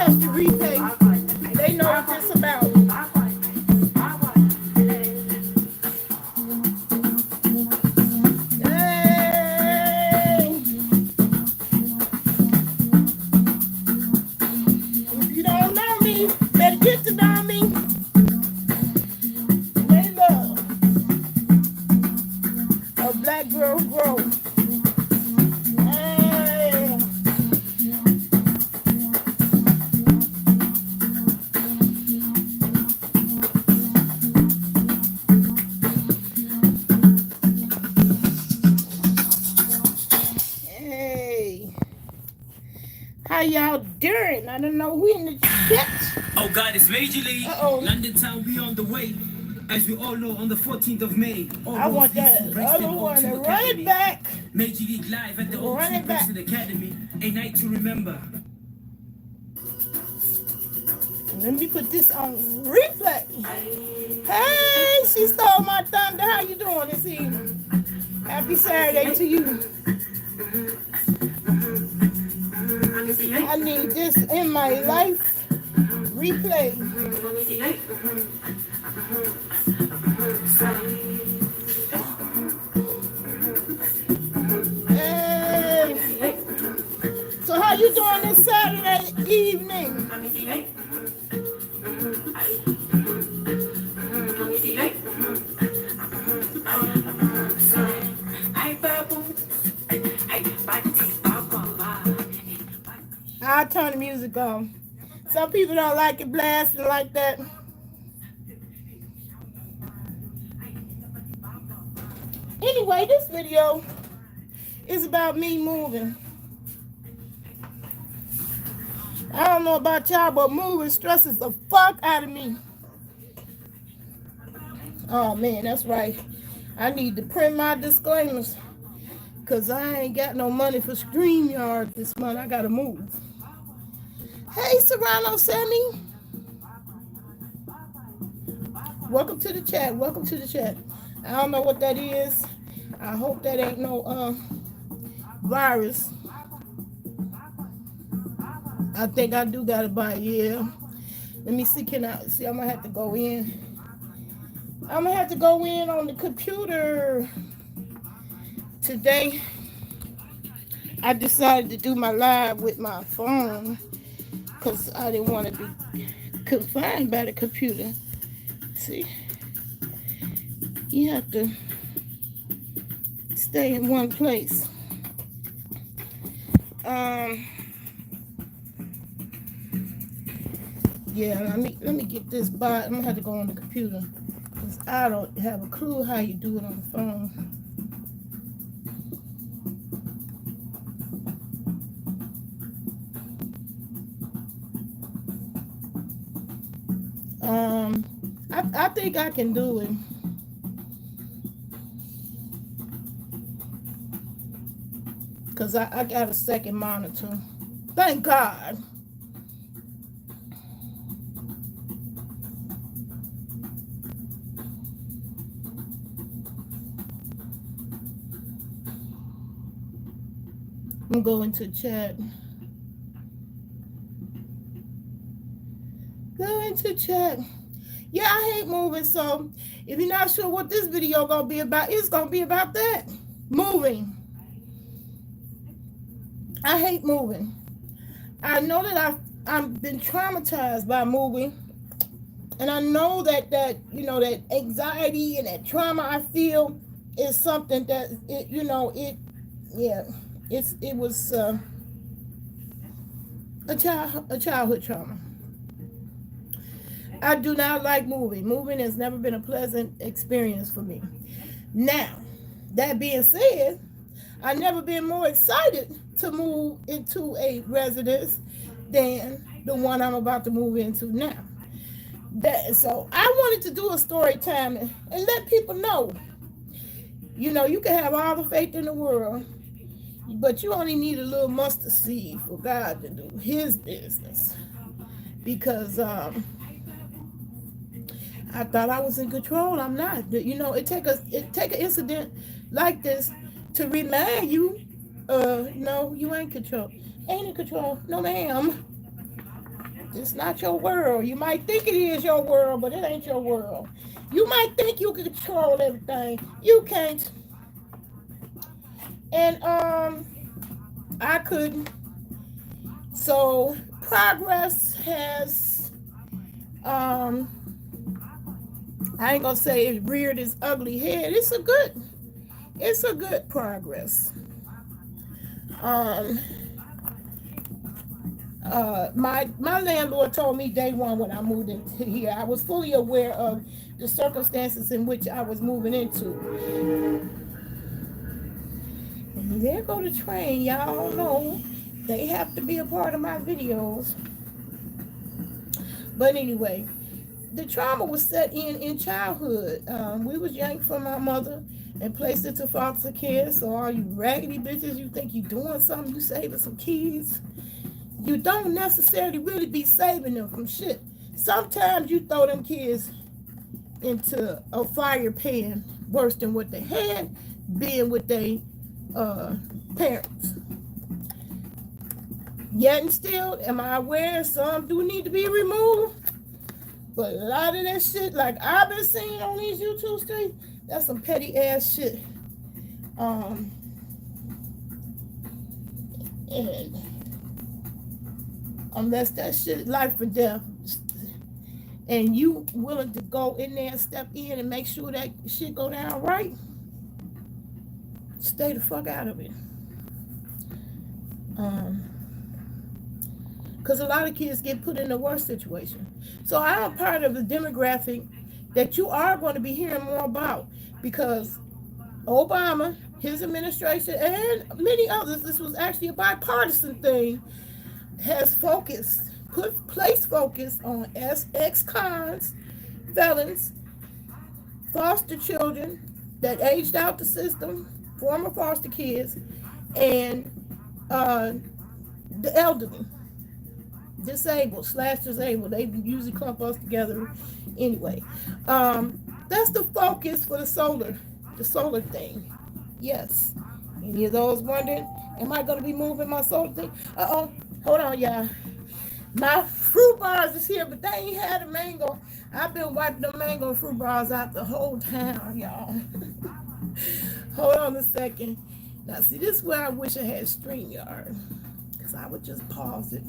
watch the replay, they know what this about. Hey, if you don't know me, better get to know me. They love a black girl grow. How y'all doing? I don't know who in the chat. Oh God, it's Major League. London town, we on the way. As we all know, on the 14th of May. I want that other one to run it back. Major League live at the O2 Brixton Academy. A night to remember. Let me put this on replay. Hey, she stole my thunder. How you doing this evening? Happy Saturday to you. I need this in my life. Replay. Hey. So how you doing this Saturday evening? I'll turn the music on. Some people don't like it blasting like that. Anyway, this video is about me moving. I don't know about y'all, but moving stresses the fuck out of me. Oh man, that's right. I need to print my disclaimers because I ain't got no money for StreamYard this month. I gotta move. Hey, Serrano Sammy. Welcome to the chat. Welcome to the chat. I don't know what that is. I hope that ain't no virus. I think I do gotta buy it. Yeah. Let me see. Can I see? I'm gonna have to go in. I'm gonna have to go in on the computer today. I decided to do my live with my phone because I didn't want to be confined by the computer. See, you have to stay in one place. Yeah, let me get this by. I'm gonna have to go on the computer because I don't have a clue how you do it on the phone. I think I can do it. Because I got a second monitor. Thank God. I'm going to chat. Go into chat. Yeah, I hate moving, so if you're not sure what this video gonna be about, it's gonna be about that. Moving. I hate moving. I know that I've been traumatized by moving. And I know that that anxiety and that trauma I feel is something that it was a childhood trauma. I do not like moving. Moving has never been a pleasant experience for me. Now, that being said, I've never been more excited to move into a residence than the one I'm about to move into now. So I wanted to do a story time and let people know, you can have all the faith in the world, but you only need a little mustard seed for God to do his business. Because I thought I was in control. I'm not. It take an incident like this to remind you, no, you ain't control. Ain't in control. No, ma'am. It's not your world. You might think it is your world, but it ain't your world. You might think you can control everything. You can't. And I couldn't. So progress has I ain't gonna say it reared its ugly head. It's a good progress. My landlord told me day one when I moved into here, I was fully aware of the circumstances in which I was moving into. And there go the train. Y'all know they have to be a part of my videos. But anyway, the trauma was set in childhood. We was yanked from my mother and placed into foster care. So all you raggedy bitches, you think you doing something, you saving some kids. You don't necessarily really be saving them from shit. Sometimes you throw them kids into a fire pan worse than what they had, being with their parents. Yet and still, am I aware some do need to be removed? But a lot of that shit, like I've been seeing on these YouTube streams, that's some petty ass shit. And unless that shit life or death, and you willing to go in there and step in and make sure that shit go down right, stay the fuck out of it. Because a lot of kids get put in a worse situation. So I'm part of the demographic that you are going to be hearing more about, because Obama, his administration, and many others, this was actually a bipartisan thing, has placed focus on ex-cons, felons, foster children that aged out the system, former foster kids, and the elderly, disabled / disabled. They usually clump us together anyway. That's the focus for the solar thing. Yes. Any of those wondering, am I going to be moving my solar thing? Hold on, y'all. My fruit bars is here, but they ain't had a mango. I've been wiping the mango fruit bars out the whole town, y'all. Hold on a second. Now, see, this is where I wish I had StreamYard, because I would just pause it,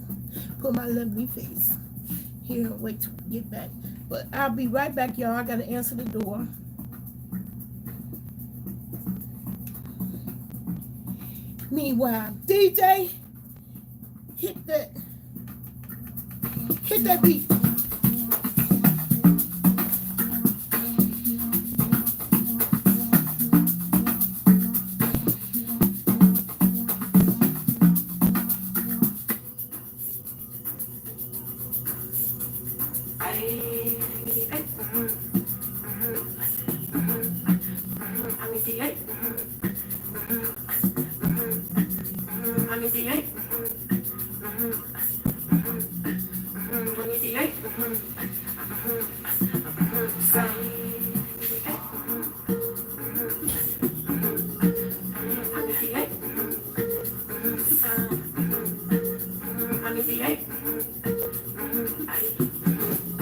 put my lovely face here and wait to get back. But I'll be right back, y'all. I got to answer the door. Meanwhile, DJ, hit that beat.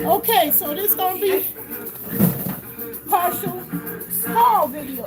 Okay, so this is gonna be partial haul video.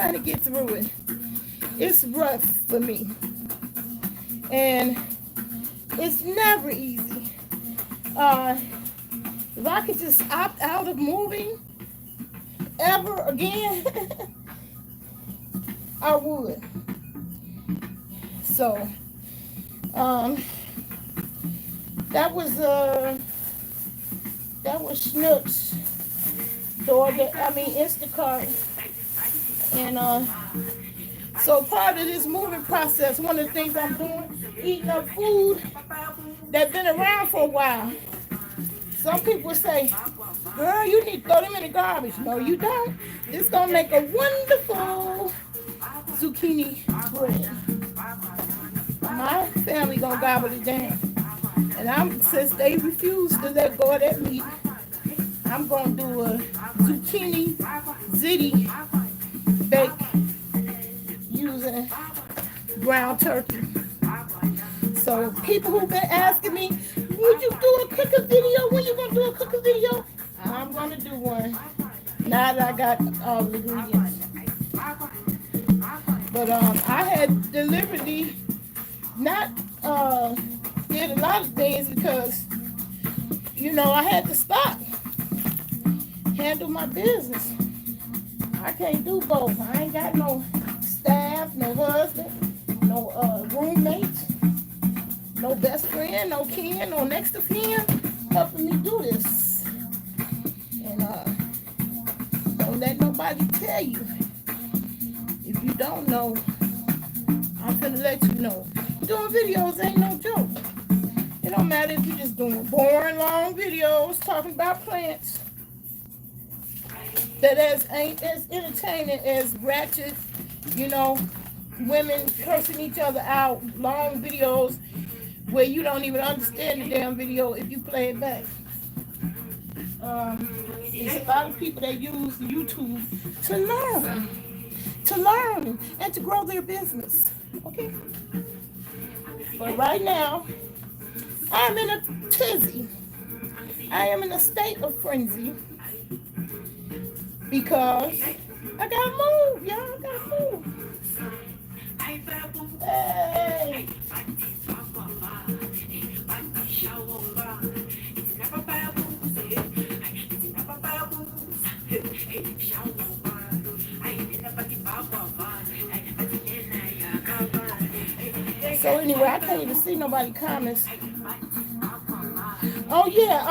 trying to get through it. It's rough for me. And it's never easy. If I could just opt out of moving ever again, I would. So, that was Snoop's daughter. Instacart. And so part of this moving process, one of the things I'm doing, eating up food that's been around for a while. Some people say, girl, you need to throw them in the garbage. No, you don't. It's going to make a wonderful zucchini bread. My family going to gobble it down. And since they refuse to let go of that meat, I'm going to do a zucchini ziti bake using ground turkey. So people who've been asking me, would you do a cooking video? When you gonna do a cooking video? I'm gonna do one. Now that I got all the ingredients. But I had deliberately not did a lot of things because I had to stop. Handle my business. I can't do both. I ain't got no staff, no husband, no roommates, no best friend, no kin, no next of kin helping me do this. And don't let nobody tell you. If you don't know, I'm gonna let you know. Doing videos ain't no joke. It don't matter if you're just doing boring long videos talking about plants that ain't as entertaining as ratchet, women cursing each other out, long videos where you don't even understand the damn video if you play it back. There's a lot of people that use YouTube to learn and to grow their business. Okay? But right now, I'm in a tizzy. I am in a state of frenzy because I gotta move, y'all. I gotta move. Hey. So anyway, I can't even see nobody comments. Oh yeah,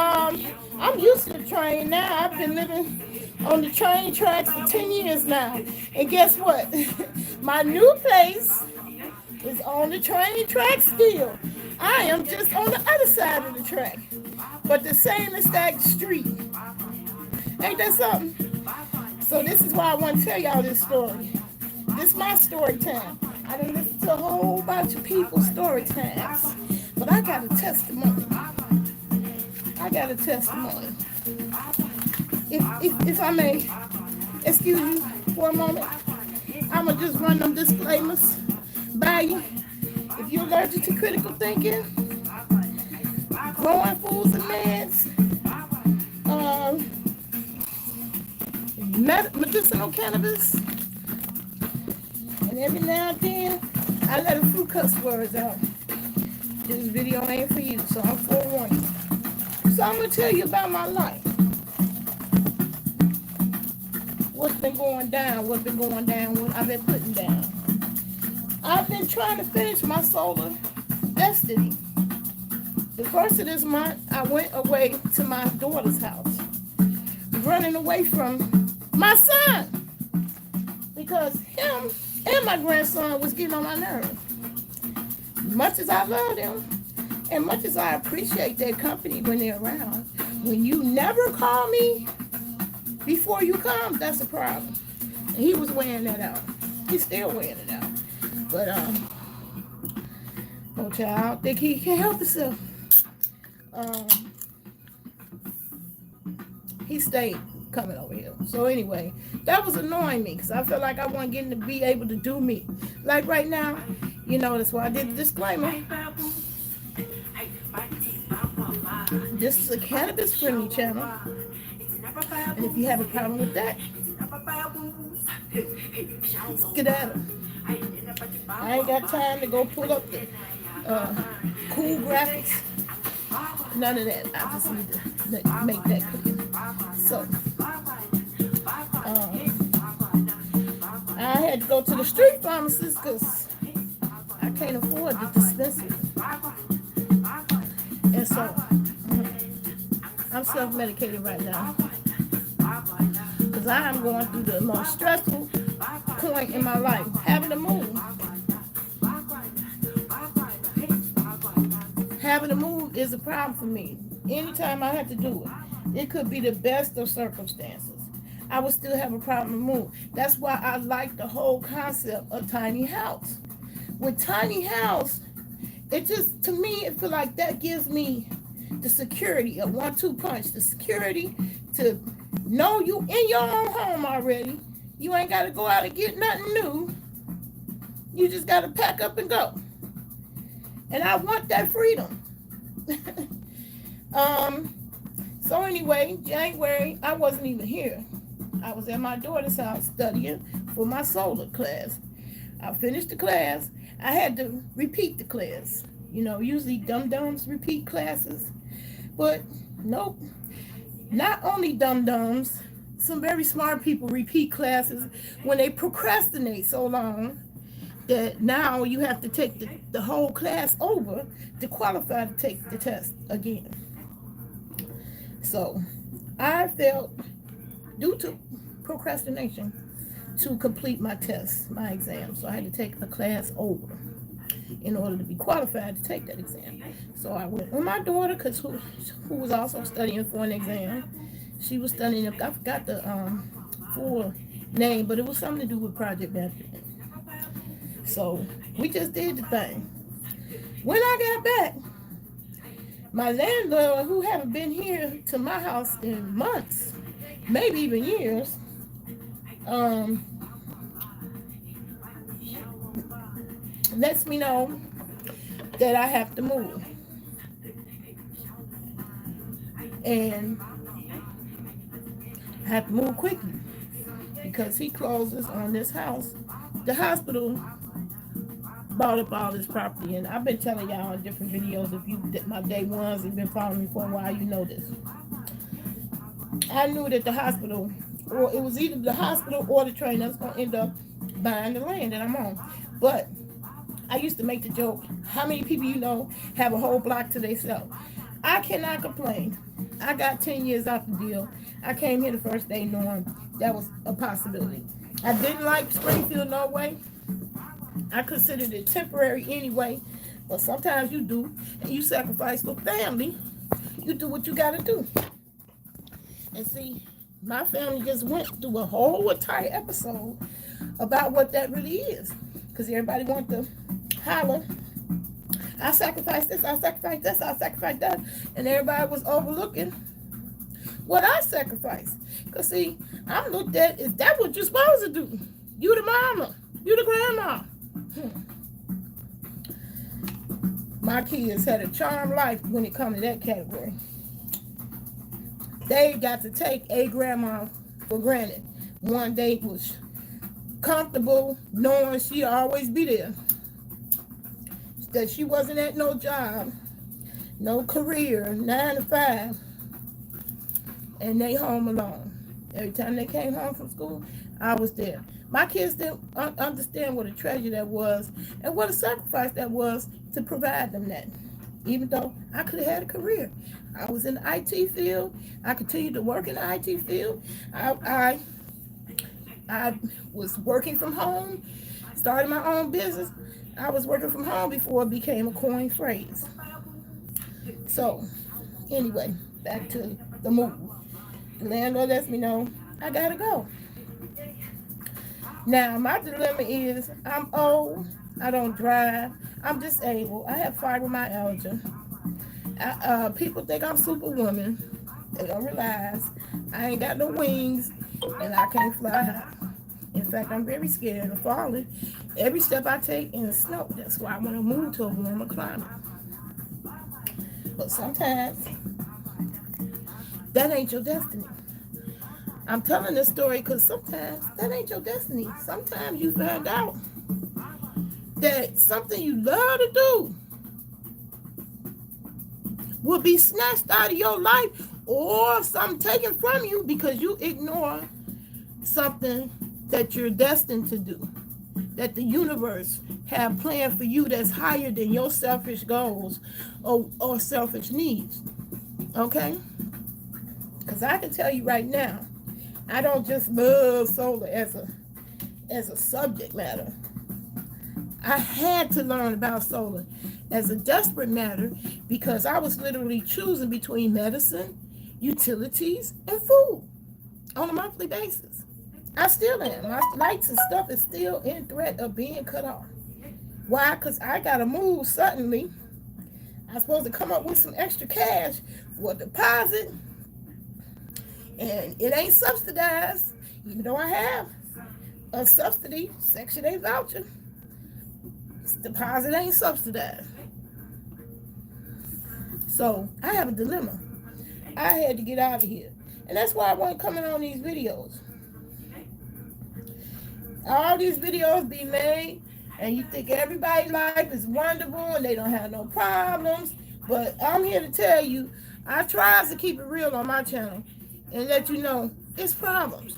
I'm used to the train now. I've been living on the train tracks for 10 years now. And guess what? My new place is on the train track still. I am just on the other side of the track. But the same exact street. Ain't that something? So this is why I want to tell y'all this story. This is my story time. I done listened to a whole bunch of people's story times. But I got a testimony. If I may, excuse you for a moment, I'm going to just run them disclaimers by you. If you're allergic to critical thinking, growing foods and meds, medicinal cannabis, and every now and then, I let a few cuss words out. This video ain't for you, so I'm forewarning you. So I'm going to tell you about my life. What's been going down, what I've been putting down. I've been trying to finish my solar destiny. The first of this month, I went away to my daughter's house, running away from my son, because him and my grandson was getting on my nerves. Much as I love them, and much as I appreciate their company when they're around, when you never call me before you come, that's a problem. And he was weighing that out. He's still weighing it out. But oh child, I don't think he can help himself. He stayed coming over here. So anyway, that was annoying me because I felt like I wasn't getting to be able to do me. Like right now, that's why I did the disclaimer. This is a cannabis-friendly channel. And if you have a problem with that, Skedaddle. I ain't got time to go pull up the cool graphics. None of that. I just need to make that clear. So, I had to go to the street pharmacist because I can't afford the dispensary. And so, I'm self-medicated right now. Because I am going through the most stressful point in my life, having to move. Having to move is a problem for me. Anytime I have to do it, it could be the best of circumstances. I would still have a problem to move. That's why I like the whole concept of tiny house. With tiny house, it just, to me, it feel like that gives me the security, a 1-2 punch, the security to know you in your own home already. You ain't got to go out and get nothing new. You just got to pack up and go. And I want that freedom. So anyway, January, I wasn't even here. I was at my daughter's house studying for my solar class. I finished the class. I had to repeat the class. You know, usually dum-dums repeat classes. But nope. Not only dum-dums, some very smart people repeat classes when they procrastinate so long that now you have to take the whole class over to qualify to take the test again. So I felt, due to procrastination, to complete my test, my exam. So I had to take the class over in order to be qualified to take that exam. So I went with my daughter, because who was also studying for an exam. She was studying, I forgot the full name, but it was something to do with project management. So we just did the thing. When I got back, my landlord, who haven't been here to my house in months, maybe even years, lets me know that I have to move. And I have to move quickly because he closes on this house. The hospital bought up all this property, and I've been telling y'all in different videos, if you my day ones and been following me for a while, you know this. I knew that the hospital, or it was either the hospital or the train that's going to end up buying the land that I'm on. But I used to make the joke, how many people you know have a whole block to themselves? I cannot complain. I got 10 years out the deal. I came here the first day knowing that was a possibility. I didn't like Springfield no way. I considered it temporary anyway, but sometimes you do, and you sacrifice for family. You do what you gotta do. And see, my family just went through a whole entire episode about what that really is, because everybody wants to holler, I sacrificed this, I sacrificed this, I sacrificed that, and everybody was overlooking what I sacrificed. Because see, I'm looked at, is that what you're supposed to do? You the mama, you the grandma. My kids had a charmed life when it comes to that category. They got to take a grandma for granted. One day was comfortable knowing she'd always be there. That she wasn't at no job, no career, 9 to 5, and they home alone. Every time they came home from school, I was there. My kids didn't understand what a treasure that was and what a sacrifice that was to provide them that. Even though I could have had a career. I was in the IT field. I continued to work in the IT field. I was working from home, started my own business. I was working from home before it became a coined phrase. So, anyway, back to the move. The landlord lets me know I gotta go. Now, my dilemma is I'm old, I don't drive, I'm disabled, I have fibromyalgia. People think I'm superwoman. They don't realize I ain't got no wings and I can't fly high. In fact, I'm very scared of falling every step I take in the snow. That's why I want to move to a warmer climate. But sometimes that ain't your destiny. I'm telling this story because sometimes that ain't your destiny. Sometimes you find out that something you love to do will be snatched out of your life or something taken from you because you ignore something that you're destined to do, that the universe have planned for you that's higher than your selfish goals or selfish needs. Okay? Because I can tell you right now, I don't just love solar as a subject matter. I had to learn about solar as a desperate matter because I was literally choosing between medicine, utilities, and food on a monthly basis. I still am. My lights and stuff is still in threat of being cut off. Why? Because I got to move suddenly. I'm supposed to come up with some extra cash for a deposit, and it ain't subsidized, even though I have a subsidy, Section 8 voucher. Deposit ain't subsidized. So I have a dilemma. I had to get out of here. And that's why I wasn't coming on these videos. All these videos be made, and you think everybody's life is wonderful and they don't have no problems. But I'm here to tell you, I try to keep it real on my channel and let you know it's problems.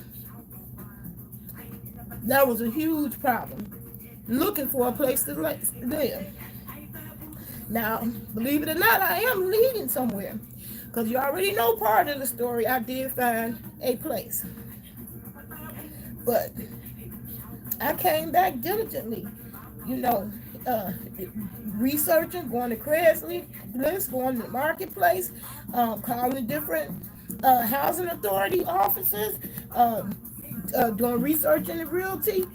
That was a huge problem. Looking for a place to live. Now, believe it or not, I am leading somewhere. Because you already know part of the story. I did find a place. But I came back diligently, researching, going to Craigslist, going to the marketplace, calling different housing authority offices, doing research in the realty,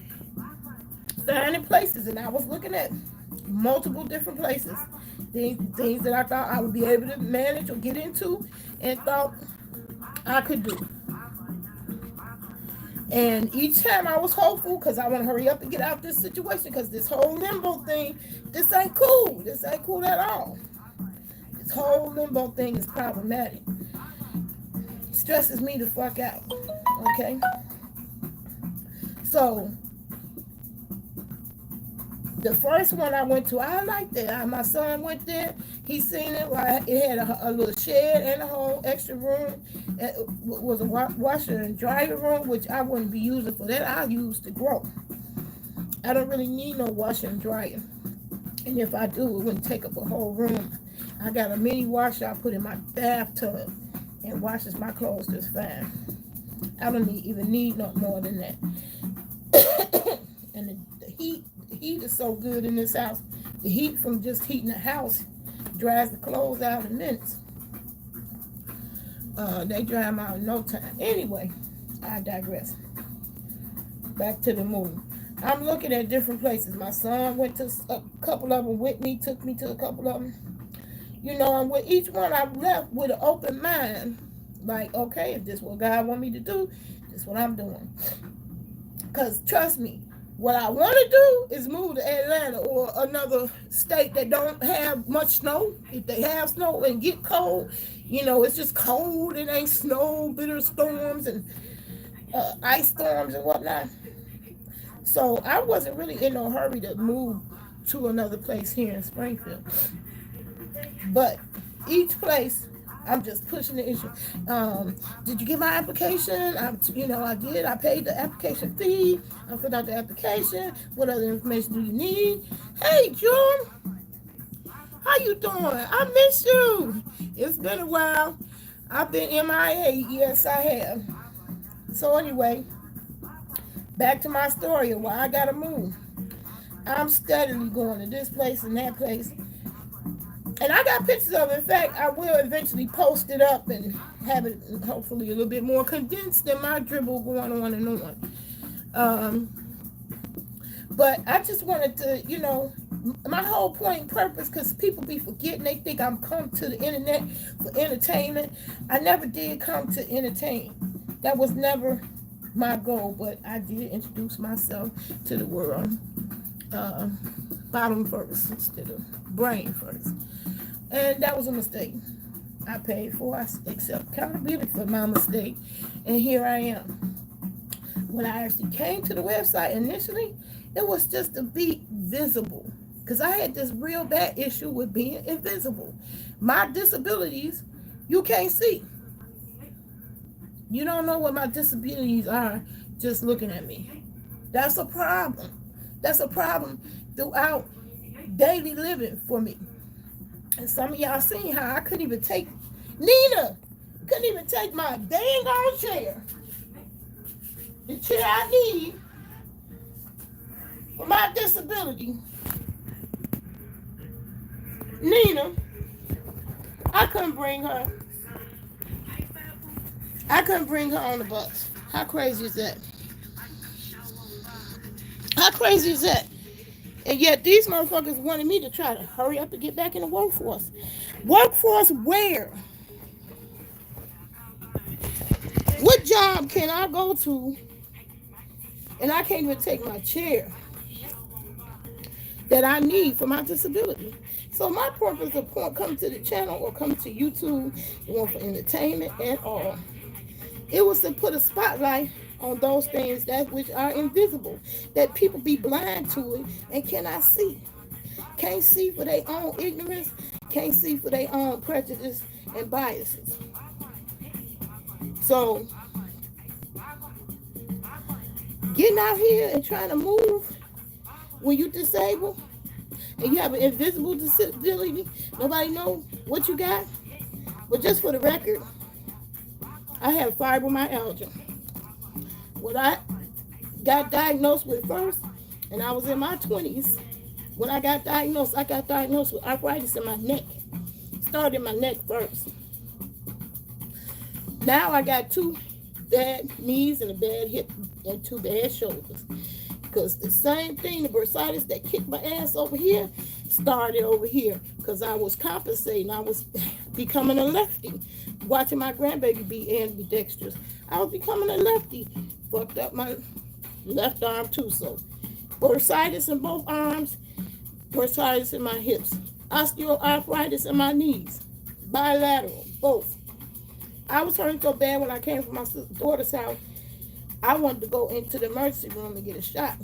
finding places. And I was looking at multiple different places, things that I thought I would be able to manage or get into and thought I could do. And each time I was hopeful because I want to hurry up and get out of this situation because this whole limbo thing, this ain't cool. This ain't cool at all. This whole limbo thing is problematic. It stresses me the fuck out. Okay? So, the first one I went to, I liked it. My son went there. He seen it. It had a little shed and a whole extra room. It was a washer and dryer room, which I wouldn't be using for that. I use to grow. I don't really need no washer and dryer. And if I do, it wouldn't take up a whole room. I got a mini washer I put in my bathtub and washes my clothes just fine. I don't even need no more than that. And the heat is so good in this house. The heat from just heating the house dries the clothes out in minutes. They dry them out in no time. Anyway, I digress. Back to the movie. I'm looking at different places. My son went to a couple of them with me, took me to a couple of them. And with each one I left with an open mind. Like, okay, if this is what God want me to do, this is what I'm doing. Because trust me, what I want to do is move to Atlanta or another state that don't have much snow. If they have snow and get cold, it's just cold. It ain't snow, bitter storms and ice storms and whatnot. So I wasn't really in no hurry to move to another place here in Springfield. But each place, I'm just pushing the issue. Did you get my application? I did. I paid the application fee. I filled out the application. What other information do you need? Hey, June. How you doing? I miss you. It's been a while. I've been MIA. Yes, I have. So anyway, back to my story of why I gotta move. I'm steadily going to this place and that place. And I got pictures of it. In fact, I will eventually post it up and have it hopefully a little bit more condensed than my dribble going on and on. But I just wanted to, my whole point and purpose, because people be forgetting, they think I'm come to the internet for entertainment. I never did come to entertain. That was never my goal, but I did introduce myself to the world. Bottom first instead of brain first. And that was a mistake. I paid for. I accept accountability for my mistake, and here I am. When I actually came to the website initially, it was just to be visible, because I had this real bad issue with being invisible. My disabilities, you can't see. You don't know what my disabilities are just looking at me. That's a problem. That's a problem throughout daily living for me. And some of y'all seen how I couldn't even take Nina, couldn't even take my dang on chair. The chair I need for my disability. Nina, I couldn't bring her. I couldn't bring her on the bus. How crazy is that? How crazy is that? And yet these motherfuckers wanted me to try to hurry up and get back in the workforce. Workforce where? What job can I go to and I can't even take my chair that I need for my disability? So my purpose of coming to the channel or coming to YouTube, one for entertainment and all, it was to put a spotlight on those things that which are invisible, that people be blind to it and cannot see. Can't see for their own ignorance, can't see for their own prejudice and biases. So getting out here and trying to move when you're disabled and you have an invisible disability, nobody know what you got. But just for the record, I have fibromyalgia. What I got diagnosed with first, and I was in my 20s, when I got diagnosed with arthritis in my neck. Started in my neck first. Now I got 2 bad knees and a bad hip and 2 bad shoulders. Because the same thing, the bursitis that kicked my ass over here, started over here. Because I was compensating. I was becoming a lefty. Watching my grandbaby be ambidextrous. I was becoming a lefty. Fucked up my left arm too. So bursitis in both arms, bursitis in my hips, osteoarthritis in my knees, bilateral, both. I was hurting so bad when I came from my daughter's house, I wanted to go into the emergency room and get a shot.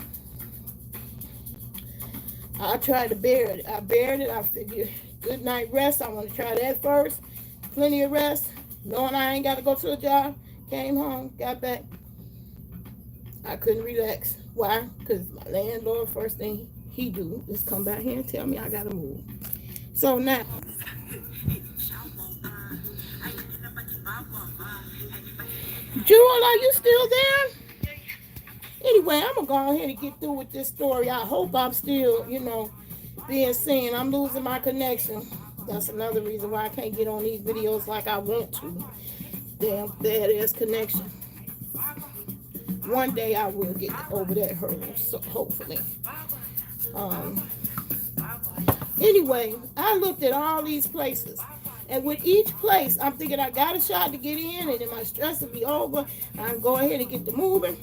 I tried to bear it. I bared it. I figured good night rest. I want to try that first. Plenty of rest. Knowing I ain't got to go to a job. Came home, got back. I couldn't relax. Why? Because my landlord, first thing he do is come back here and tell me I got to move. So now, Jewel, are you still there? Anyway, I'm going to go ahead and get through with this story. I hope I'm still, being seen. I'm losing my connection. That's another reason why I can't get on these videos like I want to. Damn, there is connection. One day I will get over that hurdle, so hopefully. Anyway, I looked at all these places. And with each place, I'm thinking I got a shot to get in, and then my stress will be over. I can go ahead and get the moving.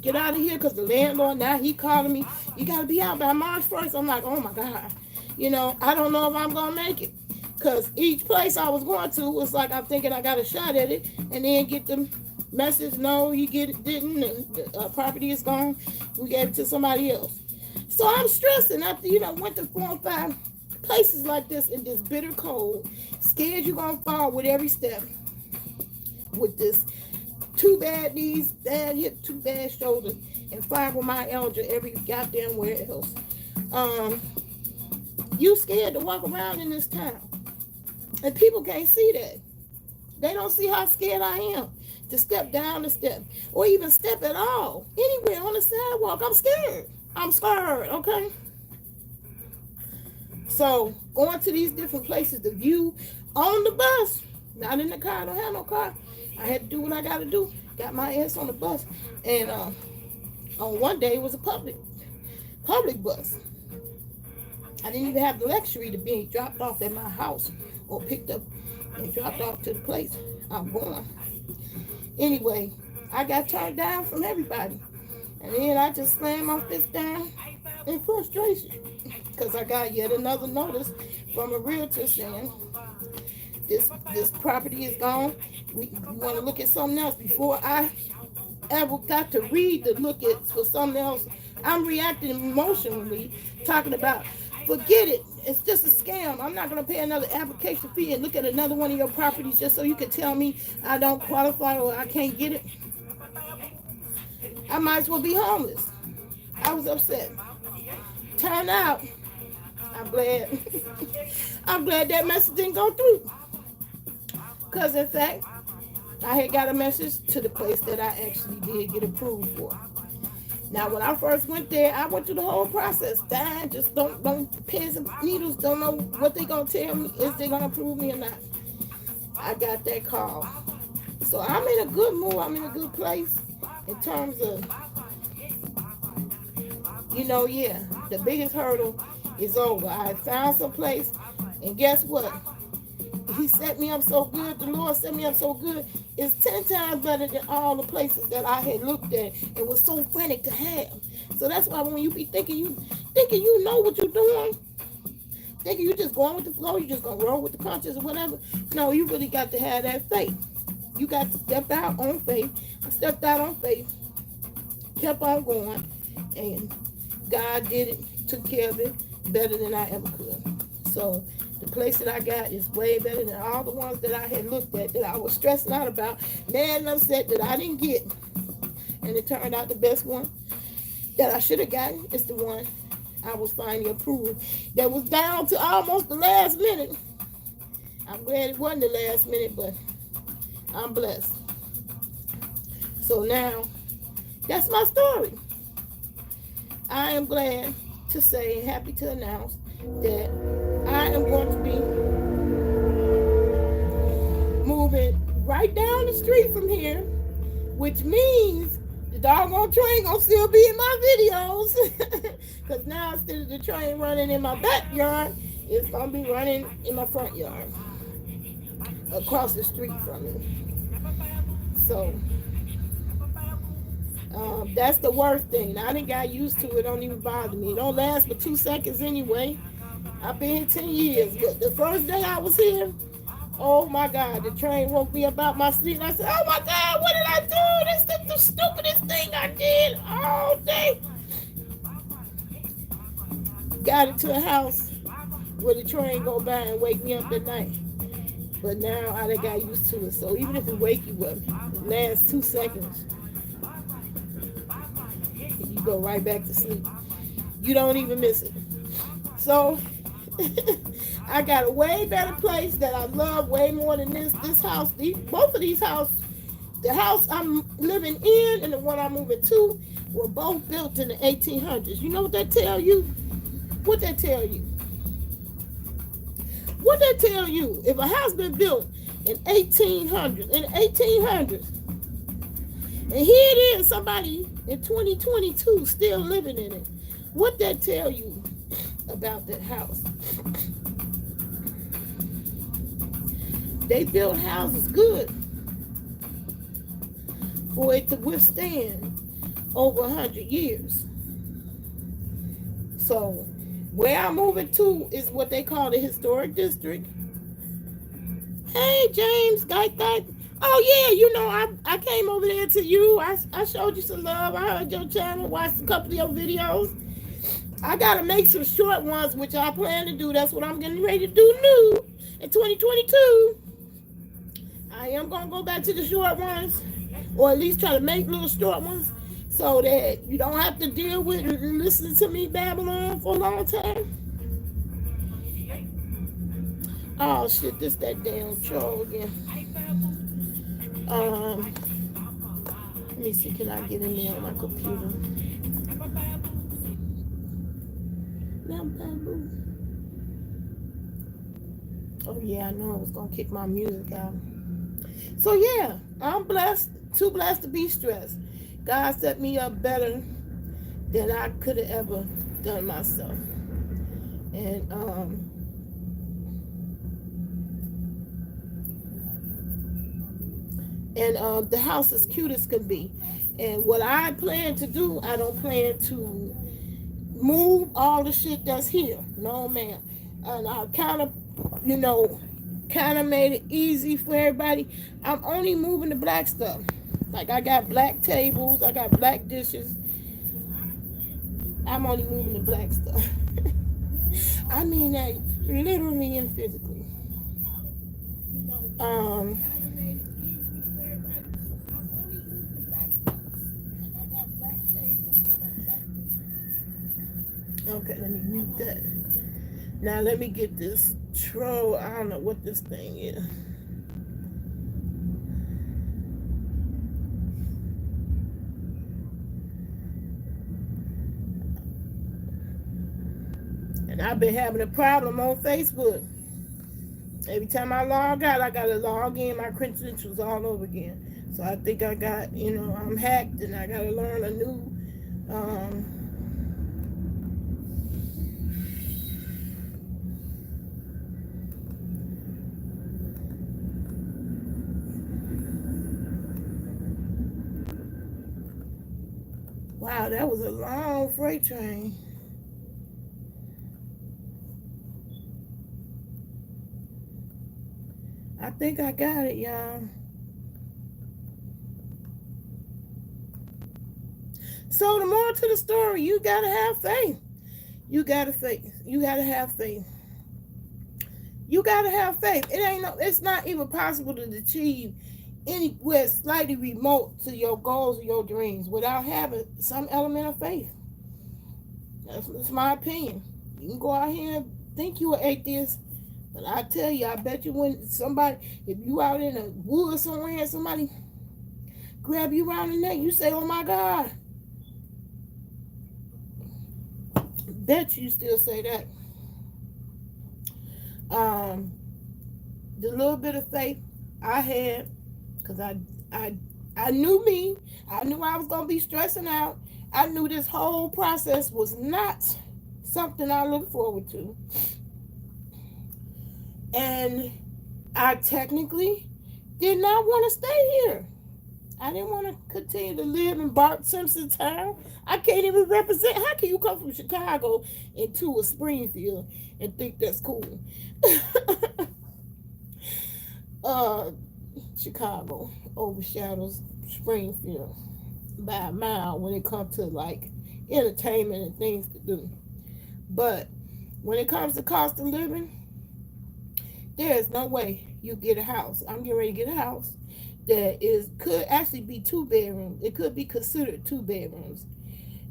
Get out of here, because the landlord, now he calling me. You got to be out by March 1st. I'm like, oh, my God. I don't know if I'm going to make it. Because each place I was going to was like, I'm thinking I got a shot at it. And then get the message, no, you didn't. The property is gone. We gave it to somebody else. So I'm stressing after, went to 4 or 5 places like this in this bitter cold, scared you're gonna fall with every step, with this 2 bad knees, bad hip, 2 bad shoulders, and fibromyalgia every goddamn where else. You scared to walk around in this town, and people can't see that. They don't see how scared I am to step down the step, or even step at all anywhere on the sidewalk. I'm scared, okay? So going to these different places, the view on the bus, not in the car. I don't have no car. I had to do what I got to do. Got my ass on the bus, and on one day it was a public bus. I didn't even have the luxury to be dropped off at my house or picked up and dropped off to the place I'm going. Anyway, I got turned down from everybody, and then I just slammed my fist down in frustration. Because I got yet another notice from a realtor saying this property is gone. We want to look at something else. Before I ever got to read the look at for something else, I'm reacting emotionally, talking about, forget it. It's just a scam. I'm not going to pay another application fee and look at another one of your properties just so you can tell me I don't qualify or I can't get it. I might as well be homeless. I was upset. Turned out, I'm glad. I'm glad that message didn't go through. Because in fact, I had got a message to the place that I actually did get approved for. Now, when I first went there, I went through the whole process. I just don't pins and needles, don't know what they're going to tell me, if they're going to approve me or not. I got that call. So I'm in a good mood. I'm in a good place in terms of, the biggest hurdle is over. I found some place, and guess what? He set me up so good. The Lord set me up so good. It's 10 times better than all the places that I had looked at and was so frantic to have. So that's why when you be thinking you know what you're doing, thinking you just going with the flow, you just gonna roll with the punches or whatever. No, you really got to have that faith. You got to step out on faith. I stepped out on faith, kept on going, and God did it, took care of it better than I ever could. So the place that I got is way better than all the ones that I had looked at that I was stressing out about, mad and upset that I didn't get. And it turned out the best one that I should have gotten is the one I was finally approved. That was down to almost the last minute. I'm glad it wasn't the last minute, but I'm blessed. So now, that's my story. I am glad to say and happy to announce that I am going to be moving right down the street from here, which means the doggone train gonna still be in my videos. Because now instead of the train running in my backyard, it's gonna be running in my front yard, across the street from me. So that's the worst thing. I done got used to it. Don't even bother me. It don't last but 2 seconds anyway. I've been here 10 years. But the first day I was here, oh my God, the train woke me up out my sleep. I said, oh my God, what did I do? This is the stupidest thing I did all day. Got into a house where the train go by and wake me up at night. But now I done got used to it. So even if it wake you up, it lasts 2 seconds. You go right back to sleep. You don't even miss it. So I got a way better place that I love way more than this house. Both of these houses, the house I'm living in and the one I'm moving to, were both built in the 1800s. You know what that tell you? What that tell you? What that tell you? If a house been built in 1800s, and here it is, somebody in 2022 still living in it. What that tell you about that house? They built houses good for it to withstand over 100 years. So where I'm moving to is what they call the historic district. Hey, James, guy. Oh yeah, I came over there to you. I showed you some love. I heard your channel, watched a couple of your videos. I gotta make some short ones, which I plan to do. That's what I'm getting ready to do new in 2022. I am gonna go back to the short ones, or at least try to make little short ones, so that you don't have to deal with listening to me babble on for a long time. Oh shit, this that damn troll again. Let me see, can I get in there on my computer? Oh yeah, I know I was gonna kick my music out. So yeah, I'm blessed, too blessed to be stressed. God set me up better than I could have ever done myself. And the house is cute as could be. And what I plan to do, I don't plan to move all the shit that's here. No, man. And I kind of kind of made it easy for everybody. I'm only moving the black stuff. Like I got black tables, I got black dishes. I'm only moving the black stuff. I mean that literally and physically. Okay, let me mute that. Now let me get this troll. I don't know what this thing is. And I've been having a problem on Facebook. Every time I log out, I gotta log in my credentials all over again. So I think I got, I'm hacked and I gotta learn a new wow, that was a long freight train. I think I got it, y'all. So the moral to the story, you gotta have faith. You gotta have faith. You gotta have faith. It's not even possible to achieve anywhere slightly remote to your goals or your dreams without having some element of faith. That's my opinion. You can go out here and think you're an atheist, but I tell you, I bet you if you out in a wood somewhere and somebody grab you around the neck, you say, oh my God. Bet you still say that. The little bit of faith I had, because I knew me. I knew I was going to be stressing out. I knew this whole process was not something I look forward to. And I technically did not want to stay here. I didn't want to continue to live in Bart Simpson town. I can't even represent. How can you come from Chicago into a Springfield and think that's cool? Chicago overshadows Springfield by a mile when it comes to like entertainment and things to do. But when it comes to cost of living, there is no way you get a house. I'm getting ready to get a house that could actually be 2 bedrooms. It could be considered 2 bedrooms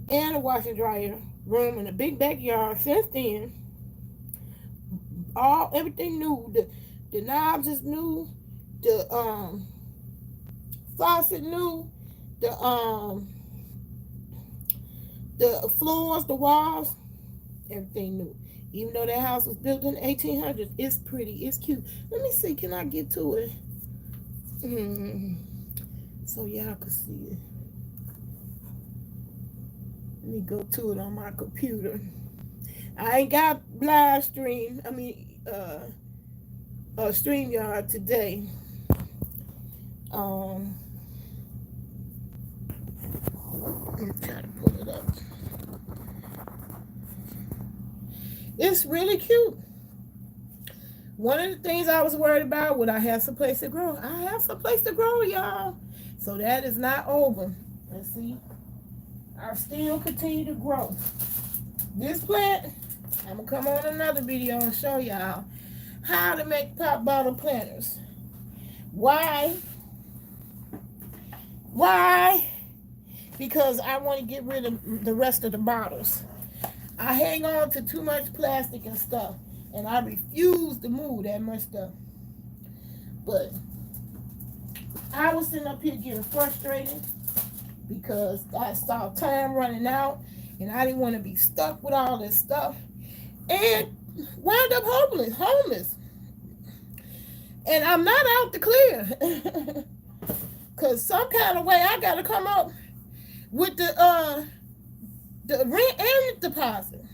and a washer and dryer room and a big backyard fenced in. Everything new. The knobs is new. The faucet new. The floors, the walls, everything new. Even though that house was built in the 1800s, it's pretty, it's cute. Let me see, can I get to it? So y'all can see it. Let me go to it on my computer. I ain't got live stream. StreamYard today. I'm trying to pull it up. It's really cute. One of the things I was worried about, would I have some place to grow? I have some place to grow, y'all. So that is not over. Let's see. I still continue to grow. This plant, I'm going to come on another video and show y'all how to make pop bottle planters. Why? Because I want to get rid of the rest of the bottles. I hang on to too much plastic and stuff, and I refuse to move that much stuff. But I was sitting up here getting frustrated because I saw time running out, and I didn't want to be stuck with all this stuff, and wound up homeless. And I'm not out to clear, because some kind of way I got to come up with the rent and the deposit.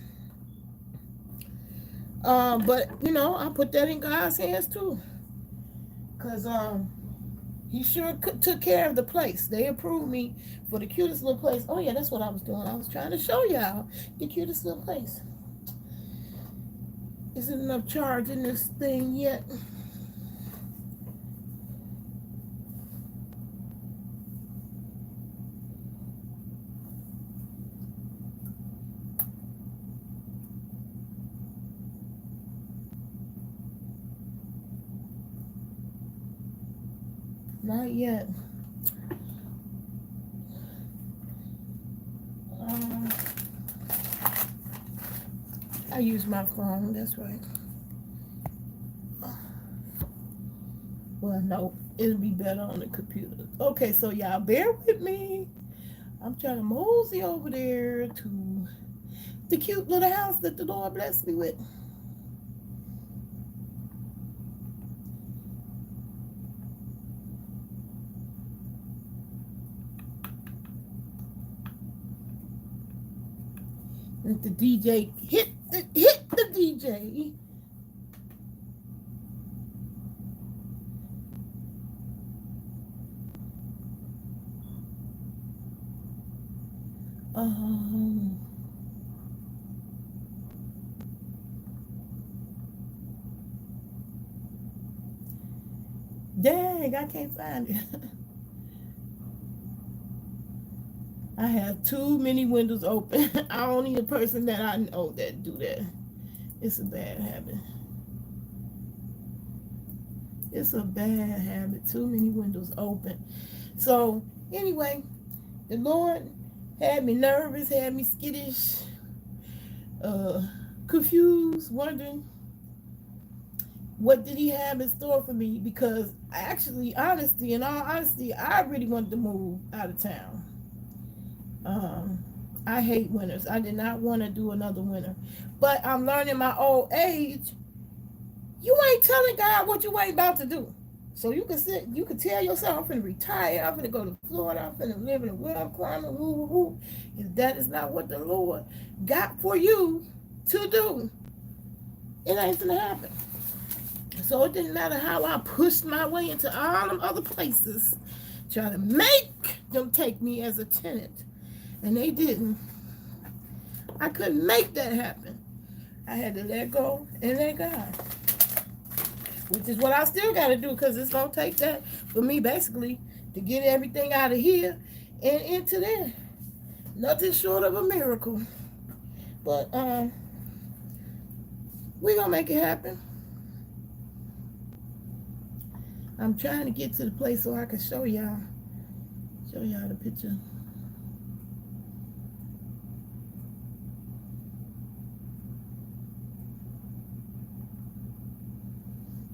But I put that in God's hands too, because he sure took care of the place. They approved me for the cutest little place. Oh yeah, that's what I was doing. I was trying to show y'all the cutest little place. Isn't enough charge in this thing yet? Not yet. I use my phone, that's right. Well, no, it'll be better on the computer. Okay, so y'all bear with me. I'm trying to mosey over there to the cute little house that the Lord blessed me with. Let the DJ hit the DJ. Dang, I can't find it. I have too many windows open. I only a person that I know that do that. It's a bad habit. It's a bad habit. Too many windows open. So anyway, the Lord had me nervous, had me skittish, confused, wondering what did he have in store for me, because actually, in all honesty, I really wanted to move out of town. I hate winters. I did not want to do another winter. But I'm learning my old age, you ain't telling God what you ain't about to do. So you can tell yourself, I'm finna retire, I'm finna go to Florida, I'm finna live in a warm climate, if that is not what the Lord got for you to do, it ain't gonna happen. So it didn't matter how I pushed my way into all them other places, trying to make them take me as a tenant. And they didn't. I couldn't make that happen. I had to let go and let God. Which is what I still got to do, because it's going to take that for me, basically, to get everything out of here and into there. Nothing short of a miracle. But we're going to make it happen. I'm trying to get to the place so I can show y'all the picture.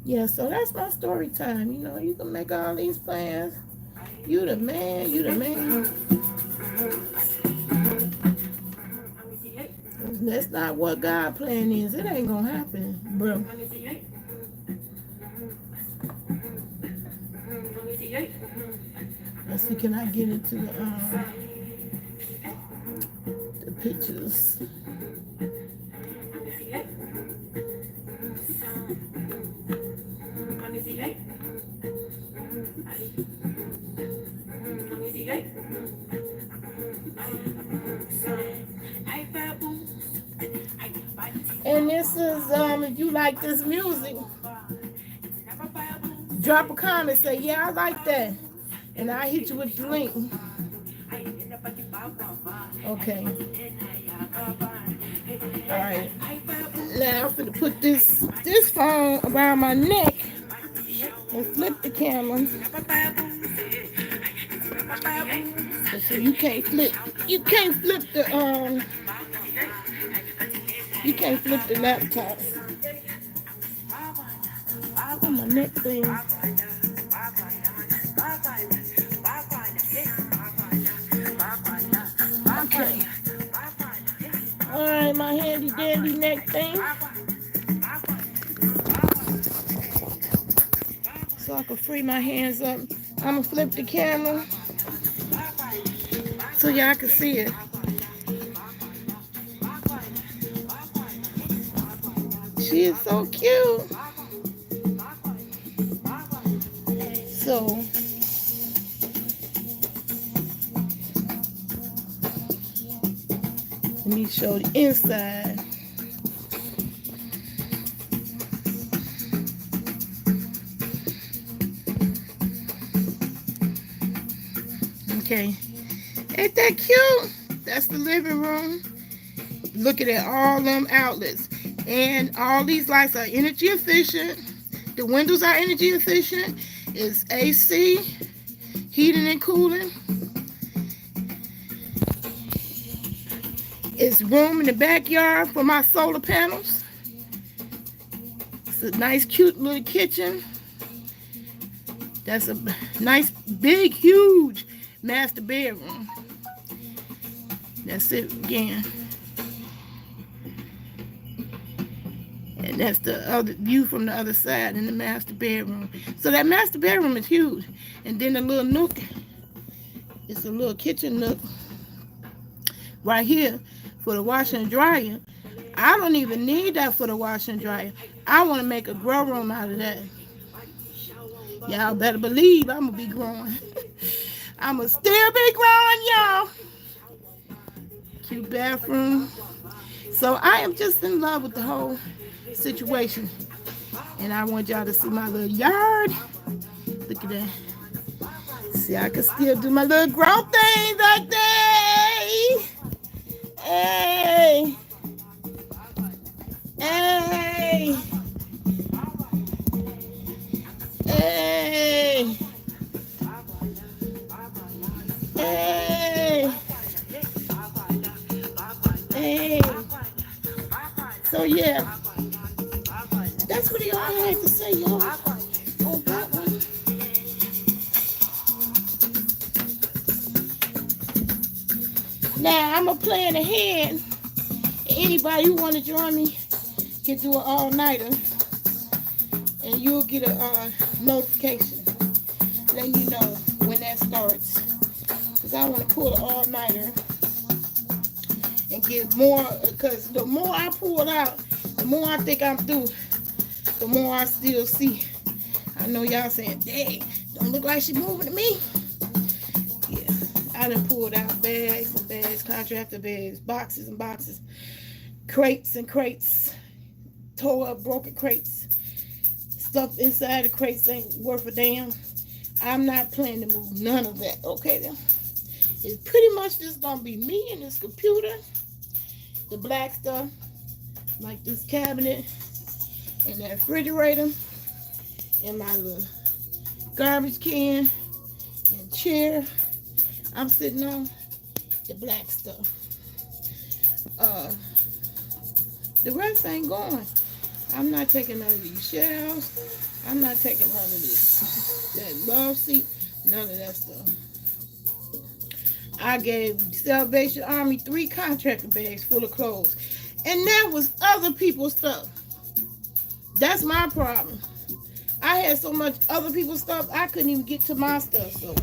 Yeah, so that's my story time. You know, you can make all these plans. You the man, you the man. That's not what God's plan is. It ain't gonna happen, bro. Let's see, can I get into the pictures? And this is, if you like this music, drop a comment, say, yeah, I like that. And I'll hit you with the link. Okay. All right. Now I'm going to put this phone around my neck and flip the camera. So you can't flip the laptop. Oh, my neck thing. Okay. All right, my handy dandy neck thing. So I can free my hands up. I'm gonna flip the camera so y'all can see it. She is so cute. So let me show the inside. Okay, ain't that cute? That's the living room. Looking at all them outlets, and all these lights are energy efficient. The windows are energy efficient. It's AC. heating and cooling. It's room in the backyard for my solar panels. It's a nice, cute little kitchen. That's a nice, big, huge master bedroom. That's it again. And that's the other view from the other side in the master bedroom. So that master bedroom is huge. And then the little nook, it's a little kitchen nook right here for the washer and dryer. I don't even need that for the washer and dryer. I want to make a grow room out of that. Y'all better believe I'm going to be growing. I'm going to still be growing, y'all. Cute bathroom. So I am just in love with the whole situation. And I want y'all to see my little yard. Look at that. See, I can still do my little growth things like that. Hey. Hey. Hey. Hey. Hey. So yeah. That's what y'all had to say, y'all. Oh, that one. Now, I'm going to plan ahead. Anybody who want to join me can do an all-nighter. And you'll get a notification letting you know when that starts. Because I want to pull an all-nighter and get more. Because the more I pull it out, the more I think I'm through, the more I still see. I know y'all saying, dang, don't look like she moving to me. Yeah, I done pulled out bags and bags, contractor bags, boxes and boxes, crates and crates, tore up broken crates. Stuff inside the crates ain't worth a damn. I'm not planning to move none of that, okay then? It's pretty much just gonna be me and this computer, the black stuff, like this cabinet, and that refrigerator, and my little garbage can and chair. I'm sitting on the black stuff. The rest ain't going. I'm not taking none of these shelves. I'm not taking none of this. That love seat, none of that stuff. I gave Salvation Army 3 contractor bags full of clothes. And that was other people's stuff. That's my problem. I had so much other people's stuff, I couldn't even get to my stuff. So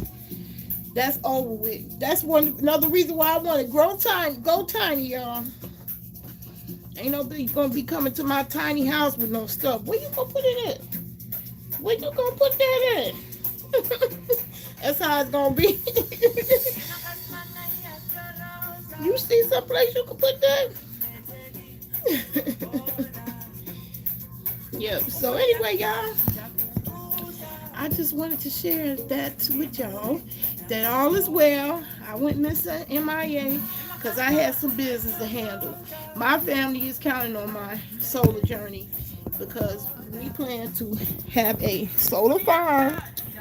that's over with. That's another reason why I want to grow tiny, go tiny, y'all. Ain't nobody gonna be coming to my tiny house with no stuff. Where you gonna put it in? Where you gonna put that in? That's how it's gonna be. You see someplace you can put that? Yep. So anyway, y'all, I just wanted to share that with y'all, that all is well. I went missing MIA because I had some business to handle. My family is counting on my solar journey because we plan to have a solar farm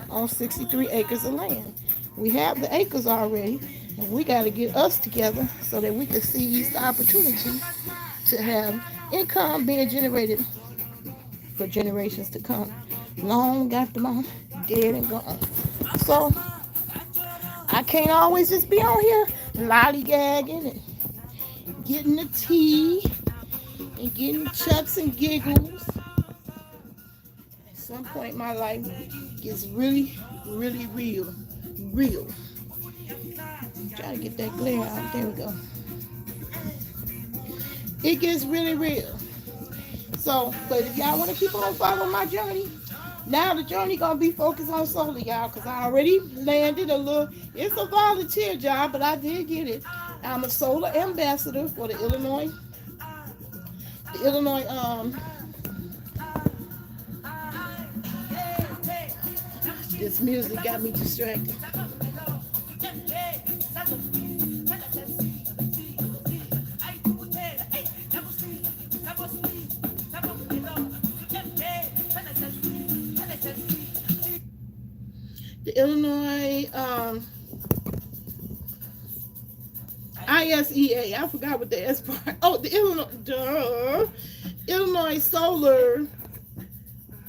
on 63 acres of land. We have the acres already, and we got to get us together so that we can seize the opportunity to have income being generated for generations to come, long after I'm dead and gone. So I can't always just be on here lollygagging and getting the tea and getting chucks and giggles. At some point my life gets really, really real. Try to get that glare out. There we go. It gets really real. So, but if y'all want to keep on following my journey, now the journey gonna be focused on solar, y'all, because I already landed a little. It's a volunteer job, but I did get it. I'm a solar ambassador for the Illinois. This music got me distracted. the Illinois ISEA. I forgot what the S part. Oh, the Illinois Solar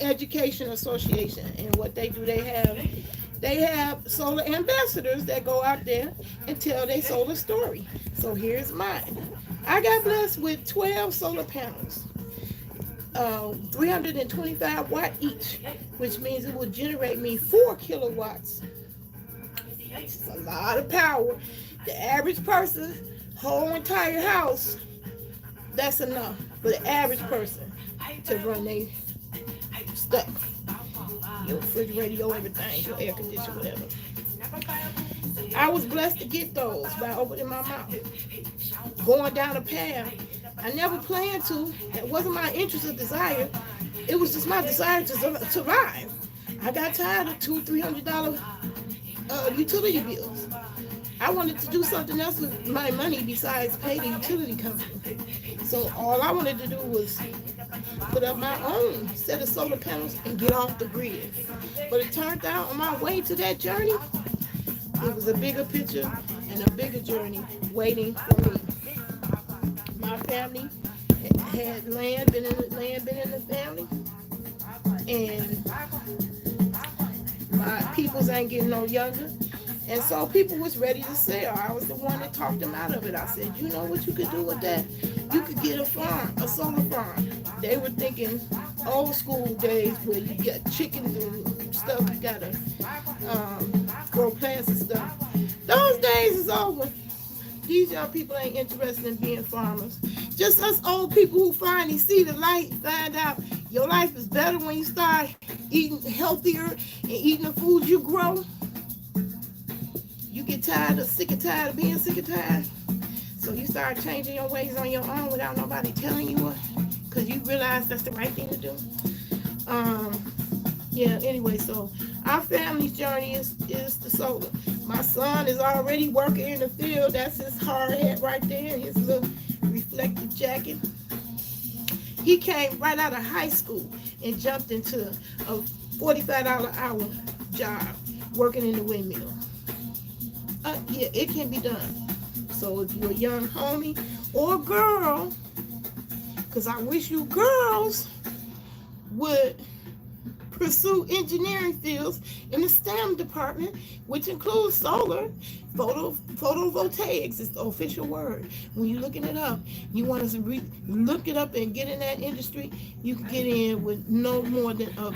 Education Association. And what they do, they have solar ambassadors that go out there and tell their solar story. So here's mine. I got blessed with 12 solar panels, 325 watt each, which means it will generate me 4 kilowatts. That's a lot of power. The average person, whole entire house, that's enough for the average person to run their stuff. Your refrigerator, your everything, your air conditioner, whatever. I was blessed to get those by opening my mouth. Going down a path I never planned to. That wasn't my interest or desire. It was just my desire to survive. I got tired of $200-300 utility bills. I wanted to do something else with my money besides pay the utility company. So all I wanted to do was put up my own set of solar panels and get off the grid. But it turned out on my way to that journey, it was a bigger picture and a bigger journey waiting for me. My family had land, been in the family, and my peoples ain't getting no younger. And so people was ready to sell. I was the one that talked them out of it. I said, you know what you could do with that? You could get a farm, a solar farm. They were thinking old school days where you get chickens and stuff. You gotta grow plants and stuff. Those days is over. These young people ain't interested in being farmers. Just us old people who finally see the light, find out your life is better when you start eating healthier and eating the food you grow. You get sick and tired of being sick and tired. So you start changing your ways on your own without nobody telling you what, because you realize that's the right thing to do. Yeah, anyway, so our family's journey is the solar. My son is already working in the field. That's his hard hat right there, his little reflective jacket. He came right out of high school and jumped into a $45 an hour job working in the windmill. Yeah, it can be done. So if you're a young homie or girl, because I wish you girls would pursue engineering fields in the STEM department, which includes solar. Photovoltaics is the official word. When you're looking it up, you want to look it up and get in that industry, you can get in with no more than a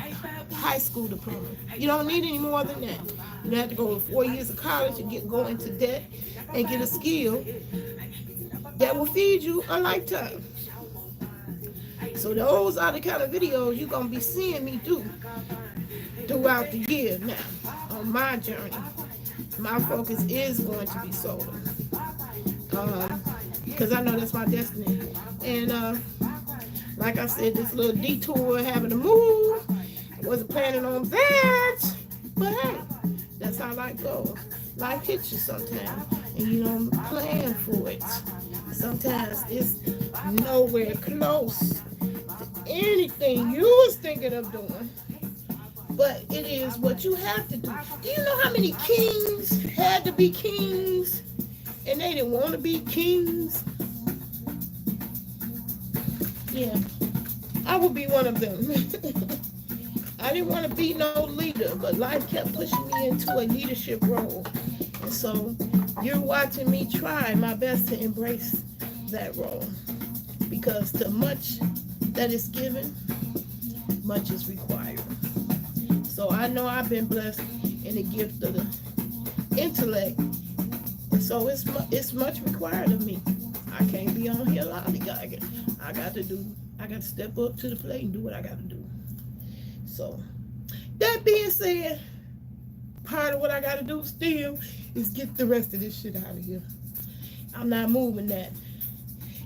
high school diploma. You don't need any more than that. You don't have to go to 4 years of college and go into debt and get a skill that will feed you a lifetime. So those are the kind of videos you're going to be seeing me do throughout the year now on my journey. My focus is going to be solar because I know that's my destiny. And like I said, this little detour having to move, I wasn't planning on that, but hey, that's how life goes. Life hits you sometimes and you don't plan for it. Sometimes it's nowhere close to anything you was thinking of doing. But it is what you have to do. Do you know how many kings had to be kings and they didn't want to be kings? Yeah, I would be one of them. I didn't want to be no leader, but life kept pushing me into a leadership role. And so you're watching me try my best to embrace that role. Because to much that is given, much is required. So I know I've been blessed in the gift of the intellect. And so it's much required of me. I can't be on here lollygagging. I got to step up to the plate and do what I got to do. So that being said, part of what I got to do still is get the rest of this shit out of here. I'm not moving that.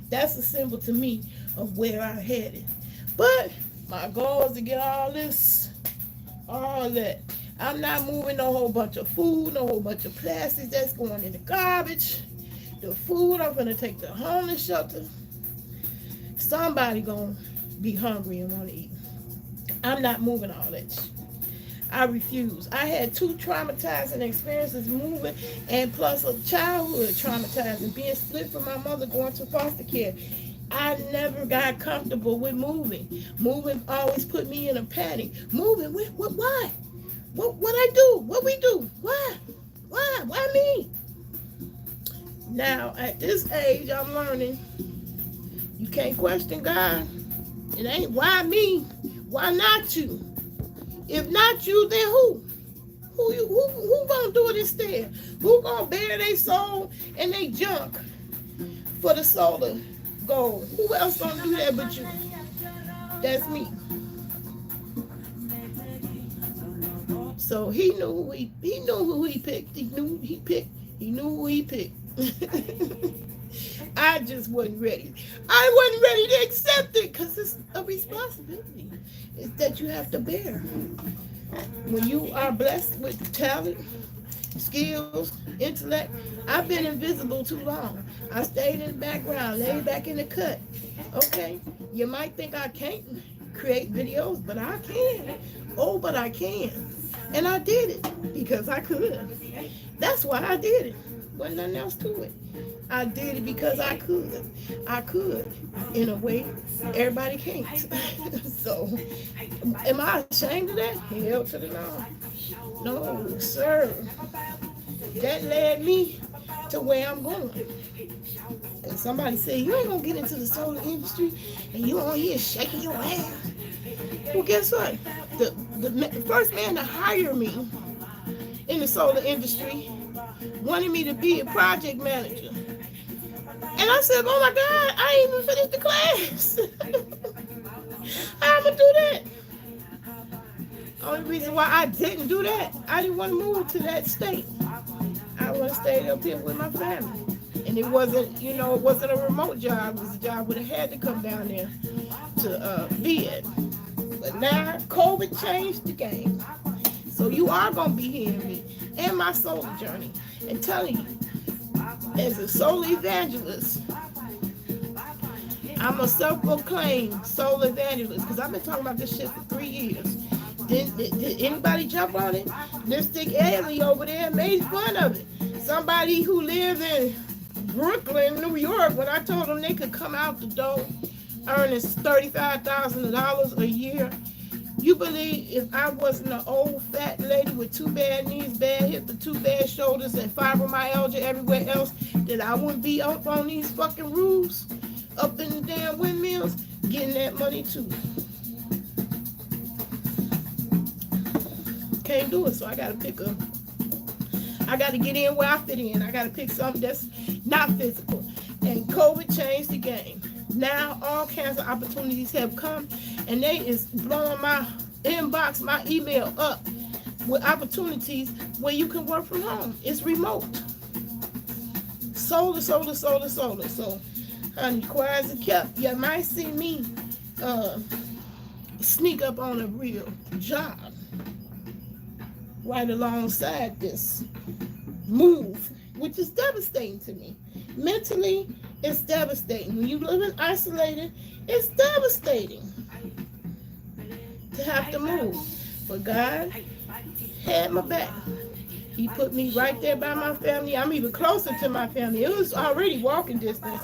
That's a symbol to me of where I'm headed. But my goal is to get all that. I'm not moving no whole bunch of food, no whole bunch of plastics that's going in the garbage. The food, I'm going to take to the homeless shelter. Somebody going to be hungry and want to eat. I'm not moving all that shit. I refuse. I had 2 traumatizing experiences moving, and plus a childhood traumatizing, being split from my mother, going to foster care. I never got comfortable with moving. Moving always put me in a panic. Moving, what, why? What I do? What we do? Why? Why me? Now, at this age, I'm learning you can't question God. It ain't why me? Why not you? If not you, then who? Who gonna do it instead? Who gonna bear their soul and they junk for the solar gold? Who else gonna do that but you? That's me. So he knew who he picked. He knew who he picked. I just wasn't ready. I wasn't ready to accept it because it's a responsibility. It's that you have to bear. When you are blessed with talent, skills, intellect, I've been invisible too long. I stayed in the background, laid back in the cut. Okay, you might think I can't create videos, but I can. Oh, but I can. And I did it because I could. That's why I did it. Wasn't nothing else to it. I did it because I could. I could. In a way, everybody can't. So, am I ashamed of that? Hell to the no. No, sir. That led me to where I'm going. And somebody said, you ain't gonna get into the solar industry and you on here shaking your ass. Well, guess what? The first man to hire me in the solar industry wanted me to be a project manager. And I said, oh my God, I ain't even finished the class. How am I gonna do that? Only reason why I didn't do that, I didn't want to move to that state. I want to stay up here with my family. And it wasn't, it wasn't a remote job. It was a job where I had to come down there to be it. But now COVID changed the game. So you are going to be hearing me and my solar journey and telling you, as a solar evangelist, I'm a self-proclaimed solar evangelist because I've been talking about this shit for 3 years. Did anybody jump on it? Lipstick Haley over there made fun of it. Somebody who lives in Brooklyn, New York, when I told them they could come out the door earning $35,000 a year, you believe if I wasn't an old fat lady with 2 bad knees, bad hips, and 2 bad shoulders, and fibromyalgia everywhere else, that I wouldn't be up on these fucking roofs, up in the damn windmills, getting that money too. Can't do it, so I gotta I gotta get in where I fit in. I gotta pick something that's not physical. And COVID changed the game. Now all kinds of opportunities have come, and they is blowing my inbox, my email up with opportunities where you can work from home. It's remote. Solar. So, honey, quiet as a kept. You might see me sneak up on a real job right alongside this move, which is devastating to me. Mentally, it's devastating. When you live in isolated, it's devastating to have to move. But God had my back. He put me right there by my family. I'm even closer to my family. It was already walking distance,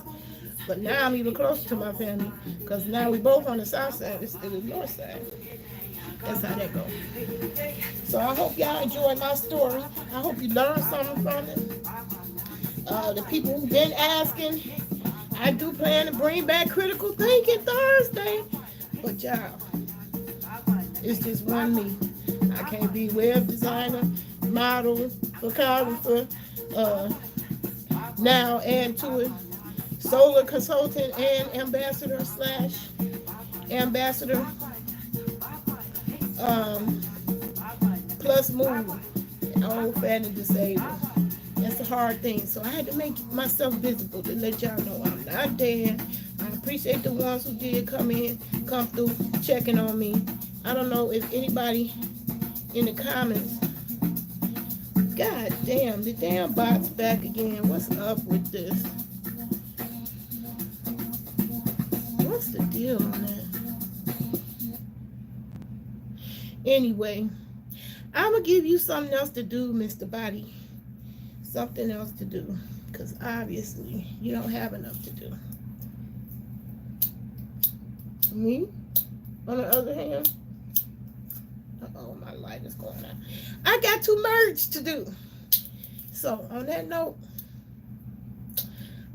but now I'm even closer to my family because now we both on the south side instead of the north side. That's how that goes. So I hope y'all enjoyed my story. I hope you learned something from it. The people who've been asking, I do plan to bring back Critical Thinking Thursday. But y'all, it's just one me. I can't be web designer, model, photographer, now add to it, solar consultant and ambassador plus move, old, fat, and disabled. That's a hard thing. So I had to make myself visible to let y'all know I'm not dead. I appreciate the ones who did come through, checking on me. I don't know if anybody in the comments. God damn, the damn bot's back again. What's up with this? What's the deal on that? Anyway, I'm going to give you something else to do, Mr. Body. Something else to do. Because obviously, you don't have enough to do. Me, on the other hand, uh-oh, my light is going out. I got 2 merge to do. So, on that note,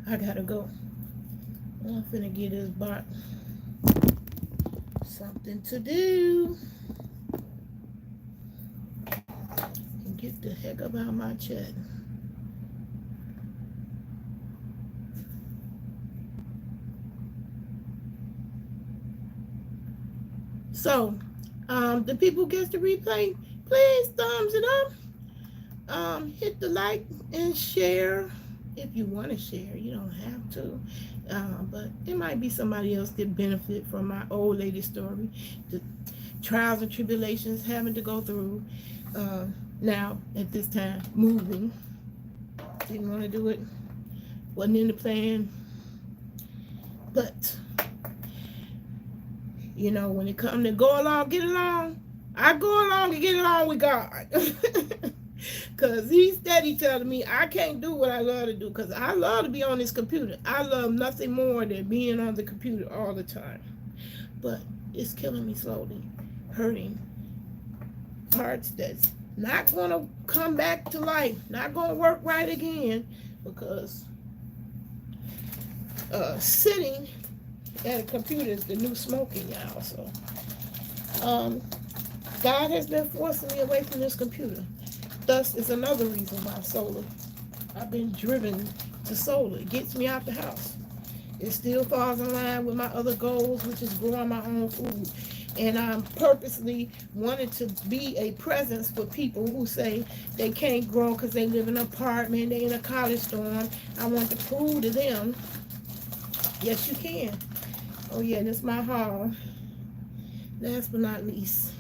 I gotta go. I'm finna get this bot something to do. And get the heck up out of my chat. So, the people get the replay, please thumbs it up. Hit the like and share if you want to share. You don't have to, but it might be somebody else that benefit from my old lady story, the trials and tribulations having to go through. Now at this time, moving, didn't want to do it, wasn't in the plan, but you know, when it comes to go along, get along, I go along and get along with God. Because he's steady telling me I can't do what I love to do. Because I love to be on this computer. I love nothing more than being on the computer all the time. But it's killing me slowly. Hurting. Parts that's not going to come back to life. Not going to work right again. Because sitting at a computer is the new smoking, y'all. So, God has been forcing me away from this computer. Thus is another reason why solar. I've been driven to solar. It gets me out the house. It still falls in line with my other goals, which is growing my own food. And I'm purposely wanted to be a presence for people who say they can't grow because they live in an apartment, they in a college dorm. I want to prove to them, yes, you can. Oh yeah, this is my haul. Last but not least,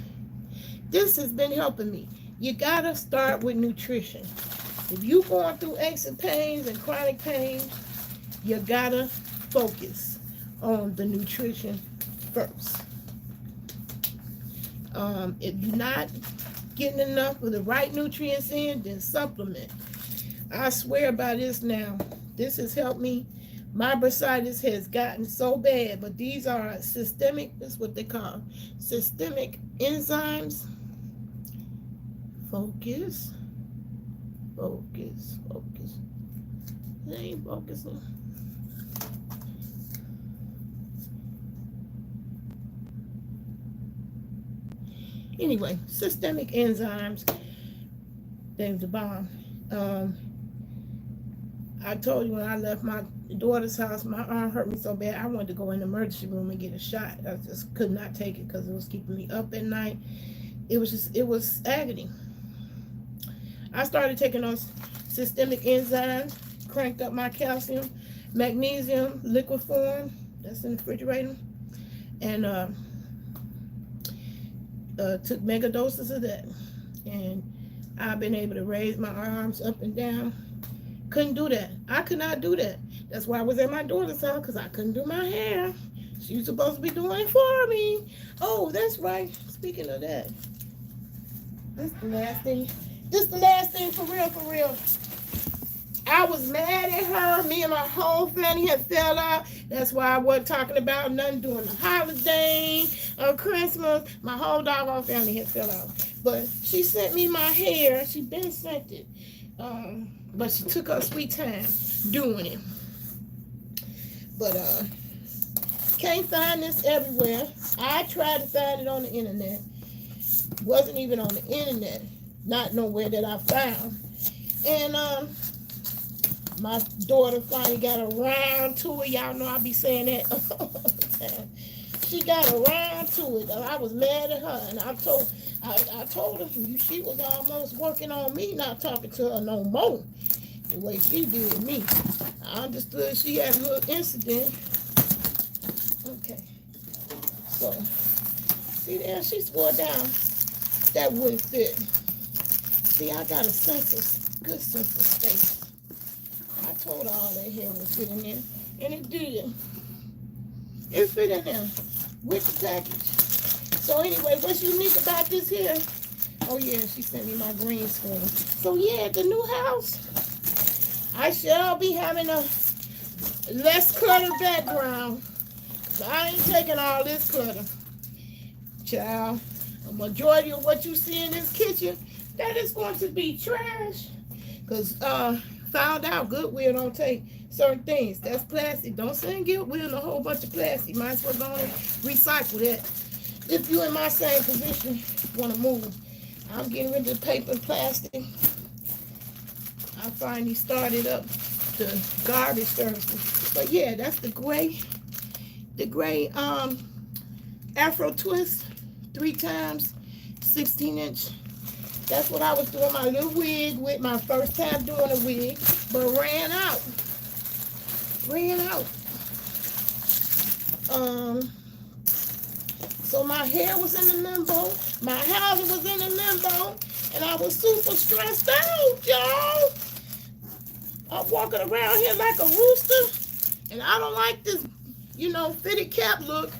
this has been helping me. You gotta start with nutrition. If you're going through aches and pains and chronic pain, you gotta focus on the nutrition first. If you're not getting enough of the right nutrients in, then supplement. I swear by this now. This has helped me. My bursitis has gotten so bad, but these are systemic, that's what they call systemic enzymes. Focus. Focus. Focus. It ain't focusing. Anyway, systemic enzymes. They're the bomb. I told you when I left my daughter's house, my arm hurt me so bad, I wanted to go in the emergency room and get a shot. I just could not take it because it was keeping me up at night. It was agony. I started taking those systemic enzymes, cranked up my calcium, magnesium, liquid form, that's in the refrigerator, and took mega doses of that. And I've been able to raise my arms up and down. Couldn't do that. I could not do that. That's why I was at my daughter's house, because I couldn't do my hair. She was supposed to be doing it for me. Oh, that's right. Speaking of that, this the last thing. This the last thing for real, for real. I was mad at her. Me and my whole family had fell out. That's why I wasn't talking about nothing during the holiday or Christmas. My whole doggone family had fell out. But she sent me my hair. She been sent it. But she took her sweet time doing it. But can't find this everywhere. I tried to find it on the internet. Wasn't even on the internet. Not nowhere that I found. And my daughter finally got around to it. Y'all know I be saying that all the time. She got around to it. I was mad at her, and I told her she was almost working on me, not talking to her no more. The way she did me. I understood she had a little incident. Okay. So, see there, she swore down that wouldn't fit. See, I got a good sense of space. I told her all that hair would fit in there, and it did. It fit in there with the package. So anyway, what's unique about this here? Oh yeah, she sent me my green screen. So yeah, at the new house, I shall be having a less cluttered background. So I ain't taking all this clutter. Child, a majority of what you see in this kitchen, that is going to be trash. Because found out Goodwill don't take certain things. That's plastic. Don't send Goodwill a whole bunch of plastic. Might as well go and recycle that. If you're in my same position, want to move. I'm getting rid of the paper and plastic. I finally started up the garbage services. But yeah, that's the gray Afro twist, 3 times 16-inch. That's what I was doing my little wig with, my first time doing a wig, but ran out. So my hair was in the limbo, my house was in the limbo, and I was super stressed out, y'all. I'm walking around here like a rooster, and I don't like this, fitted cap look.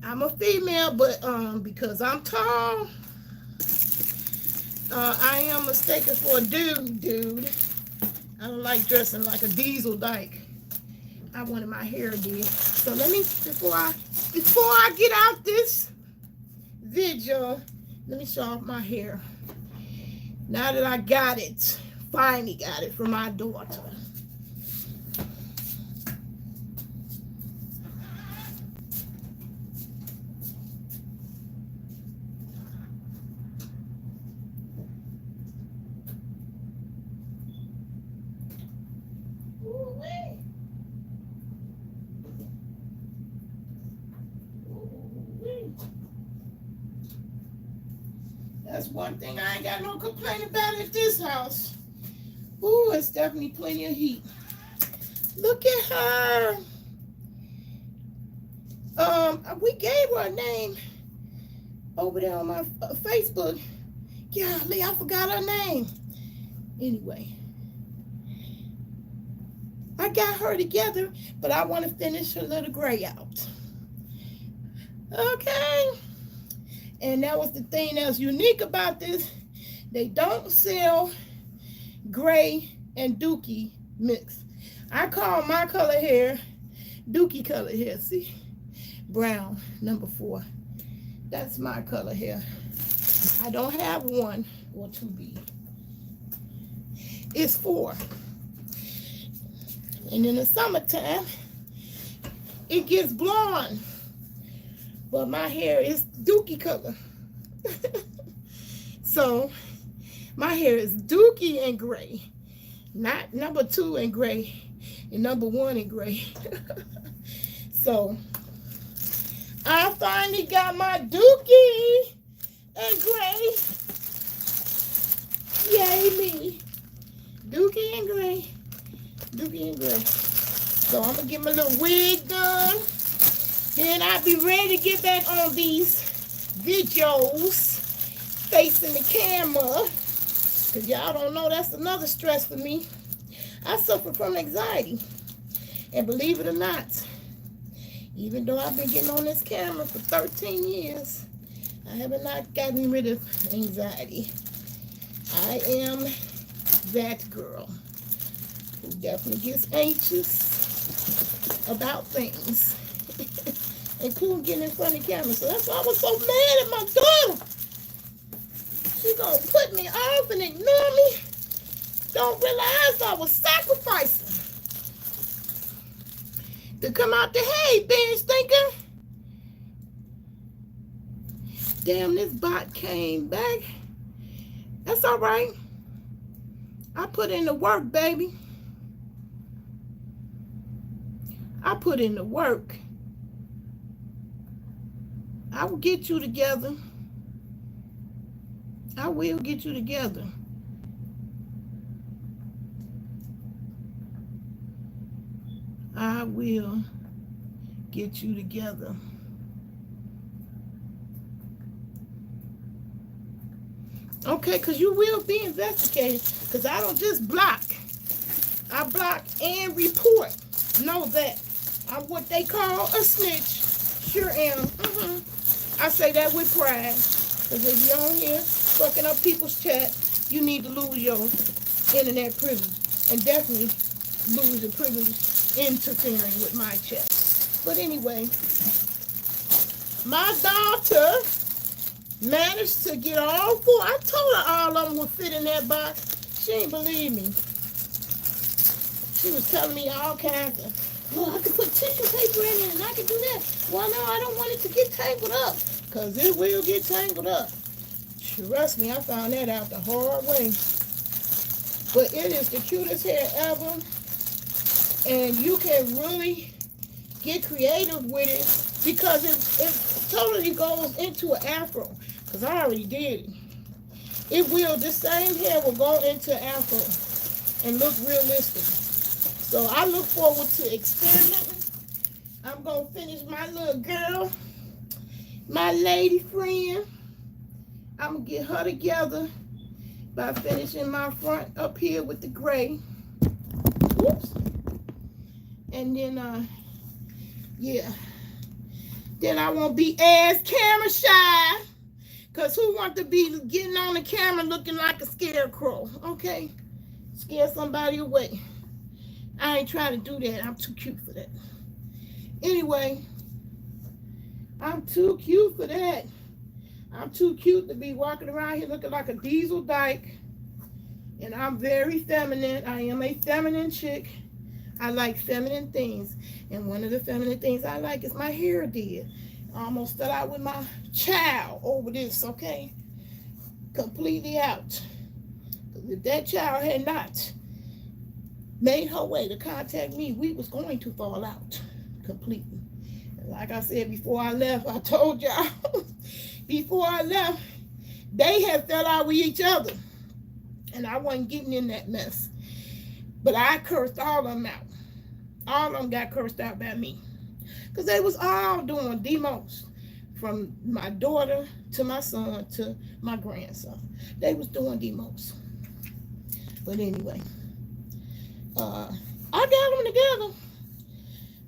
I'm a female, but because I'm tall, I am mistaken for a dude. I don't like dressing like a diesel dyke. I wanted my hair did. So let me, before I get out this video, let me show off my hair. Now that I got it, finally got it from my daughter. That's one thing I ain't got no complaint about at this house. Ooh, it's definitely plenty of heat. Look at her. We gave her a name over there on my Facebook. Golly, I forgot her name. Anyway, I got her together, but I want to finish her little gray out. Okay. And that was the thing that was unique about this. They don't sell gray and dookie mix. I call my color hair dookie color hair. See? Brown, number 4. That's my color hair. I don't have 1 or 2B. It's 4. And in the summertime, it gets blonde. But my hair is dookie color. So my hair is dookie and gray. Not number 2 and gray. And number 1 and gray. So I finally got my dookie and gray. Yay me. Dookie and gray. Dookie and gray. So I'm going to get my little wig done. Then I'll be ready to get back on these videos facing the camera. Because y'all don't know, that's another stress for me. I suffer from anxiety. And believe it or not, even though I've been getting on this camera for 13 years, I have not gotten rid of anxiety. I am that girl who definitely gets anxious about things. Including getting in front of the camera. So that's why I was so mad at my daughter. She gonna put me off and ignore me. Don't realize I was sacrificing to come out the hay, bench thinker. Damn, this bot came back. That's all right. I put in the work, baby. I put in the work. I will get you together. I will get you together. I will get you together. Okay, because you will be investigated. Because I don't just block. I block and report. Know that. I'm what they call a snitch. Sure am. I say that with pride. Because if you're on here fucking up people's chat, you need to lose your internet privilege. And definitely lose the privilege interfering with my chat. But anyway, my daughter managed to get all four. I told her all of them would fit in that box. She ain't believe me. She was telling me all kinds of, well, I could put tissue paper in it and I could do that. Well, no, I don't want it to get tangled up. Because it will get tangled up. Trust me, I found that out the hard way. But it is the cutest hair ever. And you can really get creative with it because it totally goes into an afro. Because I already did it. It will, this same hair will go into afro and look realistic. So I look forward to experimenting. I'm going to finish my little girl, my lady friend. I'm going to get her together by finishing my front up here with the gray. Whoops. And then, yeah. Then I won't be as camera shy. Because who wants to be getting on the camera looking like a scarecrow? Okay? Scare somebody away. I ain't trying to do that. I'm too cute for that. Anyway, I'm too cute for that. I'm too cute to be walking around here looking like a diesel dyke. And I'm very feminine. I am a feminine chick. I like feminine things. And one of the feminine things I like is my hair did. I almost fell out with my child over this, okay? Completely out. If that child had not made her way to contact me, we was going to fall out completely. And like I said before I left, I told y'all, before I left, they had fell out with each other. And I wasn't getting in that mess. But I cursed all of them out. All of them got cursed out by me. Because they was all doing the most. From my daughter to my son to my grandson. They was doing the most. But anyway. I got them together.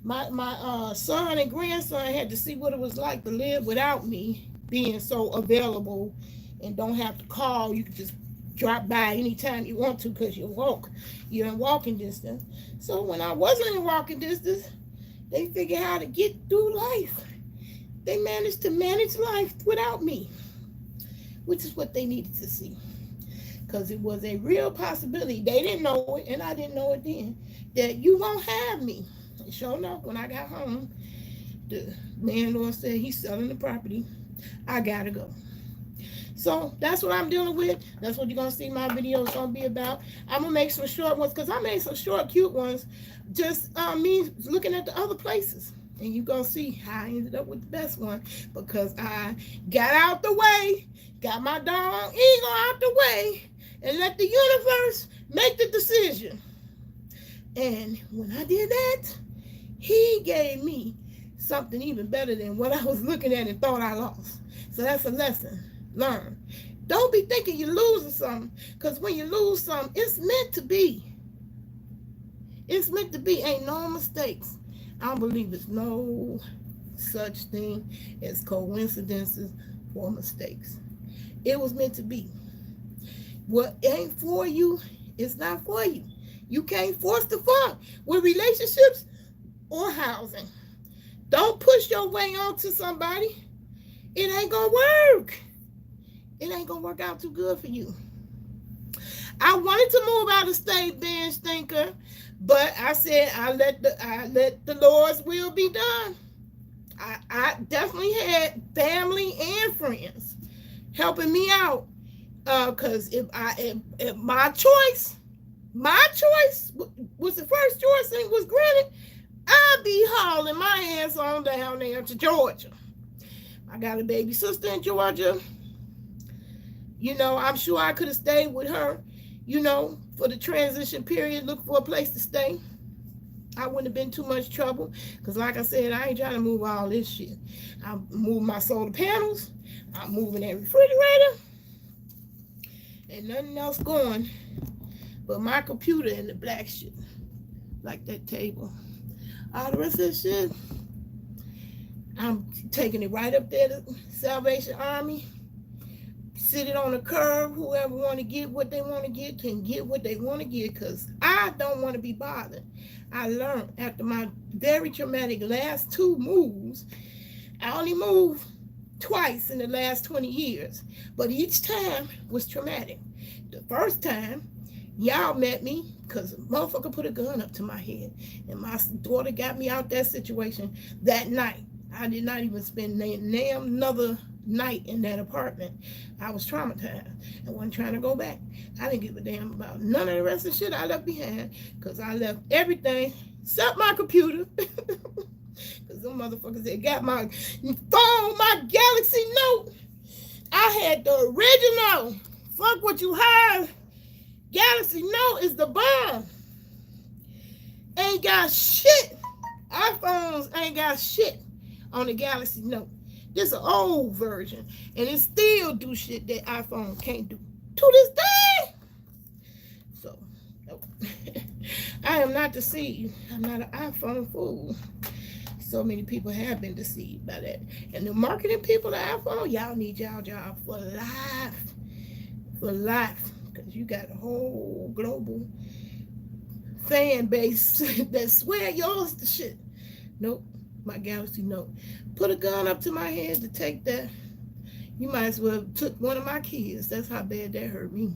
My son and grandson had to see what it was like to live without me being so available and don't have to call. You can just drop by anytime you want to because you're in walking distance. So when I wasn't in walking distance, they figured how to get through life. They managed to manage life without me, which is what they needed to see. Because it was a real possibility. They didn't know it, and I didn't know it then, that you won't have me. And sure enough, when I got home, the landlord said he's selling the property. I gotta go. So that's what I'm dealing with. That's what you're going to see my video is going to be about. I'm going to make some short ones because I made some short, cute ones. Just me looking at the other places. And you're going to see how I ended up with the best one because I got out the way, got my dog eagle out the way, and let the universe make the decision. And when I did that, he gave me something even better than what I was looking at and thought I lost. So that's a lesson. Learn. Don't be thinking you're losing something, because when you lose something, it's meant to be. It's meant to be. Ain't no mistakes. I don't believe there's no such thing as coincidences or mistakes. It was meant to be. What ain't for you, it's not for you. You can't force the fun with relationships or housing. Don't push your way onto somebody. It ain't gonna work. It ain't gonna work out too good for you. I wanted to move out of state, Ben Stinker, but I said I let the Lord's will be done. I definitely had family and friends helping me out, because if my choice was the first choice and was granted, I'd be hauling my ass on down there to Georgia. I got a baby sister in Georgia. You know, I'm sure I could have stayed with her, you know, for the transition period, look for a place to stay. I wouldn't have been too much trouble. Because like I said, I ain't trying to move all this shit. I'm moving my solar panels. I'm moving that refrigerator. And nothing else going but my computer and the black shit. Like that table. All the rest of that shit, I'm taking it right up there to Salvation Army. sit it on the curb. Whoever want to get what they want to get can get what they want to get, because I don't want to be bothered. I learned after my very traumatic last 2 moves. I only moved twice in the last 20 years, but each time was traumatic. The first time, y'all met me because a motherfucker put a gun up to my head, and my daughter got me out that situation that night. I did not even spend another night in that apartment. I was traumatized. I wasn't trying to go back. I didn't give a damn about none of the rest of the shit I left behind, because I left everything except my computer. Because them motherfuckers that got my phone, my Galaxy Note. I had the original. Fuck what you heard. Galaxy Note is the bomb. Ain't got shit. iPhones ain't got shit on the Galaxy Note. This is an old version, and it still do shit that iPhone can't do to this day. So, nope. I am not deceived. I'm not an iPhone fool. So many people have been deceived by that. And the marketing people at iPhone, y'all need y'all job for life. For life. Because you got a whole global fan base that swear yours to shit. Nope. My Galaxy Note. Put a gun up to my head to take that. You might as well have took one of my kids. That's how bad that hurt me.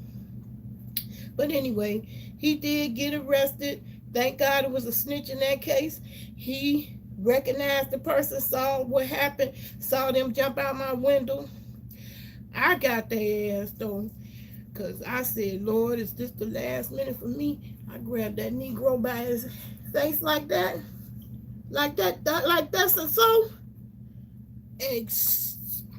But anyway, he did get arrested. Thank God it was a snitch in that case. He recognized the person, saw what happened, saw them jump out my window. I got their ass though, because I said, Lord, is this the last minute for me? I grabbed that Negro by his face like that, like that's and so, and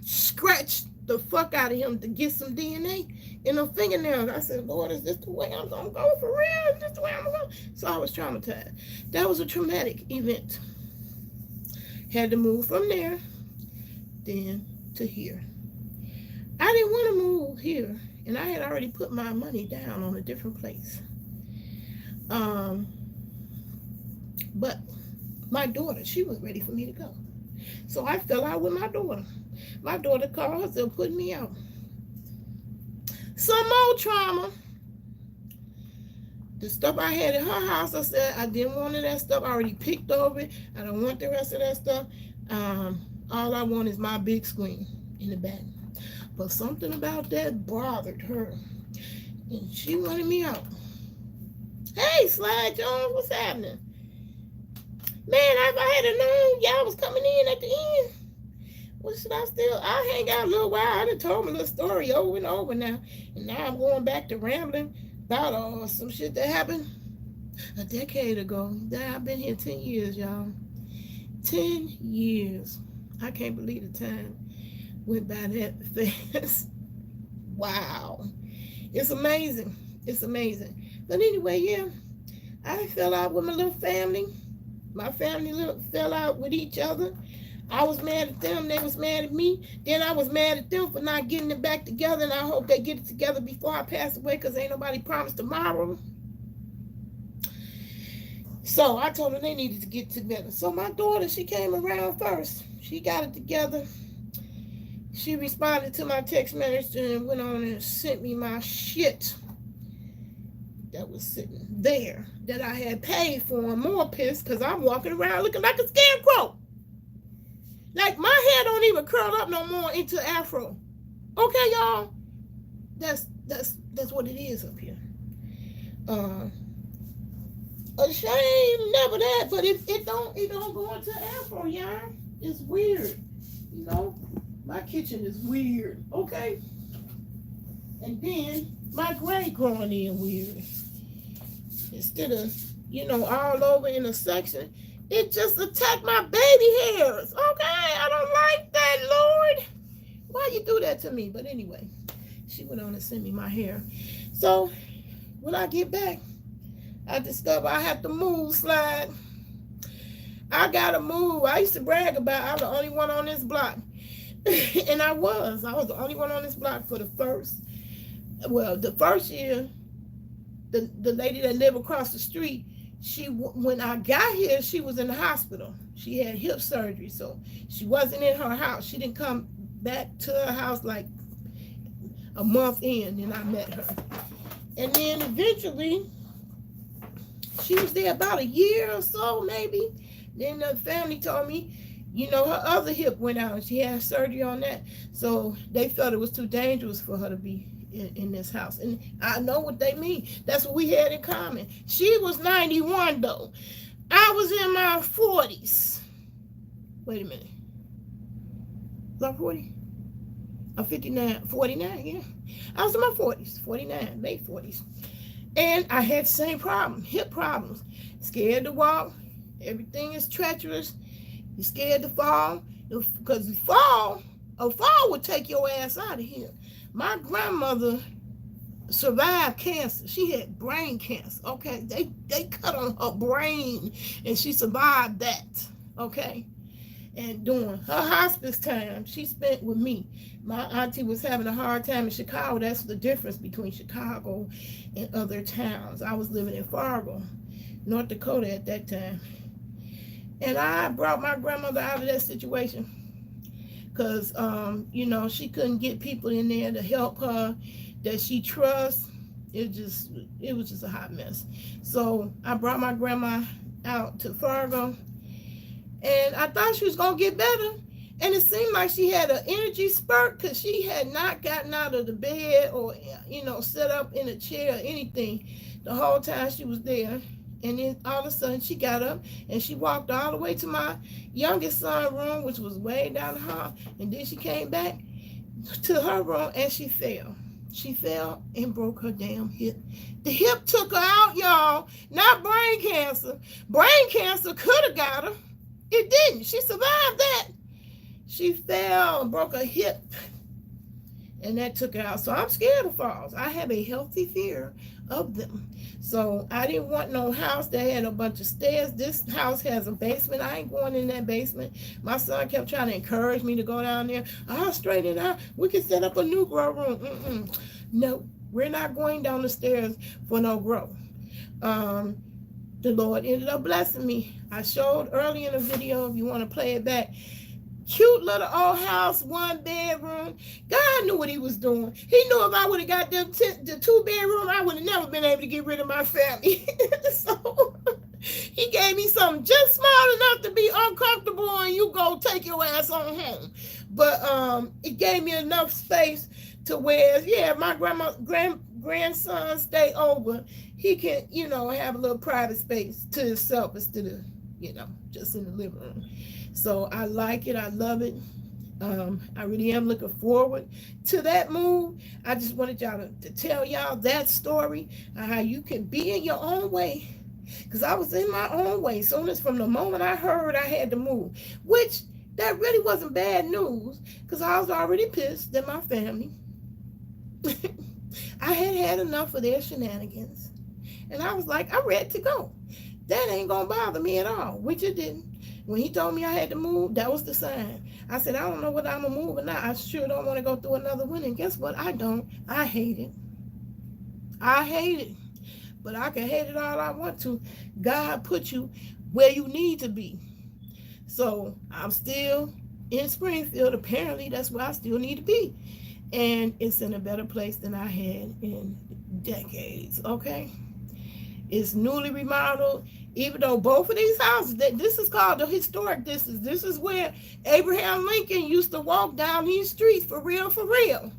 scratched the fuck out of him to get some DNA in the fingernails. I said, Lord, is this the way I'm gonna go for real? Is this the way I'm gonna go? So I was traumatized. That was a traumatic event. Had to move from there, then to here. I didn't want to move here, and I had already put my money down on a different place. But my daughter, she was ready for me to go. So I fell out with my daughter. My daughter called herself, putting me out. Some more trauma. The stuff I had in her house, I said I didn't want any of that stuff. I already picked over it. I don't want the rest of that stuff. All I want is my big screen in the back. But something about that bothered her, and she wanted me out. Hey, Slide Jones, what's happening? Man, if I had known y'all was coming in at the end, what should I hang out a little while. I done told my little story over and over now. And now I'm going back to rambling about some shit that happened a decade ago. I've been here 10 years, y'all. 10 years. I can't believe the time went by that fast. Wow. It's amazing. It's amazing. But anyway, yeah, I fell out with my little family. My family fell out with each other. I was mad at them. They was mad at me. Then I was mad at them for not getting it back together. And I hope they get it together before I pass away, because ain't nobody promised tomorrow. So I told them they needed to get together. So my daughter, she came around first. She got it together. She responded to my text message and went on and sent me my shit that was sitting there that I had paid for. I'm more pissed because I'm walking around looking like a scarecrow. Like my hair don't even curl up no more into afro. Okay, y'all. That's what it is up here. A shame, never that, but it don't go into afro, y'all. It's weird, you know. My kitchen is weird, okay. And then my gray growing in weird. Instead of, all over in a section, it just attacked my baby hairs. Okay, I don't like that, Lord. Why you do that to me? But anyway, she went on to send me my hair. So when I get back, I discovered I have to move, Slide. I gotta move. I used to brag about I'm the only one on this block. And I was the only one on this block for the first year. The lady that lived across the street, when I got here, she was in the hospital. She had hip surgery, so she wasn't in her house. She didn't come back to her house like a month in, and I met her. And then eventually, she was there about a year or so, maybe. Then the family told me, you know, her other hip went out and she had surgery on that. So they felt it was too dangerous for her to be in this house. And I know what they mean. That's what we had in common. She was 91, though. I was in my 40s. Wait a minute. Was I 40? I'm 59, 49, yeah. I was in my 40s, 49, late 40s. And I had the same problem, hip problems. Scared to walk. Everything is treacherous. You're scared to fall. Because a fall would take your ass out of here. My grandmother survived cancer. She had brain cancer, okay? They cut on her brain, and she survived that, okay? And during her hospice time, she spent with me. My auntie was having a hard time in Chicago. That's the difference between Chicago and other towns. I was living in Fargo, North Dakota at that time. And I brought my grandmother out of that situation because, you know, she couldn't get people in there to help her that she trusts. It was just a hot mess. So I brought my grandma out to Fargo. And I thought she was going to get better. And it seemed like she had an energy spurt because she had not gotten out of the bed or, you know, set up in a chair or anything the whole time she was there. And then all of a sudden she got up and she walked all the way to my youngest son's room, which was way down the hall. And then she came back to her room and she fell. She fell and broke her damn hip. The hip took her out, y'all. Not brain cancer. Brain cancer could have got her. It didn't. She survived that. She fell and broke her hip. And that took her out. So I'm scared of falls. I have a healthy fear of them. So I didn't want no house that had a bunch of stairs. This house has a basement. I ain't going in that basement. My son kept trying to encourage me to go down there. I'll straighten it out. We can set up a new grow room. No, we're not going down the stairs for no grow. The Lord ended up blessing me. I showed early in the video, if you want to play it back. Cute little old house, 1 bedroom. God knew what he was doing. He knew if I would have got them the 2 bedroom, I would have never been able to get rid of my family. So he gave me something just small enough to be uncomfortable and you go take your ass on home. But it gave me enough space to where, yeah, my grandson stay over. He can, you know, have a little private space to himself instead of, you know, just in the living room. So I like it. I love it. I really am looking forward to that move. I just wanted y'all to tell y'all that story, how you can be in your own way. Because I was in my own way. Soon as from the moment I heard I had to move, which that really wasn't bad news because I was already pissed at my family. I had enough of their shenanigans. And I was like, I'm ready to go. That ain't going to bother me at all, which it didn't. When he told me I had to move, that was the sign. I said, I don't know whether I'm going to move or not. I sure don't want to go through another winter. And guess what? I don't. I hate it. I hate it. But I can hate it all I want to. God put you where you need to be. So I'm still in Springfield. Apparently, that's where I still need to be. And it's in a better place than I had in decades, okay? It's newly remodeled. Even though both of these houses, this is called the historic district. This is where Abraham Lincoln used to walk down these streets for real, for real.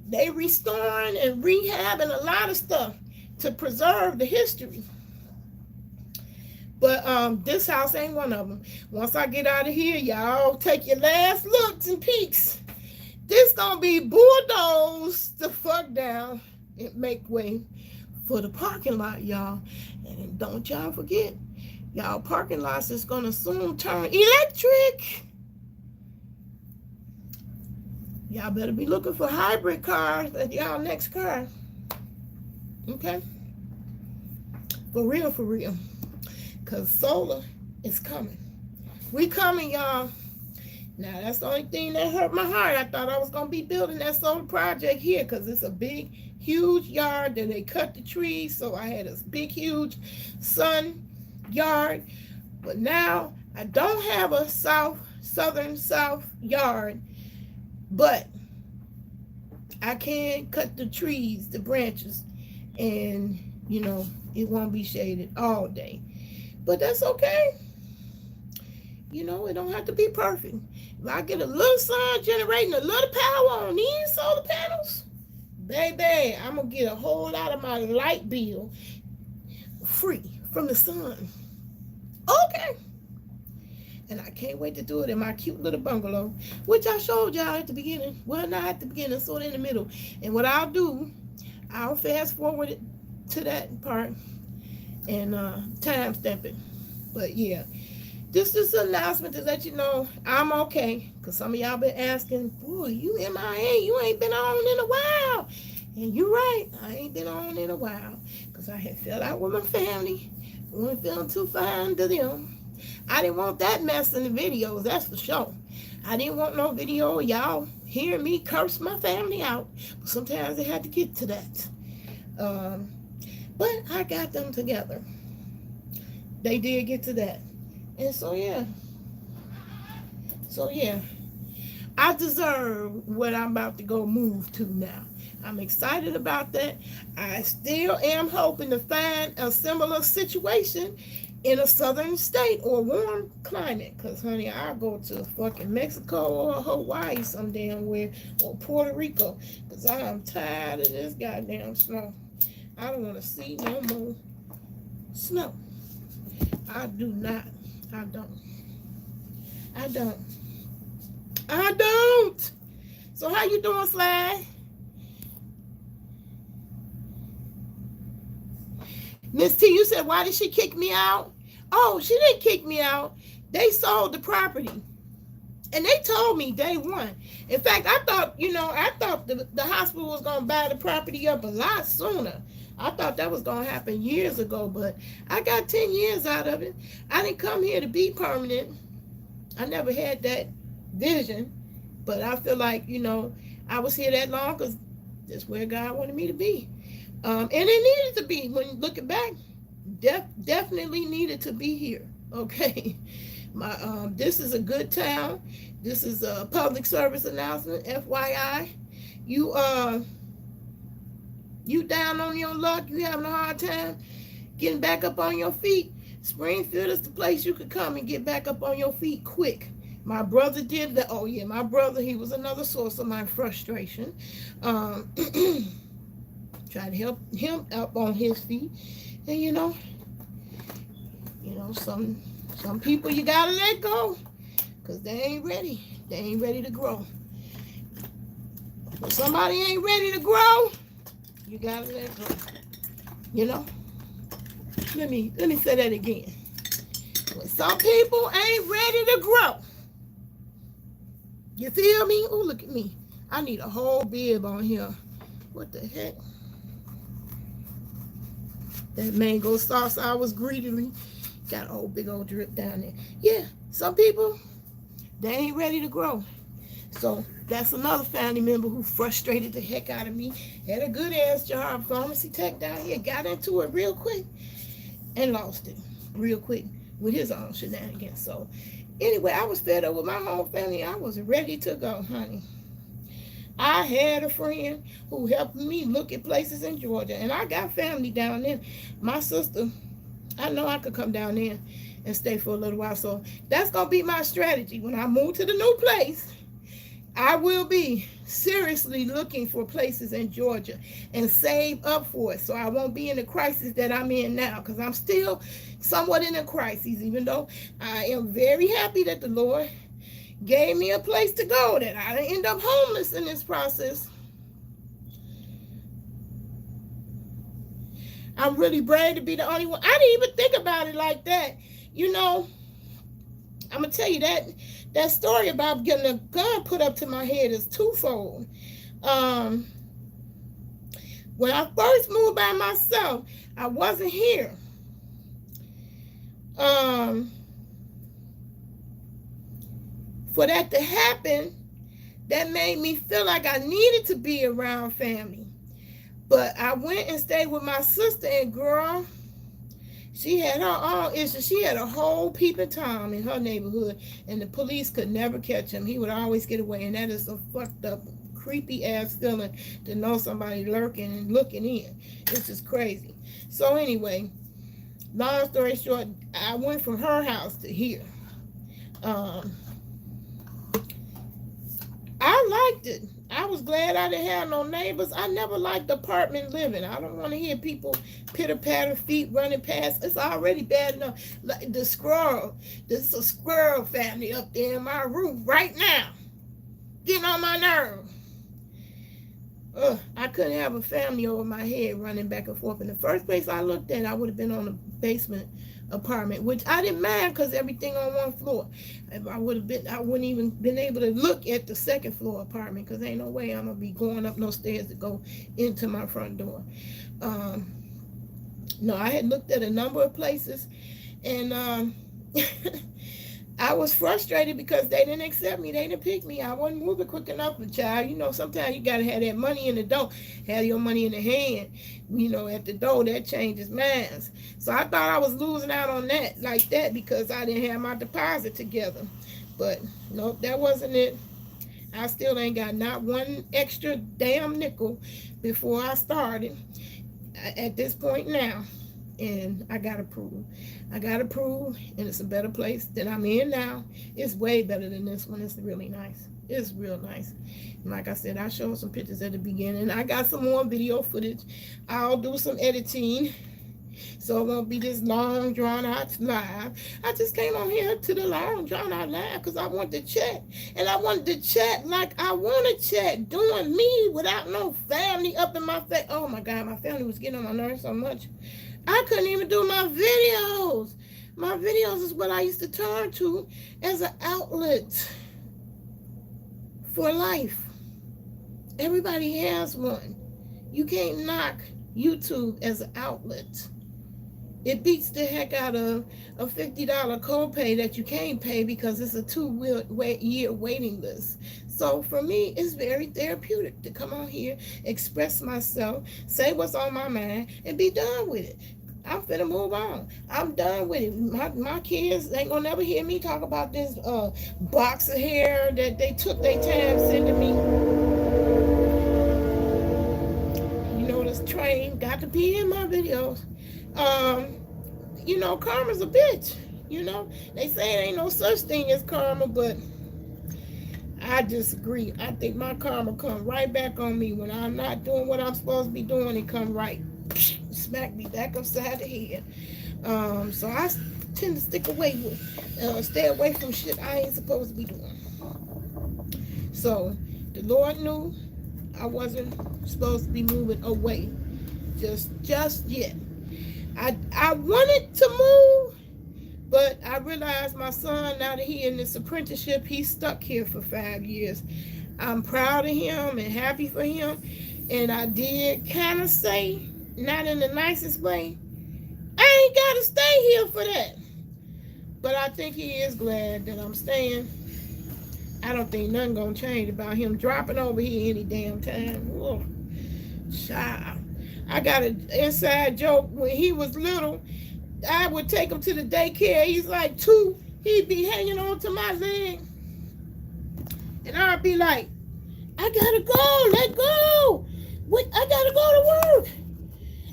They restoring and rehabbing a lot of stuff to preserve the history. But this house ain't one of them. Once I get out of here, y'all take your last looks and peeks. This gonna be bulldozed the fuck down and make way for the parking lot, y'all. And don't y'all forget, y'all parking lots is gonna soon turn electric. Y'all better be looking for hybrid cars at y'all next car. Okay? For real, for real. Because solar is coming. We coming, y'all. Now, that's the only thing that hurt my heart. I thought I was going to be building that solar project here because it's a big, huge yard. Then they cut the trees, so I had a big, huge sun yard. But now, I don't have a southern south yard, but I can't cut the trees, the branches, and it won't be shaded all day. But that's okay. It don't have to be perfect. If I get a little sun generating a little power on these solar panels, baby, I'm going to get a whole lot of my light bill free from the sun. Okay. And I can't wait to do it in my cute little bungalow, which I showed y'all at the beginning. Well, not at the beginning, sort of in the middle. And what I'll do, I'll fast forward it to that part and time stamp it. But yeah, this is an announcement to let you know I'm okay. Because some of y'all been asking, boy, you MIA, you ain't been on in a while. And you're right, I ain't been on in a while. Because I had fell out with my family. I wasn't feeling too fine to them. I didn't want that mess in the videos, that's for sure. I didn't want no video of y'all hearing me curse my family out. But sometimes they had to get to that. But I got them together. They did get to that. And so yeah. I deserve what I'm about to go move to now. I'm excited about that. I still am hoping to find a similar situation in a southern state or warm climate. Because, honey, I'll go to fucking Mexico or Hawaii some damn where, or Puerto Rico. Because I am tired of this goddamn snow. I don't want to see no more snow. I do not. I don't. So how you doing, Sly? Miss T, you said, why did she kick me out? Oh, she didn't kick me out. They sold the property. And they told me day one. In fact, I thought the hospital was going to buy the property up a lot sooner. I thought that was going to happen years ago, but I got 10 years out of it. I didn't come here to be permanent. I never had that vision, but I feel like, I was here that long because that's where God wanted me to be. And it needed to be, when looking back, definitely needed to be here. Okay. This is a good town. This is a public service announcement, FYI. You down on your luck, you having a hard time getting back up on your feet, Springfield is the place you could come and get back up on your feet quick. My brother did that. Oh yeah, my brother, he was another source of my frustration. Trying to help him up on his feet. And some people you gotta let go because they ain't ready. They ain't ready to grow. When somebody ain't ready to grow, you gotta let go. Let me say that again. When some people ain't ready to grow, you feel me? Oh, look at me. I need a whole bib on here. What the heck? That mango sauce I was greedily got a whole big old drip down there. Yeah, some people, they ain't ready to grow. So that's another family member who frustrated the heck out of me. Had a good ass job, pharmacy tech down here, got into it real quick and lost it real quick with his own shenanigans. So anyway, I was fed up with my whole family. I was ready to go, honey. I had a friend who helped me look at places in Georgia, and I got family down there. My sister, I know I could come down there and stay for a little while. So that's going to be my strategy. When I move to the new place, I will be seriously looking for places in Georgia and save up for it so I won't be in the crisis that I'm in now, because I'm still somewhat in a crisis, even though I am very happy that the Lord gave me a place to go, that I didn't end up homeless in this process. I'm really brave to be the only one. I didn't even think about it like that. I'm going to tell you that story about getting a gun put up to my head is twofold. When I first moved by myself, I wasn't here. For that to happen, that made me feel like I needed to be around family. But I went and stayed with my sister, and girl, she had her own issues. She had a whole peeping Tom in her neighborhood, and the police could never catch him. He would always get away, and that is some fucked up creepy ass feeling to know somebody lurking and looking in. It's just crazy. So anyway, long story short, I went from her house to here. I liked it. I was glad I didn't have no neighbors. I never liked apartment living. I don't want to hear people pitter-patter feet running past. It's already bad enough. Like the squirrel. There's a squirrel family up there in my roof right now. Getting on my nerve. I couldn't have a family over my head running back and forth. In the first place I looked at, I would have been on the basement apartment, which I didn't mind because everything on one floor. If I would have been, I wouldn't even been able to look at the second floor apartment because ain't no way I'm gonna be going up no stairs to go into my front door. No, I had looked at a number of places, and I was frustrated because they didn't accept me. They didn't pick me. I wasn't moving quick enough, but child, you know, sometimes you gotta have that money in the door, have your money in the hand, you know, at the door. That changes minds. So I thought I was losing out on that like that because I didn't have my deposit together. But nope, that wasn't it. I still ain't got not one extra damn nickel before I started at this point now. And I got approved. I got approved, and it's a better place than I'm in now. It's way better than this one. It's really nice. It's real nice. And like I said, I showed some pictures at the beginning. I got some more video footage. I'll do some editing, so it won't be this long, drawn-out live. I just came on here to the long, drawn-out live because I wanted to chat. And I wanted to chat like I want to chat, doing me without no family up in my face. Oh, my God, my family was getting on my nerves so much. I couldn't even do my videos. My videos is what I used to turn to as an outlet for life. Everybody has one. You can't knock YouTube as an outlet. It beats the heck out of a $50 copay that you can't pay because it's a 2-year waiting list. So for me, it's very therapeutic to come on here, express myself, say what's on my mind, and be done with it. I'm finna move on. I'm done with it. My kids ain't gonna never hear me talk about this box of hair that they took their time sending me. You know, this train got to be in my videos. You know, karma's a bitch. You know, they say it ain't no such thing as karma, but I disagree. I think my karma come right back on me when I'm not doing what I'm supposed to be doing. It come right, smack me back upside the head. So I tend to stay away from shit I ain't supposed to be doing. So the Lord knew I wasn't supposed to be moving away just yet. I wanted to move, but I realized my son, now that he in this apprenticeship, he's stuck here for 5 years. I'm proud of him and happy for him. And I did kind of say, not in the nicest way, I ain't got to stay here for that. But I think he is glad that I'm staying. I don't think nothing gonna change about him dropping over here any damn time. Whoa. Child. I got an inside joke. When he was little, I would take him to the daycare. He's like 2. He'd be hanging on to my leg. And I'd be like, I gotta go, let go. I gotta go to work.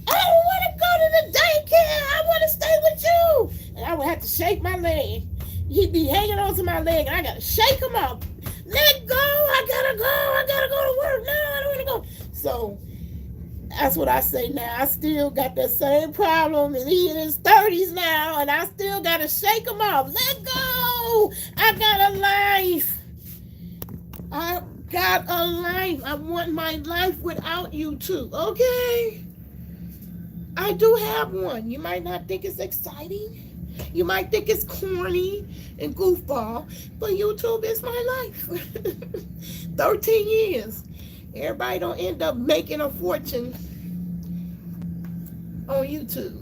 I don't want to go to the daycare. I want to stay with you. And I would have to shake my leg. He'd be hanging on to my leg, and I got to shake him up. Let go. I got to go. I got to go to work. No, I don't want to go. So that's what I say now. I still got that same problem, and he in his 30s now, and I still got to shake him off. Let go. I got a life. I got a life. I want my life without you two, okay? I do have one. You might not think it's exciting. You might think it's corny and goofball, but YouTube is my life. 13 years. Everybody don't end up making a fortune on YouTube.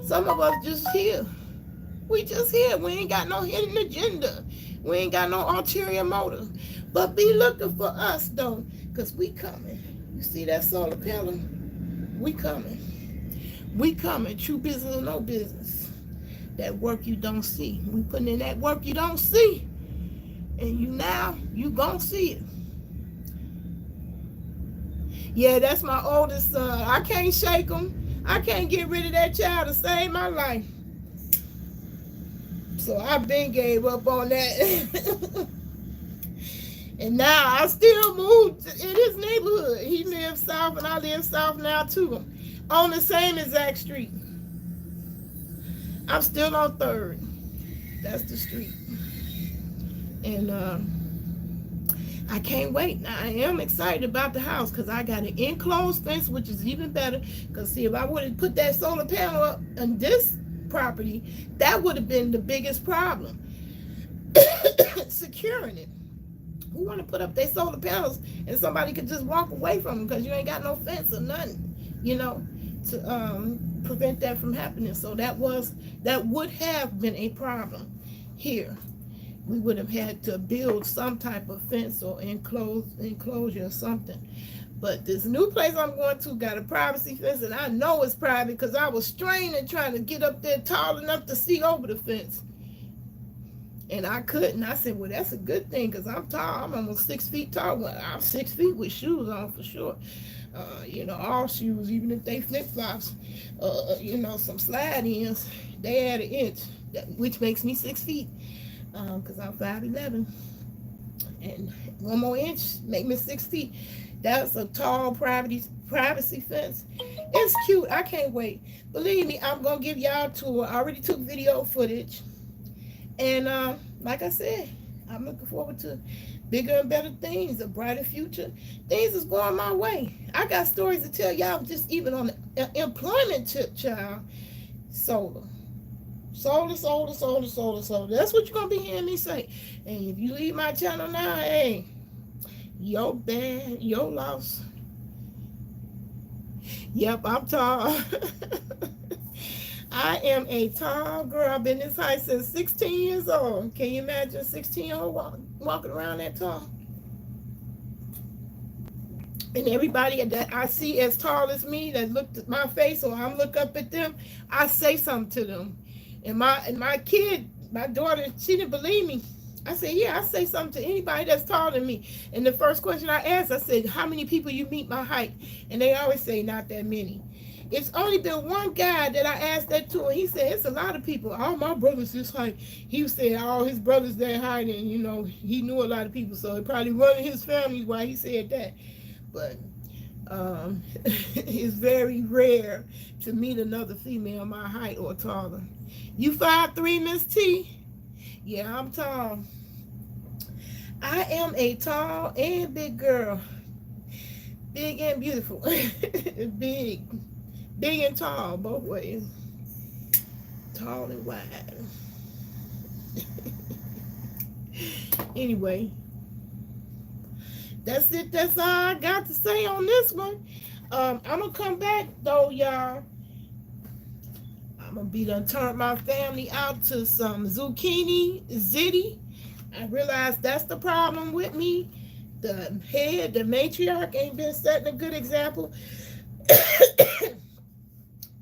Some of us just here. We just here. We ain't got no hidden agenda. We ain't got no ulterior motive. But be looking for us, though, because we coming. You see that solar panel? We coming. We coming. True business or no business. That work you don't see. We putting in that work you don't see. And you gonna see it. Yeah, that's my oldest son. I can't shake him. I can't get rid of that child to save my life. So I've been gave up on that. And now I still moved in his neighborhood. He lives south and I live south now too. On the same exact street. I'm still on 3rd. That's the street. And I can't wait. Now, I am excited about the house because I got an enclosed fence, which is even better. Because see, if I would have put that solar panel up on this property, that would have been the biggest problem. Securing it. Who want to put up their solar panels and somebody could just walk away from them because you ain't got no fence or nothing, you know, to prevent that from happening. So that would have been a problem here. We would have had to build some type of fence or enclosure or something. But this new place I'm going to got a privacy fence, and I know it's private because I was straining trying to get up there tall enough to see over the fence. And I couldn't. I said, well, that's a good thing because I'm tall. I'm almost 6 feet tall. Well, I'm 6 feet with shoes on for sure. You know, all shoes, even if they flip-flops, you know, some slide-ins, they add an inch, which makes me 6 feet because I'm 5'11". And 1 more inch make me 6 feet. That's a tall privacy fence. It's cute. I can't wait. Believe me, I'm going to give y'all a tour. I already took video footage. And like I said, I'm looking forward to bigger and better things, a brighter future. Things is going my way. I got stories to tell y'all just even on the employment tip, child. Solar. Solar. That's what you're going to be hearing me say. And if you leave my channel now, hey, your bad, your loss. Yep, I'm tall. I am a tall girl. I've been this height since 16 years old. Can you imagine a 16-year-old walking around that tall? And everybody that I see as tall as me that looked at my face or I look up at them, I say something to them. And my kid, my daughter, she didn't believe me. I said, yeah, I say something to anybody that's taller than me. And the first question I asked, I said, how many people you meet my height? And they always say, not that many. It's only been one guy that I asked that to, and he said, it's a lot of people. All my brothers this height. He was saying all his brothers that height, and, you know, he knew a lot of people, so it probably running his family why he said that. But it's very rare to meet another female my height or taller. You 5'3", Miss T? Yeah, I'm tall. I am a tall and big girl. Big and beautiful. Big and tall, both ways. Tall and wide. Anyway, that's it. That's all I got to say on this one. I'm gonna come back though, y'all. I'm gonna be done turn my family out to some zucchini ziti. I realize that's the problem with me. The head, the matriarch, ain't been setting a good example.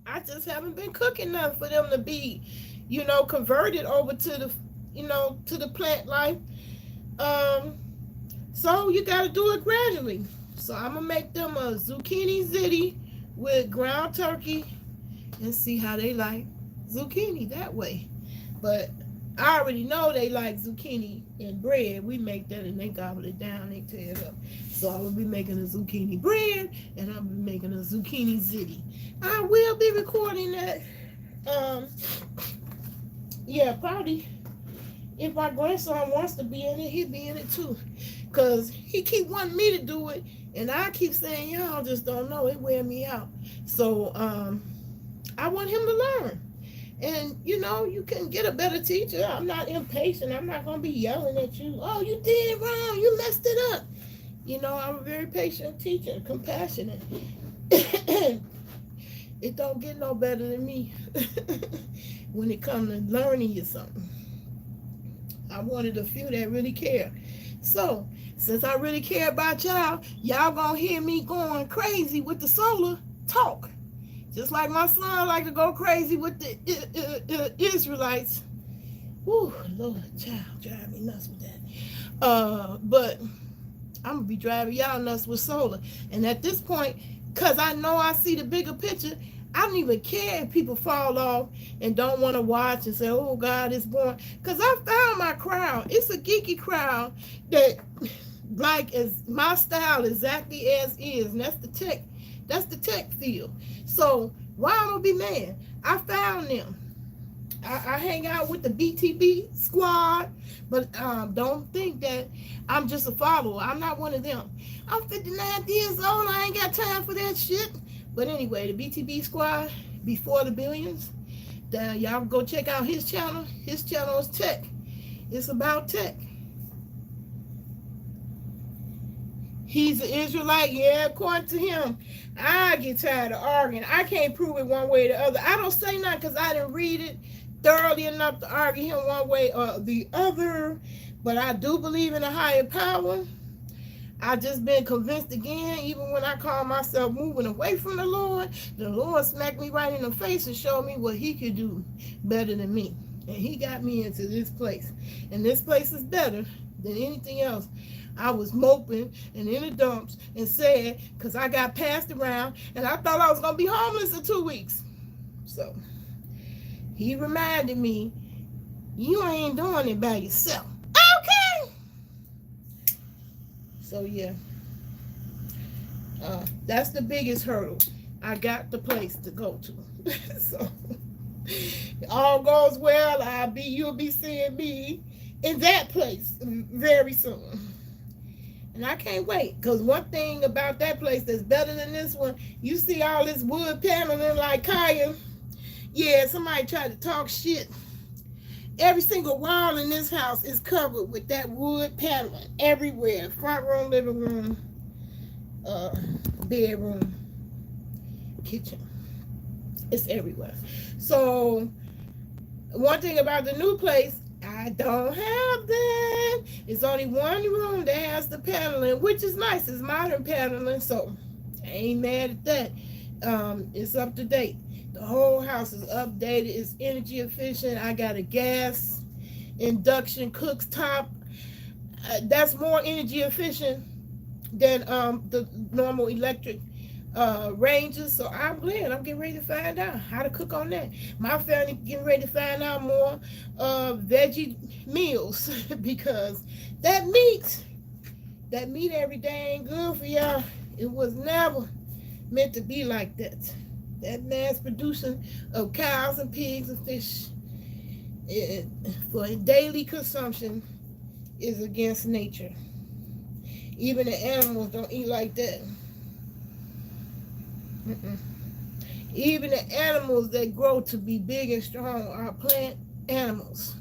I just haven't been cooking enough for them to be, you know, converted over to the, you know, to the plant life. So you got to do it gradually. So I'm going to make them a zucchini ziti with ground turkey and see how they like zucchini that way. But I already know they like zucchini and bread. We make that and they gobble it down, they tear it up. So I will be making a zucchini bread and I'll be making a zucchini ziti. I will be recording that. Yeah, probably if my grandson wants to be in it, he'll be in it too. Because he keep wanting me to do it and I keep saying, y'all just don't know, it wear me out. So I want him to learn. And, you know, you can get a better teacher. I'm not impatient. I'm not going to be yelling at you. Oh, you did it wrong. You messed it up. You know, I'm a very patient teacher, compassionate. It don't get no better than me when it comes to learning you something. I wanted a few that really care. So, since I really care about y'all, y'all going to hear me going crazy with the solar talk. Just like my son like to go crazy with the Israelites. Whew, Lord, child, drive me nuts with that. But I'm gonna be driving y'all nuts with solar. And at this point, cause I know I see the bigger picture, I don't even care if people fall off and don't want to watch and say, "Oh God, it's boring." Cause I found my crowd. It's a geeky crowd that like as my style exactly as is, and that's the tech. That's the tech field. So why I'm gonna be mad? I found them. I hang out with the BTB squad, but don't think that I'm just a follower. I'm not one of them. I'm 59 years old. I ain't got time for that shit. But anyway, the BTB squad, Before the Billions, y'all go check out his channel. His channel is tech. It's about tech. He's an Israelite, yeah, according to him. I get tired of arguing. I can't prove it one way or the other. I don't say nothing because I didn't read it thoroughly enough to argue him one way or the other. But I do believe in a higher power. I just been convinced again, even when I call myself moving away from the Lord smacked me right in the face and showed me what he could do better than me. And he got me into this place. And this place is better than anything else. I was moping and in the dumps and sad because I got passed around and I thought I was going to be homeless in 2 weeks. So he reminded me, you ain't doing it by yourself. Okay. So yeah, that's the biggest hurdle. I got the place to go to. So all goes well. You'll be seeing me in that place very soon. And I can't wait, because one thing about that place that's better than this one, you see all this wood paneling like Kaya. Yeah, somebody tried to talk shit. Every single wall in this house is covered with that wood paneling everywhere. Front room, living room, bedroom, kitchen. It's everywhere. So one thing about the new place, I don't have that. It's only one room that has the paneling, which is nice. It's modern paneling, so I ain't mad at that. It's up to date. The whole house is updated. It's energy efficient. I got a gas induction cooktop. That's more energy efficient than the normal electric ranges. So I'm glad. I'm getting ready to find out how to cook on that. My family getting ready to find out more veggie meals because that meat every day ain't good for y'all. It was never meant to be like that. That mass producing of cows and pigs and fish for daily consumption is against nature. Even the animals don't eat like that. Even the animals that grow to be big and strong are plant animals.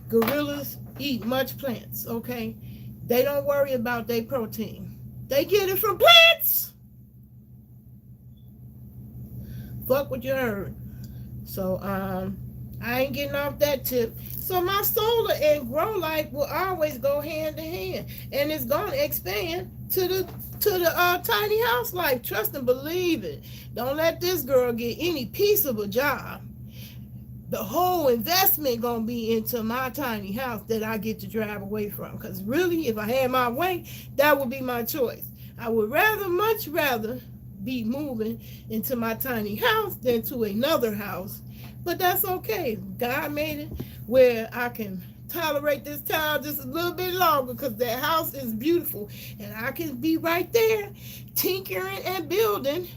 Gorillas eat much plants, okay? They don't worry about their protein. They get it from plants. Fuck what you heard. So I ain't getting off that tip. So my solar and grow life will always go hand in hand, and it's gonna expand to the tiny house life. Trust and believe it. Don't let this girl get any piece of a job. The whole investment gonna be into my tiny house that I get to drive away from. Because really, if I had my way, that would be my choice. I would much rather be moving into my tiny house than to another house. But that's okay. God made it where I can tolerate this town just a little bit longer because that house is beautiful. And I can be right there tinkering and building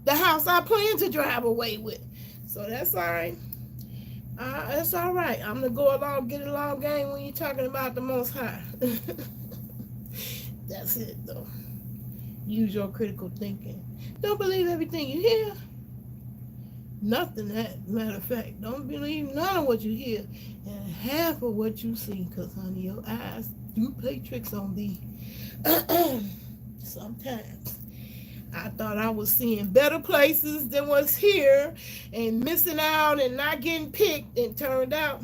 the house I plan to drive away with. So that's all right. That's all right. I'm going to go along, get along game when you're talking about the Most High. That's it, though. Use your critical thinking. Don't believe everything you hear. Nothing, that matter of fact. Don't believe none of what you hear and half of what you see, because, honey, your eyes do play tricks on thee. Sometimes. I thought I was seeing better places than what's here and missing out and not getting picked, and turned out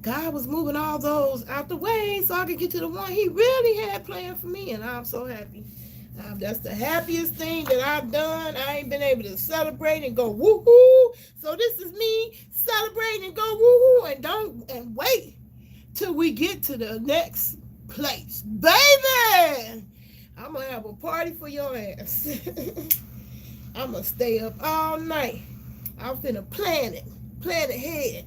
God was moving all those out the way so I could get to the one he really had planned for me, and I'm so happy. That's the happiest thing that I've done. I ain't been able to celebrate and go woohoo. So this is me celebrating and go woohoo, and wait till we get to the next place. Baby! I'm going to have a party for your ass. I'm going to stay up all night. I'm finna plan ahead.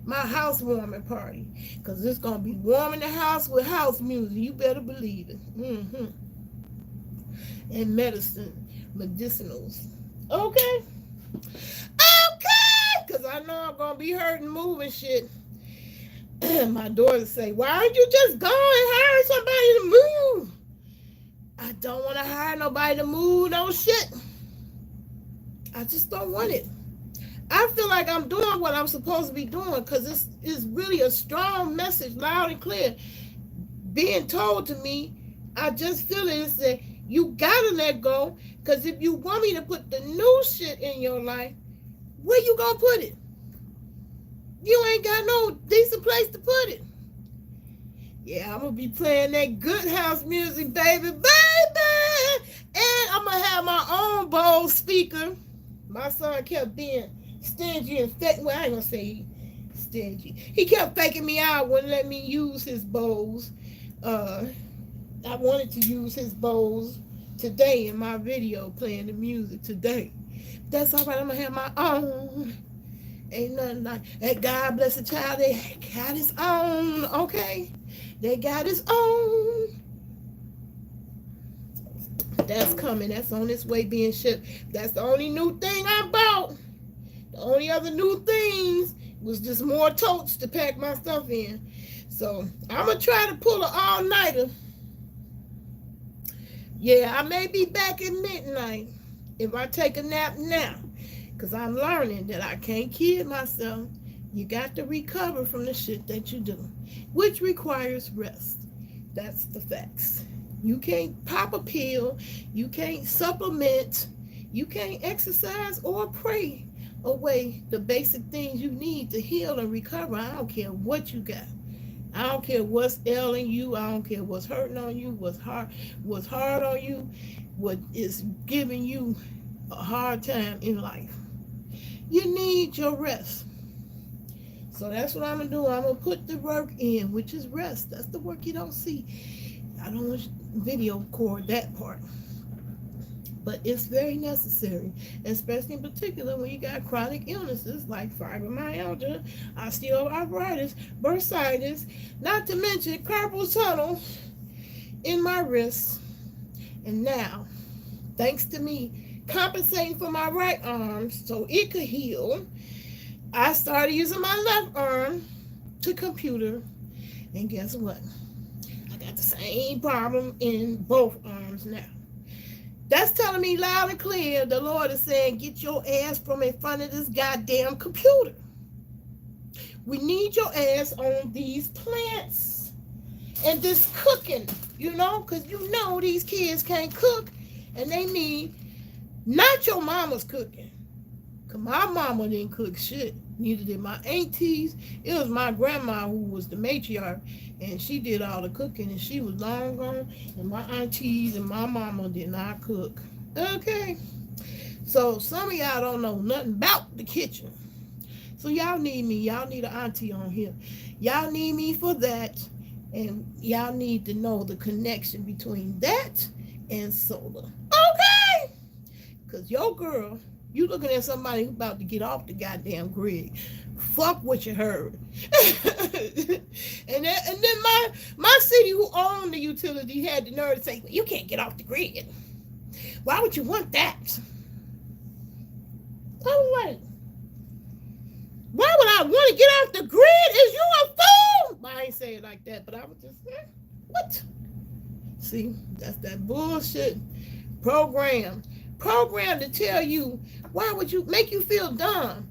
My housewarming party. Because it's going to be warming the house with house music. You better believe it. And medicinals. Okay? Okay! Because I know I'm going to be hurting moving shit. My daughter say, why aren't you just going and hire somebody to move? I don't want to hire nobody to move no shit. I just don't want it. I feel like I'm doing what I'm supposed to be doing because it's really a strong message, loud and clear, being told to me. I just feel it. It's that you gotta let go, because if you want me to put the new shit in your life, where you gonna put it? You ain't got no decent place to put it. Yeah, I'm gonna be playing that good house music, baby. And I'm gonna have my own Bose speaker. My son kept being stingy and fake. Well, I ain't gonna say stingy. He kept faking me out, wouldn't let me use his Bose. I wanted to use his Bose today in my video, playing the music today. That's all right. I'm gonna have my own. Ain't nothing like that. God bless the child. They got his own. Okay, they got his own. That's coming. That's on its way being shipped. That's the only new thing I bought. The only other new things was just more totes to pack my stuff in. So I'm gonna try to pull an all-nighter. Yeah, I may be back at midnight if I take a nap now. Because I'm learning that I can't kid myself. You got to recover from the shit that you do, which requires rest. That's the facts. You can't pop a pill. You can't supplement. You can't exercise or pray away the basic things you need to heal and recover. I don't care what you got. I don't care what's ailing you. I don't care what's hurting on you, what's hard on you, what is giving you a hard time in life. You need your rest. So that's what I'm going to do. I'm going to put the work in, which is rest. That's the work you don't see. I don't want to video record that part. But it's very necessary, especially in particular when you got chronic illnesses like fibromyalgia, osteoarthritis, bursitis, not to mention carpal tunnel in my wrists. And now, thanks to me compensating for my right arm so it could heal, I started using my left arm to computer, and guess what? I got the same problem in both arms now. That's telling me loud and clear the Lord is saying, get your ass from in front of this goddamn computer. We need your ass on these plants and this cooking, because these kids can't cook, and they need not your mama's cooking. Because my mama didn't cook shit. Neither did my aunties. It was my grandma who was the matriarch, and she did all the cooking, and she was long gone, and my aunties and my mama did not cook. Okay? So some of y'all don't know nothing about the kitchen. So y'all need me. Y'all need an auntie on here. Y'all need me for that, and y'all need to know the connection between that and solar. Okay? Because your girl, you looking at somebody who's about to get off the goddamn grid. Fuck what you heard. and then my city who owned the utility had the nerve to say, well, you can't get off the grid. Why would you want that? I was like, why would I want to get off the grid? Is you a fool? I ain't say it like that, but I was just, what? See, that's that bullshit program to tell you, why would you make you feel dumb?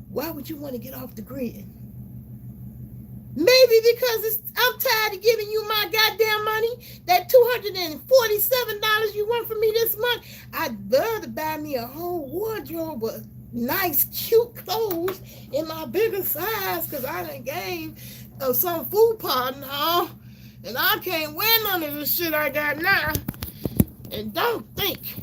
Why would you want to get off the grid? Maybe because I'm tired of giving you my goddamn money, that $247 you want from me this month. I'd rather buy me a whole wardrobe of nice, cute clothes in my bigger size, because I done gained some food part now, and I can't wear none of the shit I got now. And don't think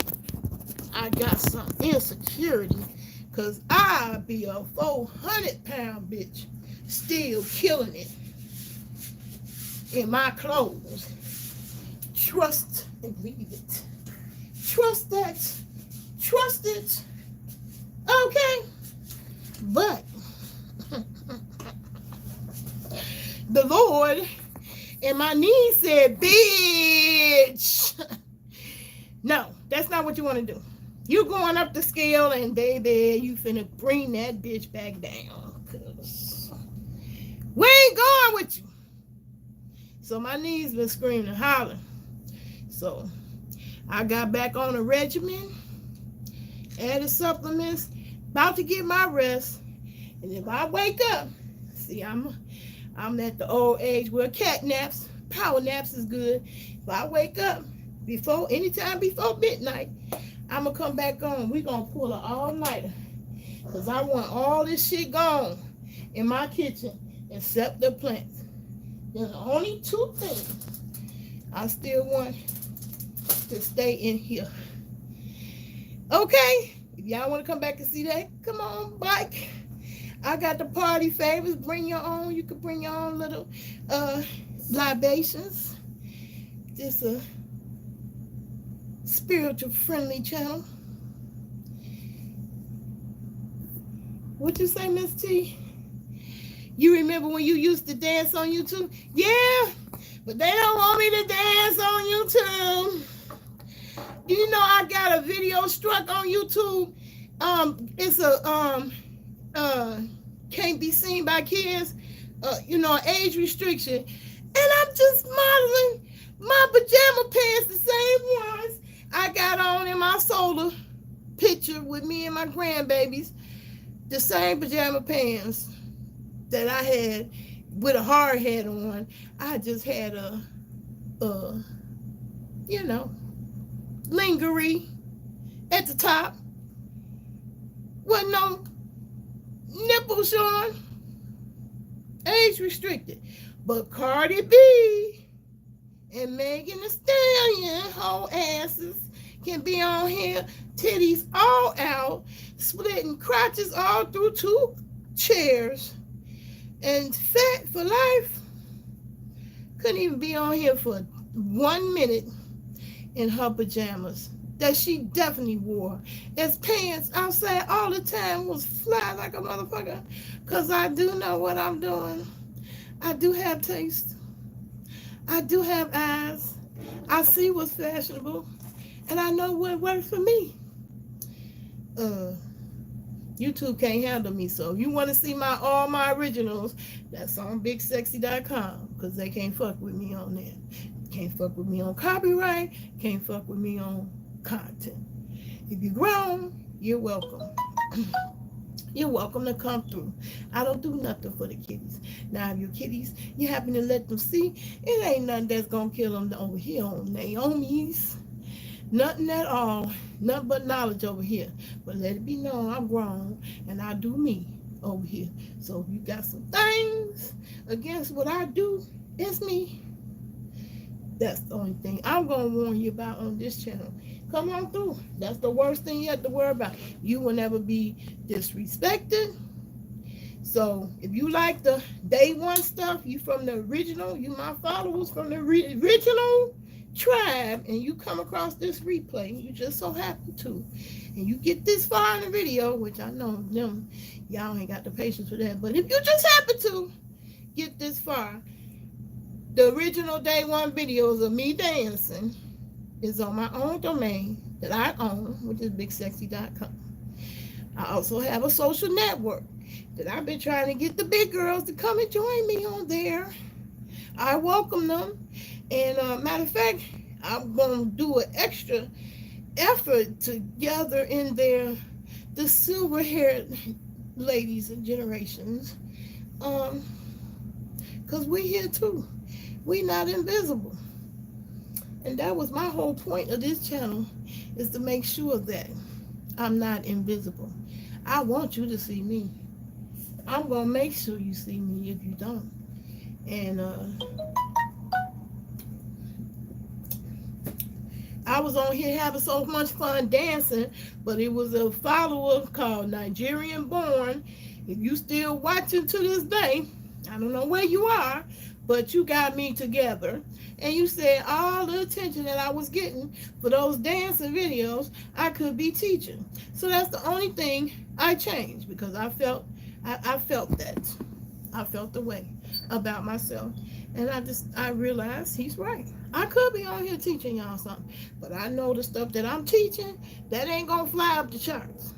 I got some insecurity, because I be a 400-pound bitch still killing it. in my clothes. Trust and believe it. Trust that. Trust it. Okay. But the Lord and my niece said, bitch. No, that's not what you want to do. You going up the scale and baby, you finna bring that bitch back down. Cause we ain't going with you. So my niece been screaming and hollering. So I got back on a regimen, added supplements, about to get my rest. And if I wake up, see, I'm at the old age where cat naps, power naps is good. If I wake up anytime before midnight, I'm gonna come back on. We're gonna pull an all-nighter. Because I want all this shit gone in my kitchen except the plants. There's only 2 things I still want to stay in here. Okay, if y'all want to come back and see that, come on, bike. I got the party favors. Bring your own. You can bring your own little libations. This a spiritual friendly channel. What you say, Miss T? You remember when you used to dance on YouTube? Yeah, but they don't want me to dance on YouTube. You know I got a video struck on YouTube. It's a can't be seen by kids. Age restriction. And I'm just modeling my pajama pants, the same ones I got on in my solar picture with me and my grandbabies. The same pajama pants that I had with a hard hat on. I just had a lingerie at the top. Wasn't no nipple showing. Age restricted. But Cardi B and Megan Thee Stallion whole asses can be on here, titties all out, splitting crotches all through 2 chairs, and fat for life. Couldn't even be on here for 1 minute in her pajamas that she definitely wore as pants outside all the time, was fly like a motherfucker. Because I do know what I'm doing. I do have taste. I do have eyes. I see what's fashionable. And I know what works for me. YouTube can't handle me. So if you want to see all my originals, that's on BigSexy.com. Because they can't fuck with me on there. Can't fuck with me on copyright. Can't fuck with me on content. If you're grown, you're welcome. You're welcome to come through. I don't do nothing for the kitties. Now, if your kitties, you happen to let them see, it ain't nothing that's going to kill them over here on Naomi's. Nothing at all. Nothing but knowledge over here. But let it be known, I'm grown, and I do me over here. So if you got some things against what I do, it's me. That's the only thing I'm going to warn you about on this channel. Come on through. That's the worst thing you have to worry about. You will never be disrespected. So if you like the day one stuff, you from the original, you my followers from the original tribe, and you come across this replay, you just so happen to, and you get this far in the video, which I know them, y'all ain't got the patience for that, but if you just happen to get this far, the original day one videos of me dancing is on my own domain that I own, which is BigSexy.com. I also have a social network that I've been trying to get the big girls to come and join me on there. I welcome them. And matter of fact, I'm going to do an extra effort to gather in there the silver-haired ladies and generations. Because we here too. We not invisible. And that was my whole point of this channel, is to make sure that I'm not invisible. I want you to see me. I'm going to make sure you see me if you don't. And I was on here having so much fun dancing, but it was a follower called Nigerian Born. If you still watching to this day, I don't know where you are, but you got me together, and you said all the attention that I was getting for those dancing videos, I could be teaching. So that's the only thing I changed, because I felt that. I felt the way about myself. And I realized he's right. I could be on here teaching y'all something, but I know the stuff that I'm teaching, that ain't gonna fly up the charts.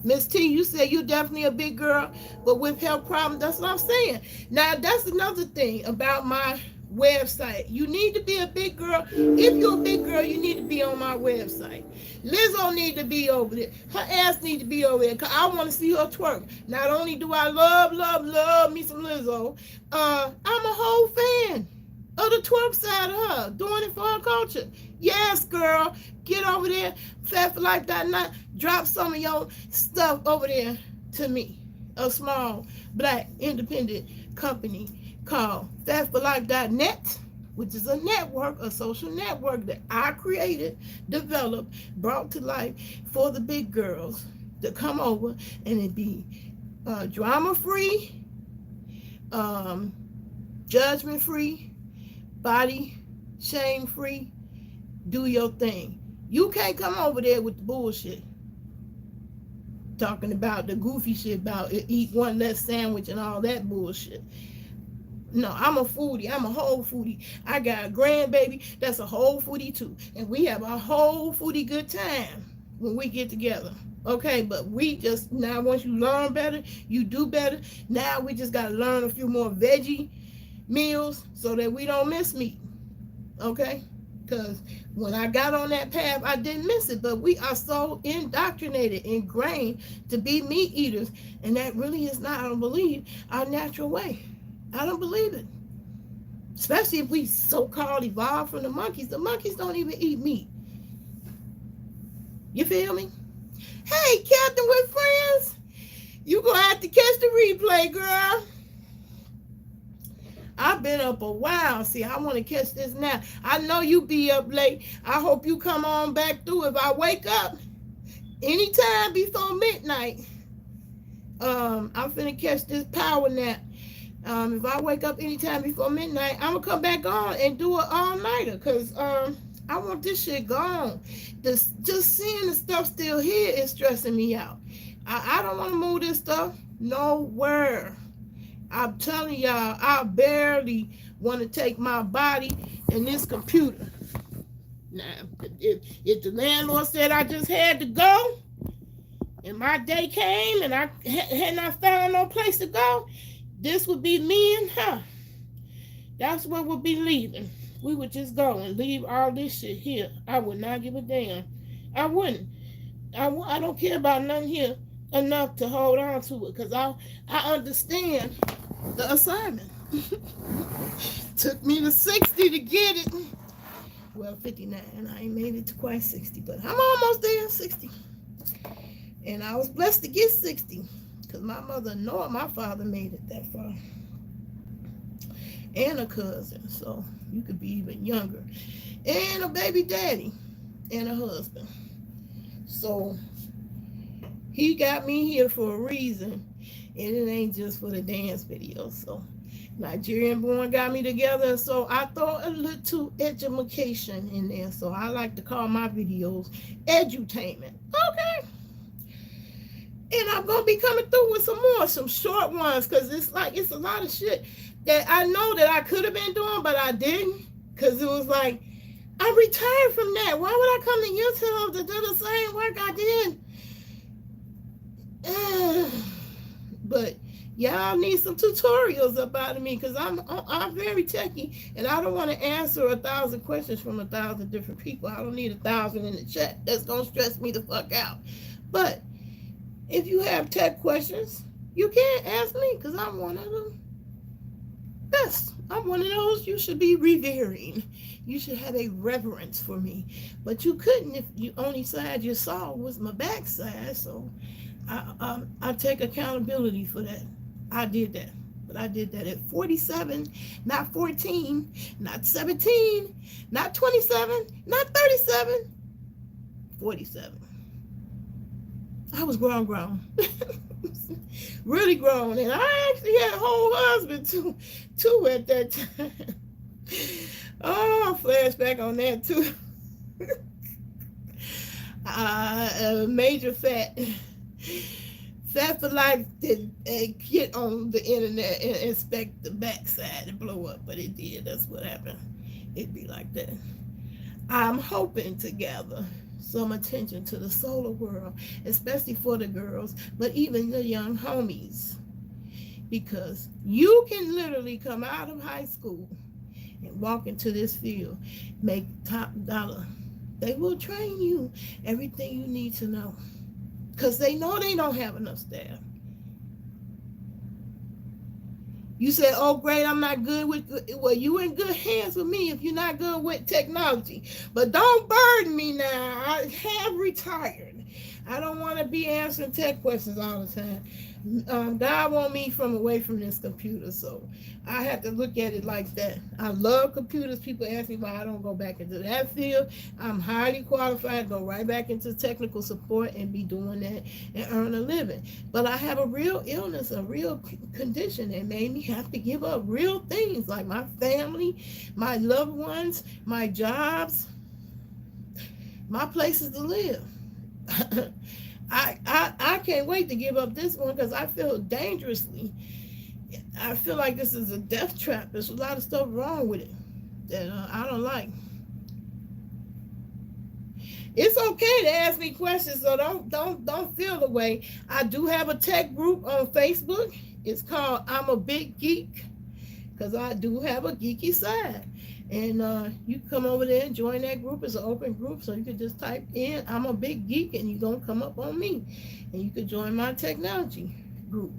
Miss T, you said you're definitely a big girl, but with health problems, that's what I'm saying. Now, that's another thing about my website. You need to be a big girl. If you're a big girl, you need to be on my website. Lizzo need to be over there. Her ass need to be over there, because I want to see her twerk. Not only do I love me some Lizzo, I'm a whole fan of the twerk side of her, doing it for her culture. Yes, girl, get over there, fatforlife.net, drop some of your stuff over there to me. A small black independent company called fatforlife.net, which is a network, a social network that I created, developed, brought to life for the big girls to come over, and it be drama-free, judgment-free, body shame-free. Do your thing. You can't come over there with the bullshit, talking about the goofy shit about eat one less sandwich and all that bullshit. No, I'm a foodie. I'm a whole foodie. I got a grandbaby that's a whole foodie too. And we have a whole foodie good time when we get together. Okay, but we just, now once you learn better, you do better. Now we just got to learn a few more veggie meals so that we don't miss meat. Okay? Because when I got on that path, I didn't miss it. But we are so indoctrinated, ingrained to be meat eaters. And that really is not, I don't believe, our natural way. I don't believe it. Especially if we so-called evolved from the monkeys. The monkeys don't even eat meat. You feel me? Hey, Captain with Friends, you gonna have to catch the replay, girl. I've been up a while. See, I want to catch this now. I know you be up late. I hope you come on back through. If I wake up anytime before midnight, I'm finna catch this power nap. If I wake up anytime before midnight, I'm gonna come back on and do an all-nighter, because I want this shit gone. Just seeing the stuff still here is stressing me out. I don't want to move this stuff nowhere. I'm telling y'all, I barely want to take my body and this computer. Now, if the landlord said I just had to go, and my day came and I had not found no place to go, this would be me and her. That's what would be leaving. We would just go and leave all this shit here. I would not give a damn. I wouldn't. I don't care about nothing here enough to hold on to it, because I understand the assignment. Took me to 60 to get it. Well, 59. I ain't made it to quite 60, but I'm almost there, 60. And I was blessed to get 60, because my mother nor my father made it that far. And a cousin, so you could be even younger. And a baby daddy and a husband. So he got me here for a reason, and it ain't just for the dance video. So Nigerian Born got me together, so I throw a little education in there. So I like to call my videos edutainment. Okay. And I'm gonna be coming through with some short ones, because it's a lot of shit that I know that I could have been doing, but I didn't, because it was like, I retired from that. Why would I come to YouTube to do the same work I did? But y'all need some tutorials up out of me, because I'm very techie, and I don't want to answer 1,000 questions from 1,000 different people. I don't need 1,000 in the chat. That's gonna stress me the fuck out. But if you have tech questions, you can ask me, because I'm one of them. Best. I'm one of those you should be revering. You should have a reverence for me. But you couldn't if you only side you saw was my backside. So I take accountability for that. I did that. But I did that at 47, not 14, not 17, not 27, not 37, 47. I was grown. Really grown. And I actually had a whole husband too at that time. Oh, flashback on that too. A major fat for life did get on the internet and expect the backside to blow up, but it did. That's what happened. It'd be like that. I'm hoping to gather some attention to the solar world, especially for the girls, but even the young homies, because you can literally come out of high school and walk into this field, make top dollar. They will train you everything you need to know, because they know they don't have enough staff. You say, oh, great, I'm not good with, well, you in good hands with me if you're not good with technology. But don't burden me now. I have retired. I don't want to be answering tech questions all the time. God want me away from this computer, so I have to look at it like that. I love computers. People ask me why I don't go back into that field. I'm highly qualified to go right back into technical support and be doing that and earn a living. But I have a real illness, a real condition that made me have to give up real things like my family, my loved ones, my jobs, my places to live. I can't wait to give up this one because I feel dangerously. I feel like this is a death trap. There's a lot of stuff wrong with it that I don't like. It's okay to ask me questions, so don't feel the way. I do have a tech group on Facebook. It's called I'm a Big Geek, because I do have a geeky side. And you can come over there and join that group. It's an open group, so you can just type in I'm a Big Geek and you're going to come up on me. And you can join my technology group.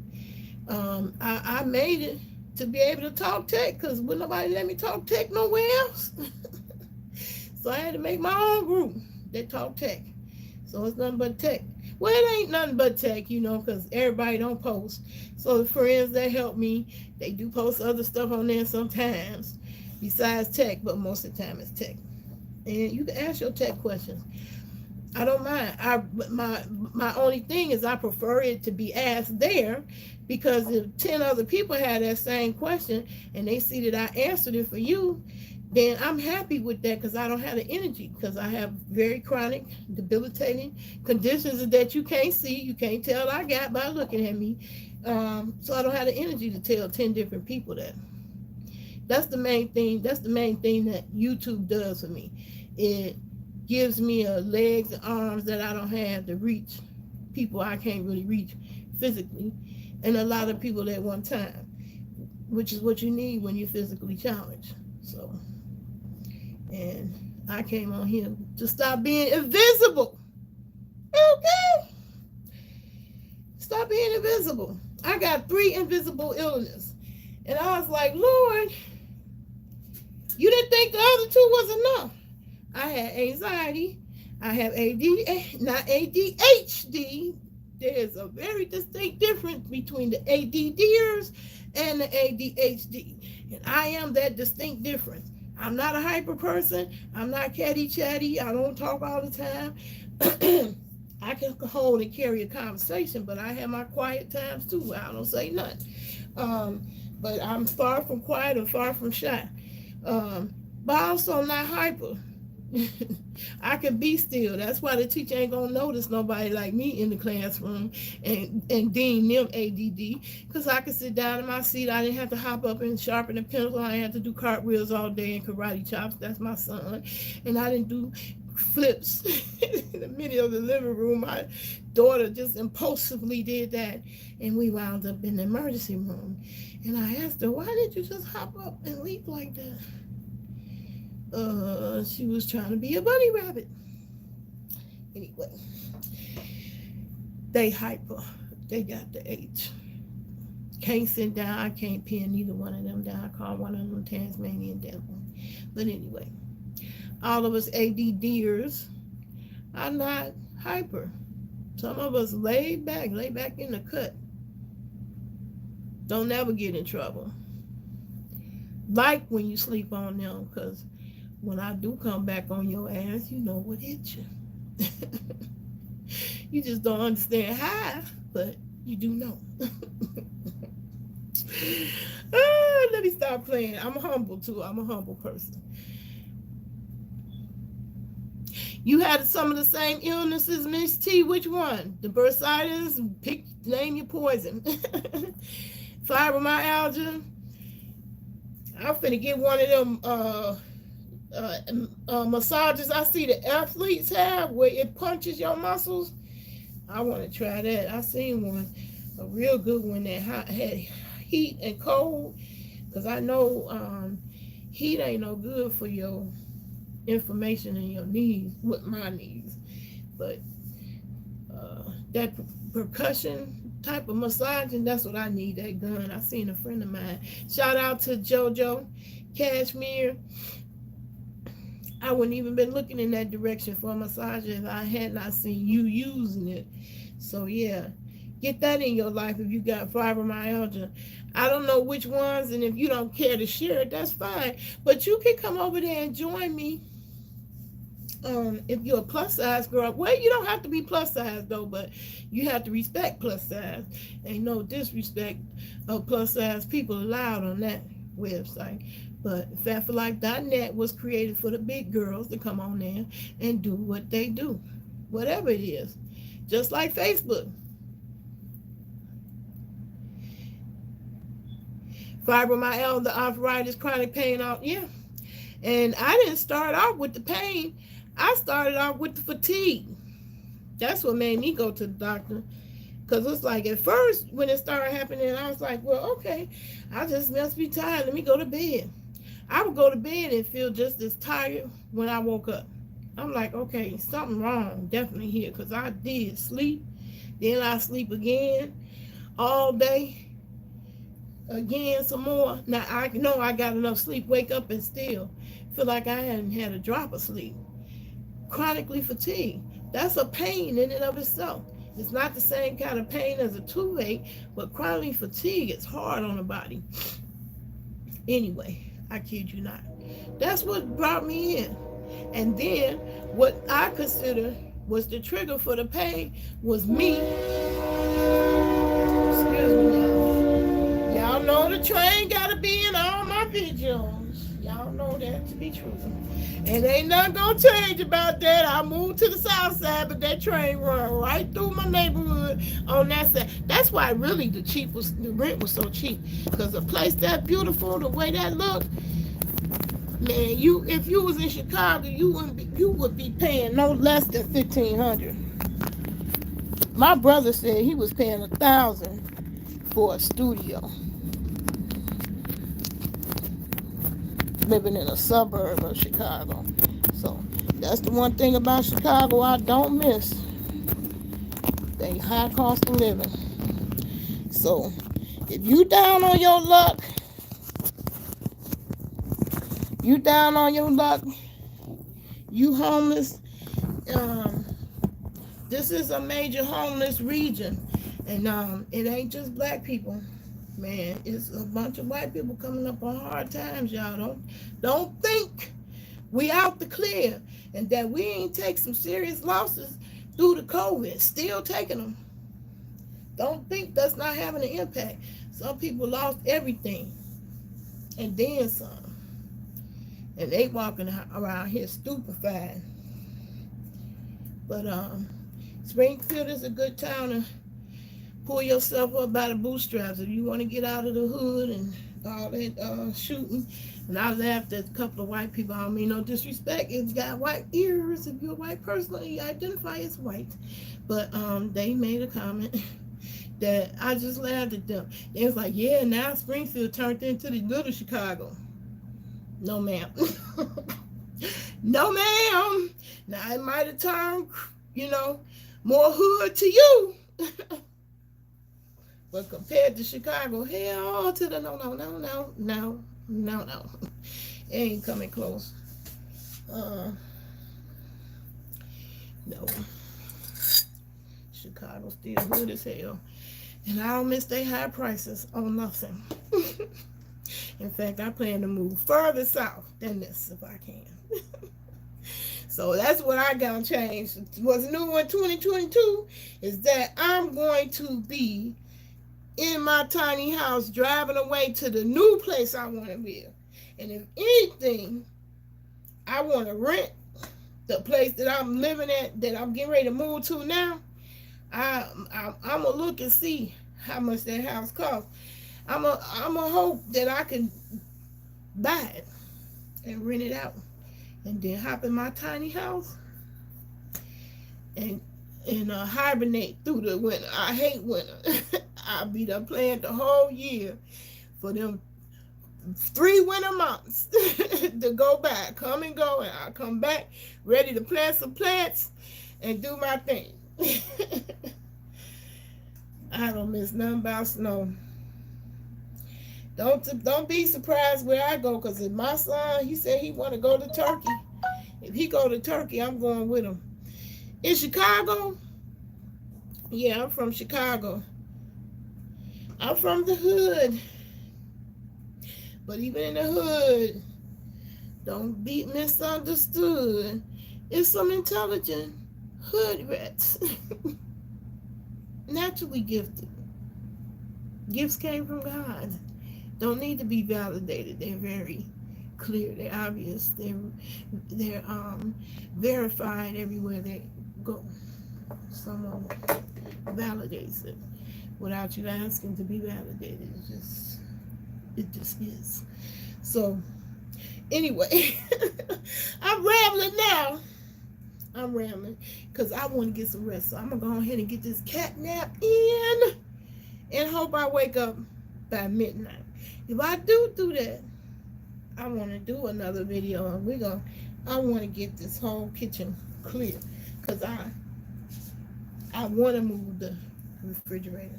I made it to be able to talk tech because would nobody let me talk tech nowhere else. So I had to make my own group that talk tech. So it's nothing but tech. Well, it ain't nothing but tech, because everybody don't post. So the friends that help me, they do post other stuff on there sometimes. Besides tech, but most of the time it's tech. And you can ask your tech questions. I don't mind. My only thing is I prefer it to be asked there, because if 10 other people had that same question and they see that I answered it for you, then I'm happy with that, because I don't have the energy, because I have very chronic, debilitating conditions that you can't see, you can't tell I got by looking at me. So I don't have the energy to tell 10 different people that. That's the main thing. That's the main thing that YouTube does for me. It gives me legs and arms that I don't have to reach people I can't really reach physically, and a lot of people at one time, which is what you need when you're physically challenged. So, and I came on here to stop being invisible. Okay? Stop being invisible. I got 3 invisible illnesses. And I was like, Lord, you didn't think the other 2 was enough. I had anxiety. I have not ADHD. There's a very distinct difference between the ADDers and the ADHD. And I am that distinct difference. I'm not a hyper person. I'm not catty chatty. I don't talk all the time. I can hold and carry a conversation, but I have my quiet times too where I don't say nothing. But I'm far from quiet and far from shy. But also not hyper. I can be still. That's why the teacher ain't gonna notice nobody like me in the classroom and deem them ADD, because I could sit down in my seat. I didn't have to hop up and sharpen a pencil. I didn't have to do cartwheels all day and karate chops. That's my son. And I didn't do flips in the middle of the living room. My daughter just impulsively did that, and we wound up in the emergency room. And I asked her, why did you just hop up and leap like that? She was trying to be a bunny rabbit. Anyway, they hyper. They got the H. Can't sit down. I can't pin neither one of them down. I call one of them Tasmanian devil. But anyway, all of us ADDers are not hyper. Some of us lay back in the cut. Don't never get in trouble. Like when you sleep on them, because when I do come back on your ass, you know what hit you. You just don't understand how, but you do know. Let me stop playing. I'm humble too. I'm a humble person. You had some of the same illnesses, Miss T. Which one? The bursitis? Name your poison. Fibromyalgia. I'm finna get one of them massages I see the athletes have where it punches your muscles. I want to try that. I seen one, a real good one that had heat and cold, because I know heat ain't no good for your inflammation in your knees, with my knees. But that percussion type of massaging, that's what I need, that gun. I seen a friend of mine. Shout out to JoJo Cashmere. I wouldn't even been looking in that direction for a massage if I had not seen you using it. So yeah, get that in your life if you got fibromyalgia. I don't know which ones, and if you don't care to share it, that's fine. But you can come over there and join me. If you're a plus size girl, well, you don't have to be plus size though, but you have to respect plus size. Ain't no disrespect of plus size people allowed on that website. But fatforlife.net was created for the big girls to come on there and do what they do, whatever it is, just like Facebook. Fibromyalgia, arthritis, chronic pain, yeah. And I didn't start off with the pain. I started off with the fatigue. That's what made me go to the doctor. Because it's like at first when it started happening, I was like, well, okay, I just must be tired. Let me go to bed. I would go to bed and feel just as tired when I woke up. I'm like, okay, something wrong definitely here, because I did sleep. Then I sleep again all day. Again some more. Now I know I got enough sleep, wake up and still feel like I hadn't had a drop of sleep. Chronically fatigued. That's a pain in and of itself. It's not the same kind of pain as a toothache, but chronically fatigue is hard on the body. Anyway, I kid you not. That's what brought me in. And then what I consider was the trigger for the pain was me. Excuse me, y'all. Y'all know the train gotta be in all my videos. Y'all know that to be true. And ain't nothing gonna change about that. I moved to the south side, but that train run right through my neighborhood on that side. That's why really the rent was so cheap. Because a place that beautiful, the way that looked, man, if you was in Chicago, you would be paying no less than $1,500. My brother said he was paying $1,000 for a studio, living in a suburb of Chicago. So that's the one thing about Chicago I don't miss. They high cost of living. So if you down on your luck, you homeless, this is a major homeless region, and it ain't just black people. Man, it's a bunch of white people coming up on hard times, y'all. Don't think we out the clear and that we ain't take some serious losses due to COVID. Still taking them. Don't think that's not having an impact. Some people lost everything and then some. And they walking around here stupefied. But Springfield is a good town to pull yourself up by the bootstraps if you want to get out of the hood and all that shooting. And I laughed at a couple of white people. I don't mean no disrespect. It's got white ears. If you're a white person, you identify as white. But they made a comment that I just laughed at them. They was like, yeah, now Springfield turned into the little Chicago. No, ma'am. No, ma'am. Now it might have turned, more hood to you. But compared to Chicago, hell to the no. It ain't coming close. No. Chicago still hood as hell. And I don't miss they high prices on nothing. In fact, I plan to move further south than this if I can. So that's what I got changed. What's new in 2022 is that I'm going to be in my tiny house driving away to the new place I want to live. And if anything, I want to rent the place that I'm living at, that I'm getting ready to move to now. I'm gonna look and see how much that house costs. I'm a hope that I can buy it and rent it out, and then hop in my tiny house and hibernate through the winter. I hate winter. I'll be done playing the whole year for them 3 winter months to go by, come and go, and I'll come back ready to plant some plants and do my thing. I don't miss nothing about snow. Don't be surprised where I go, because if my son, he said he want to go to Turkey. If he go to Turkey, I'm going with him. In Chicago, yeah, I'm from Chicago. I'm from the hood. But even in the hood, don't be misunderstood. It's some intelligent hood rats. Naturally gifted. Gifts came from God. Don't need to be validated. They're very clear. They're obvious. They're verified everywhere they go. Someone validates it without you asking to be validated. It just is. So anyway, I'm rambling now. I'm rambling because I want to get some rest. So I'm gonna go ahead and get this cat nap in and hope I wake up by midnight. If I do that, I want to do another video, and I want to get this whole kitchen clear, because I want to move the refrigerator.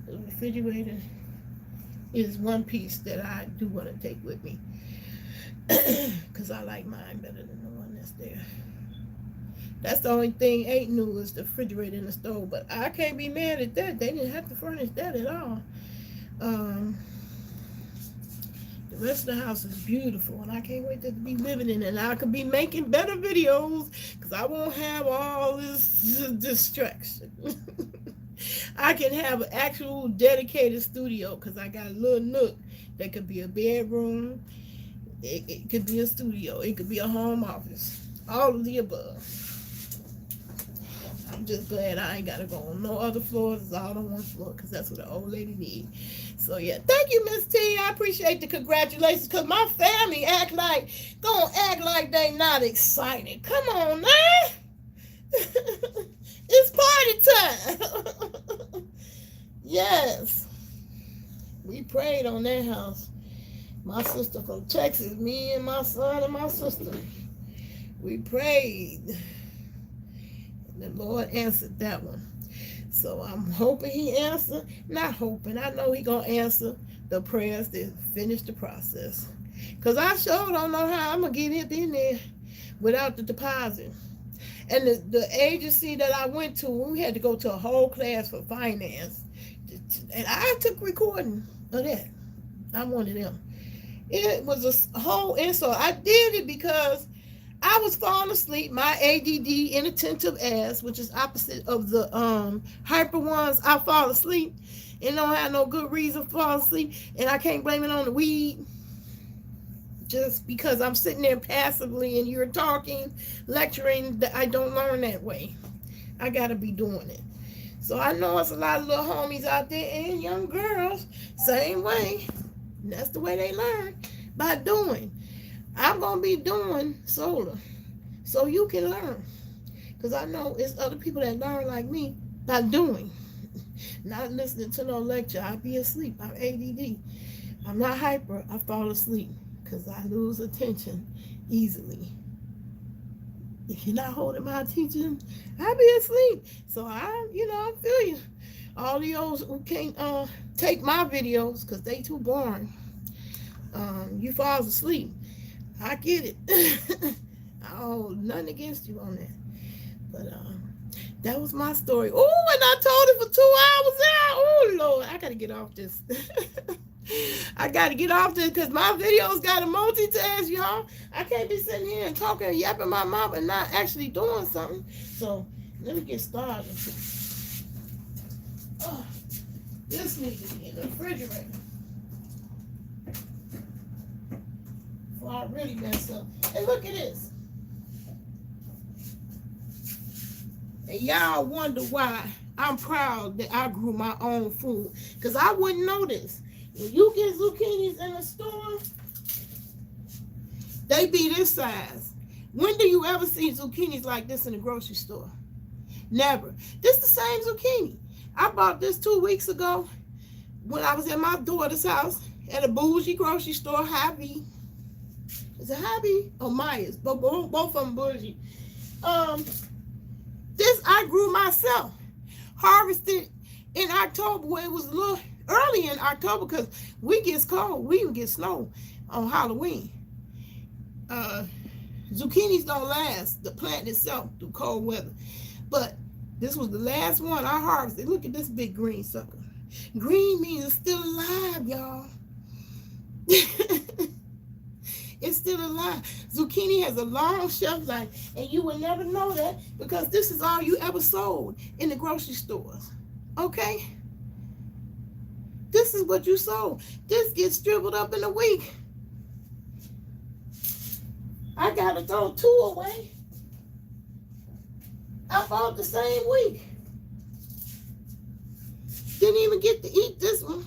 The refrigerator is one piece that I do want to take with me, because I like mine better than the one that's there. That's the only thing ain't new is the refrigerator and the stove, but I can't be mad at that. They didn't have to furnish that at all. The rest of the house is beautiful, and I can't wait to be living in it. And I could be making better videos because I won't have all this distraction. I can have an actual dedicated studio because I got a little nook that could be a bedroom. It could be a studio. It could be a home office. All of the above. I'm just glad I ain't got to go on no other floors. It's all on one floor because that's what the old lady needs. So, yeah. Thank you, Miss T. I appreciate the congratulations, because my family gonna act like they not excited. Come on, man. It's party time. Yes. We prayed on that house. My sister from Texas, me and my son and my sister. We prayed. The Lord answered that one. So I'm hoping he answered. Not hoping. I know he going to answer the prayers that finish the process. Because I sure don't know how I'm going to get it in there without the deposit. And the agency that I went to, we had to go to a whole class for finance. And I took recording of that. I'm one of them. It was a whole insult. I did it because I was falling asleep. My ADD, inattentive ass, which is opposite of the hyper ones, I fall asleep and don't have no good reason to fall asleep. And I can't blame it on the weed. Just because I'm sitting there passively and you're talking, lecturing, that I don't learn that way. I got to be doing it. So I know it's a lot of little homies out there and young girls, same way. And that's the way they learn, by doing. I'm going to be doing solar so you can learn. Because I know it's other people that learn like me by doing. Not listening to no lecture. I'll be asleep. I'm ADD. I'm not hyper. I fall asleep because I lose attention easily. If you're not holding my attention, I'll be asleep. So I feel you. All the old who can't take my videos because they too boring. You fall asleep. I get it. I hold nothing against you on that. But that was my story. Oh, and I told it for 2 hours now. Oh, Lord, I got to get off this. I got to get off this because my videos got to multitask, y'all. I can't be sitting here and talking and yapping my mouth and not actually doing something. So let me get started. Oh, this needs to be in the refrigerator before I really mess up. And look at this. And y'all wonder why I'm proud that I grew my own food. Because I wouldn't know this. When you get zucchinis in the store, they be this size. When do you ever see zucchinis like this in the grocery store? Never. This the same zucchini. I bought this 2 weeks ago when I was at my daughter's house at a bougie grocery store, Hy-Vee. Is it Hy-Vee or Myers? Both of them bougie. This I grew myself. Harvested in October, where it was a little early in October because we get cold. We even get snow on Halloween. Zucchinis don't last, the plant itself, through cold weather. But this was the last one I harvested. Look at this big green sucker. Green means it's still alive, y'all. It's still alive. Zucchini has a long shelf life, and you will never know that because this is all you ever sold in the grocery stores. Okay? This is what you sold. This gets dribbled up in a week. I gotta throw 2 away. I bought the same week. Didn't even get to eat this one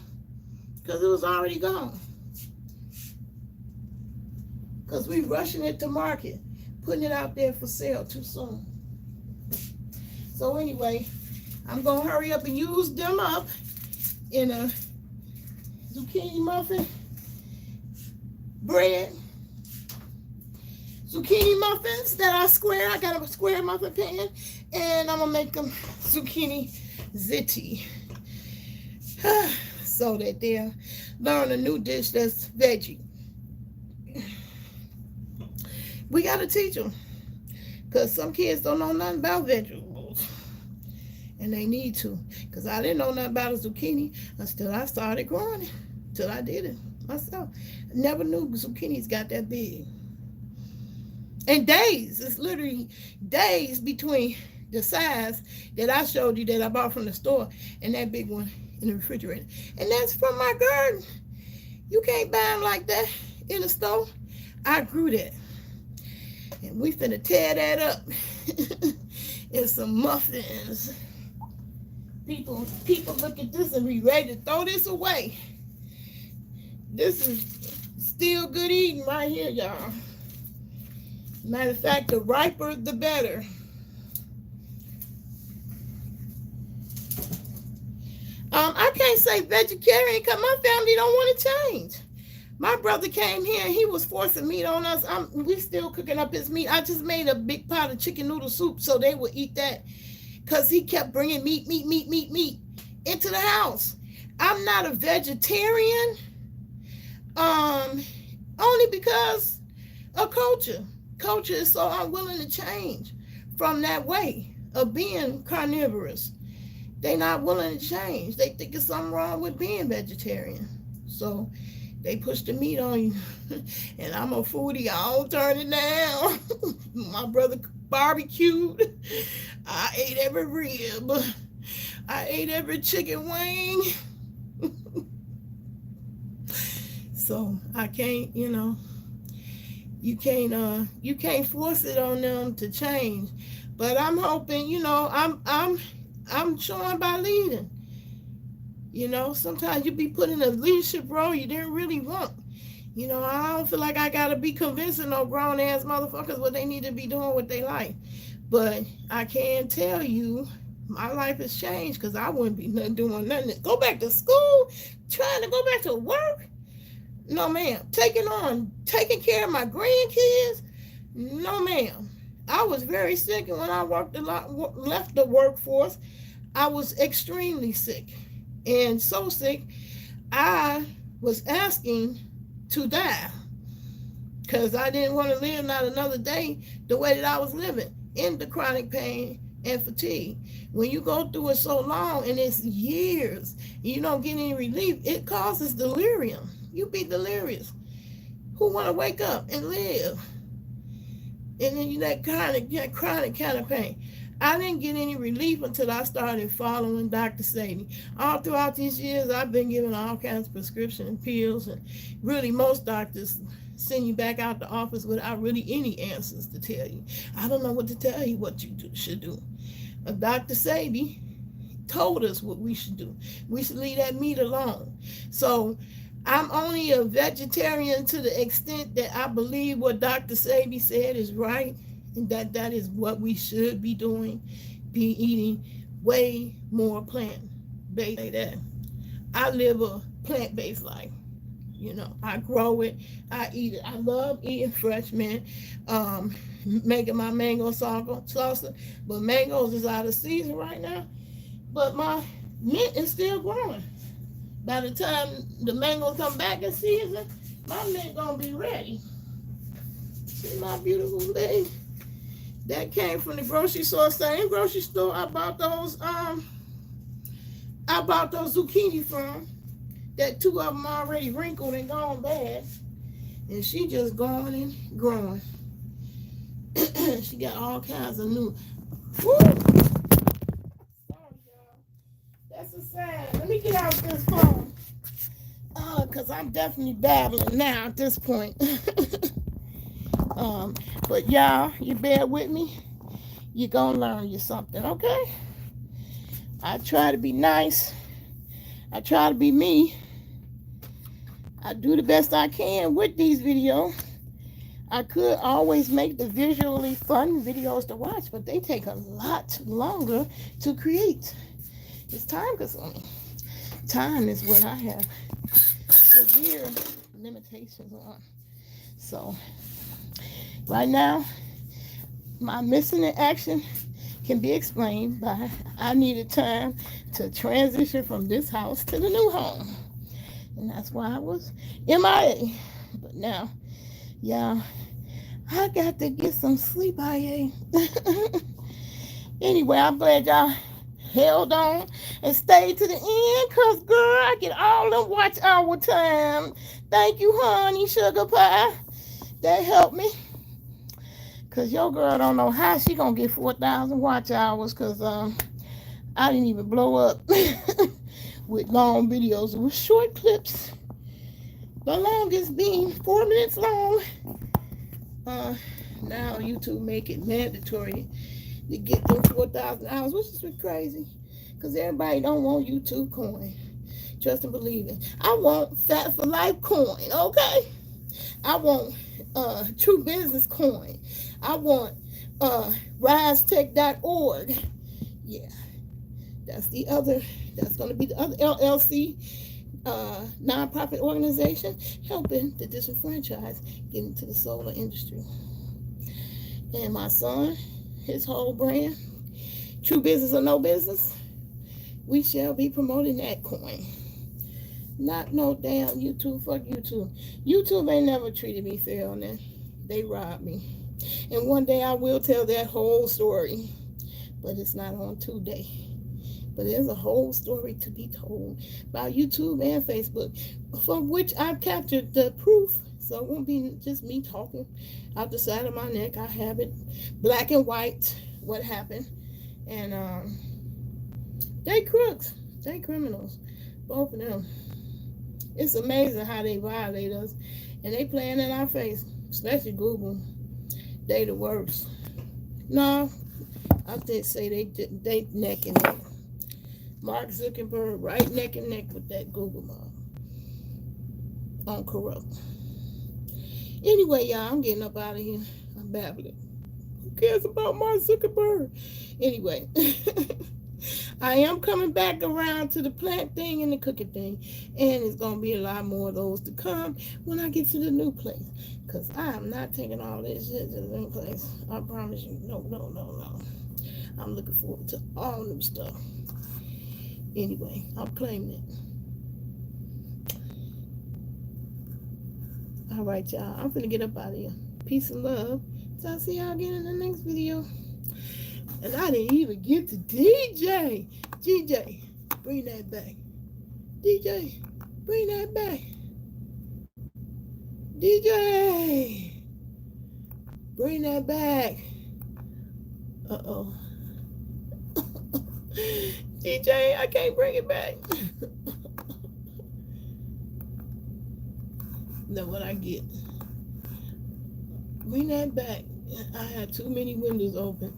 because it was already gone. Because we rushing it to market, putting it out there for sale too soon. So anyway, I'm going to hurry up and use them up in a zucchini muffin bread. Zucchini muffins that I square. I got a square muffin pan, and I'm going to make them zucchini ziti. So that they'll learn a new dish that's veggie. We got to teach them because some kids don't know nothing about vegetables, and they need to, because I didn't know nothing about a zucchini until I started growing it, until I did it myself. I never knew zucchinis got that big. And days, it's literally days between the size that I showed you that I bought from the store and that big one in the refrigerator. And that's from my garden. You can't buy them like that in the store. I grew that. And we finna tear that up in some muffins. People look at this and be ready to throw this away. This is still good eating right here, y'all. Matter of fact, the riper, the better. I can't say vegetarian because my family don't want to change. My brother came here and he was forcing meat on us. We still cooking up his meat. I just made a big pot of chicken noodle soup so they would eat that because he kept bringing meat into the house. I'm not a vegetarian only because of culture. Culture is so unwilling to change from that way of being carnivorous. They're not willing to change. They think there's something wrong with being vegetarian. So they push the meat on you. And I'm a foodie. I don't turn it down. My brother barbecued. I ate every rib. I ate every chicken wing. So I can't, you can't force it on them to change. But I'm hoping, I'm showing by leading. Sometimes you be put in a leadership role you didn't really want. I don't feel like I gotta be convincing no grown ass motherfuckers what they need to be doing with their life. But I can tell you, my life has changed because I wouldn't be doing nothing. Go back to school, trying to go back to work. No, ma'am. Taking care of my grandkids. No, ma'am. I was very sick, and when I worked a lot, left the workforce, I was extremely sick. And so sick, I was asking to die because I didn't want to live not another day the way that I was living, in the chronic pain, and fatigue. When you go through it so long and it's years, and you don't get any relief, it causes delirium. You be delirious. Who want to wake up and live? And then you that chronic kind of pain. I didn't get any relief until I started following Dr. Sadie. All throughout these years, I've been given all kinds of prescription pills, and really most doctors send you back out the office without really any answers to tell you. I don't know what to tell you what you should do. Dr. Sadie told us what we should do. We should leave that meat alone. So I'm only a vegetarian to the extent that I believe what Dr. Sadie said is right, and that is what we should be doing, be eating way more plant-based. I live a plant-based life. You know, I grow it, I eat it. I love eating fresh mint, making my mango salsa, but mangoes is out of season right now. But my mint is still growing. By the time the mangoes come back in season, my mint gonna be ready. See my beautiful thing? That came from the grocery store, same grocery store I bought those zucchini from. That 2 of them already wrinkled and gone bad. And she just going and growing. She got all kinds of new. Woo! Sorry, y'all. That's a sign. Let me get out this phone. Because I'm definitely babbling now at this point. But y'all, you bear with me. You're going to learn you something, okay? I try to be nice. I try to be me. I do the best I can with these videos. I could always make the visually fun videos to watch, but they take a lot longer to create. It's time consuming. Time is what I have severe limitations on. So right now, my missing in action can be explained by I needed time to transition from this house to the new home. And that's why I was MIA. But now, y'all, I got to get some sleep, IA. Anyway, I'm glad y'all held on and stayed to the end, because, girl, I get all the watch hour time. Thank you, honey, sugar pie. That helped me. Because your girl don't know how she going to get 4,000 watch hours, because I didn't even blow up with long videos. It was short clips. The longest being 4 minutes long. Now YouTube make it mandatory to get them 4,000 hours, which is crazy. Because everybody don't want YouTube coin. Trust and believe it. I want Fat for Life coin, okay? I want True Business coin. I want risetech.org. Yeah. That's going to be the other LLC nonprofit organization helping the disenfranchised get into the solar industry. And my son, his whole brand, True Business or No Business, we shall be promoting that coin. Not no damn YouTube. Fuck YouTube. YouTube ain't never treated me fair on that. They robbed me. And one day I will tell that whole story. But it's not on today. But there's a whole story to be told about YouTube and Facebook, from which I've captured the proof. So it won't be just me talking out the side of my neck. I have it black and white, what happened. And they crooks. They criminals. Both of them. It's amazing how they violate us. And they playing in our face, especially Google. They the worst. No, I did say they neck and neck. Mark Zuckerberg right neck and neck with that Google mob on corrupt. Anyway, y'all, I'm getting up out of here. I'm babbling. Who cares about Mark Zuckerberg? Anyway, I am coming back around to the plant thing and the cooking thing, and it's going to be a lot more of those to come when I get to the new place, because I am not taking all this shit to the new place. I promise you. No. I'm looking forward to all new stuff. Anyway, I'm claiming it. All right, y'all. I'm finna get up out of here. Peace and love. So I'll see y'all again in the next video. And I didn't even get to DJ. DJ, bring that back. DJ, bring that back. DJ, bring that back. Uh-oh. DJ, I can't bring it back. That's what I get. Bring that back. I had too many windows open.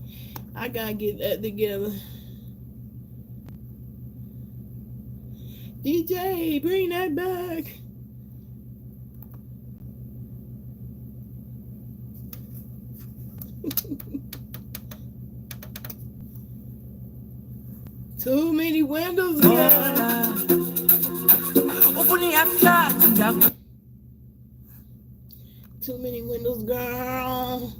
I gotta get that together. DJ, bring that back. Too many windows. Too many windows, girl.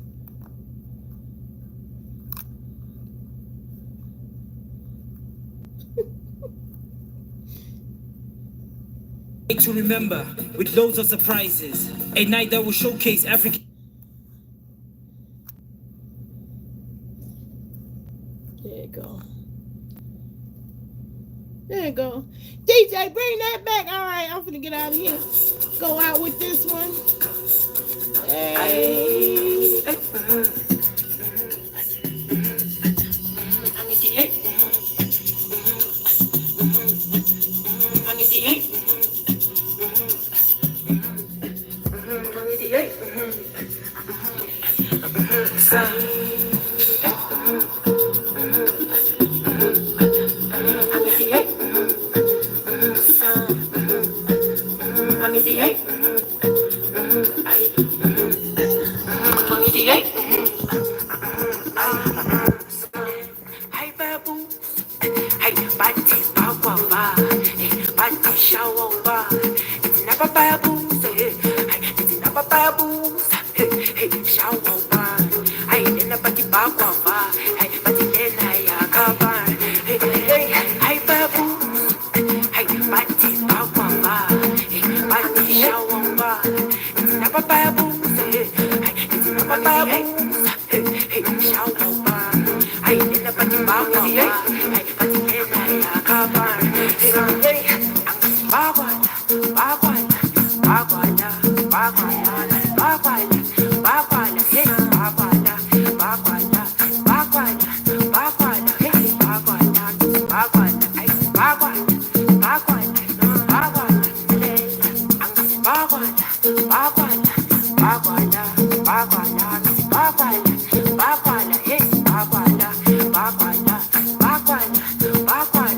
To remember with loads of surprises, a night that will showcase African. There you go. There you go. DJ, bring that back. All right, I'm finna get out of here. Go out with this one. Hey. Bye.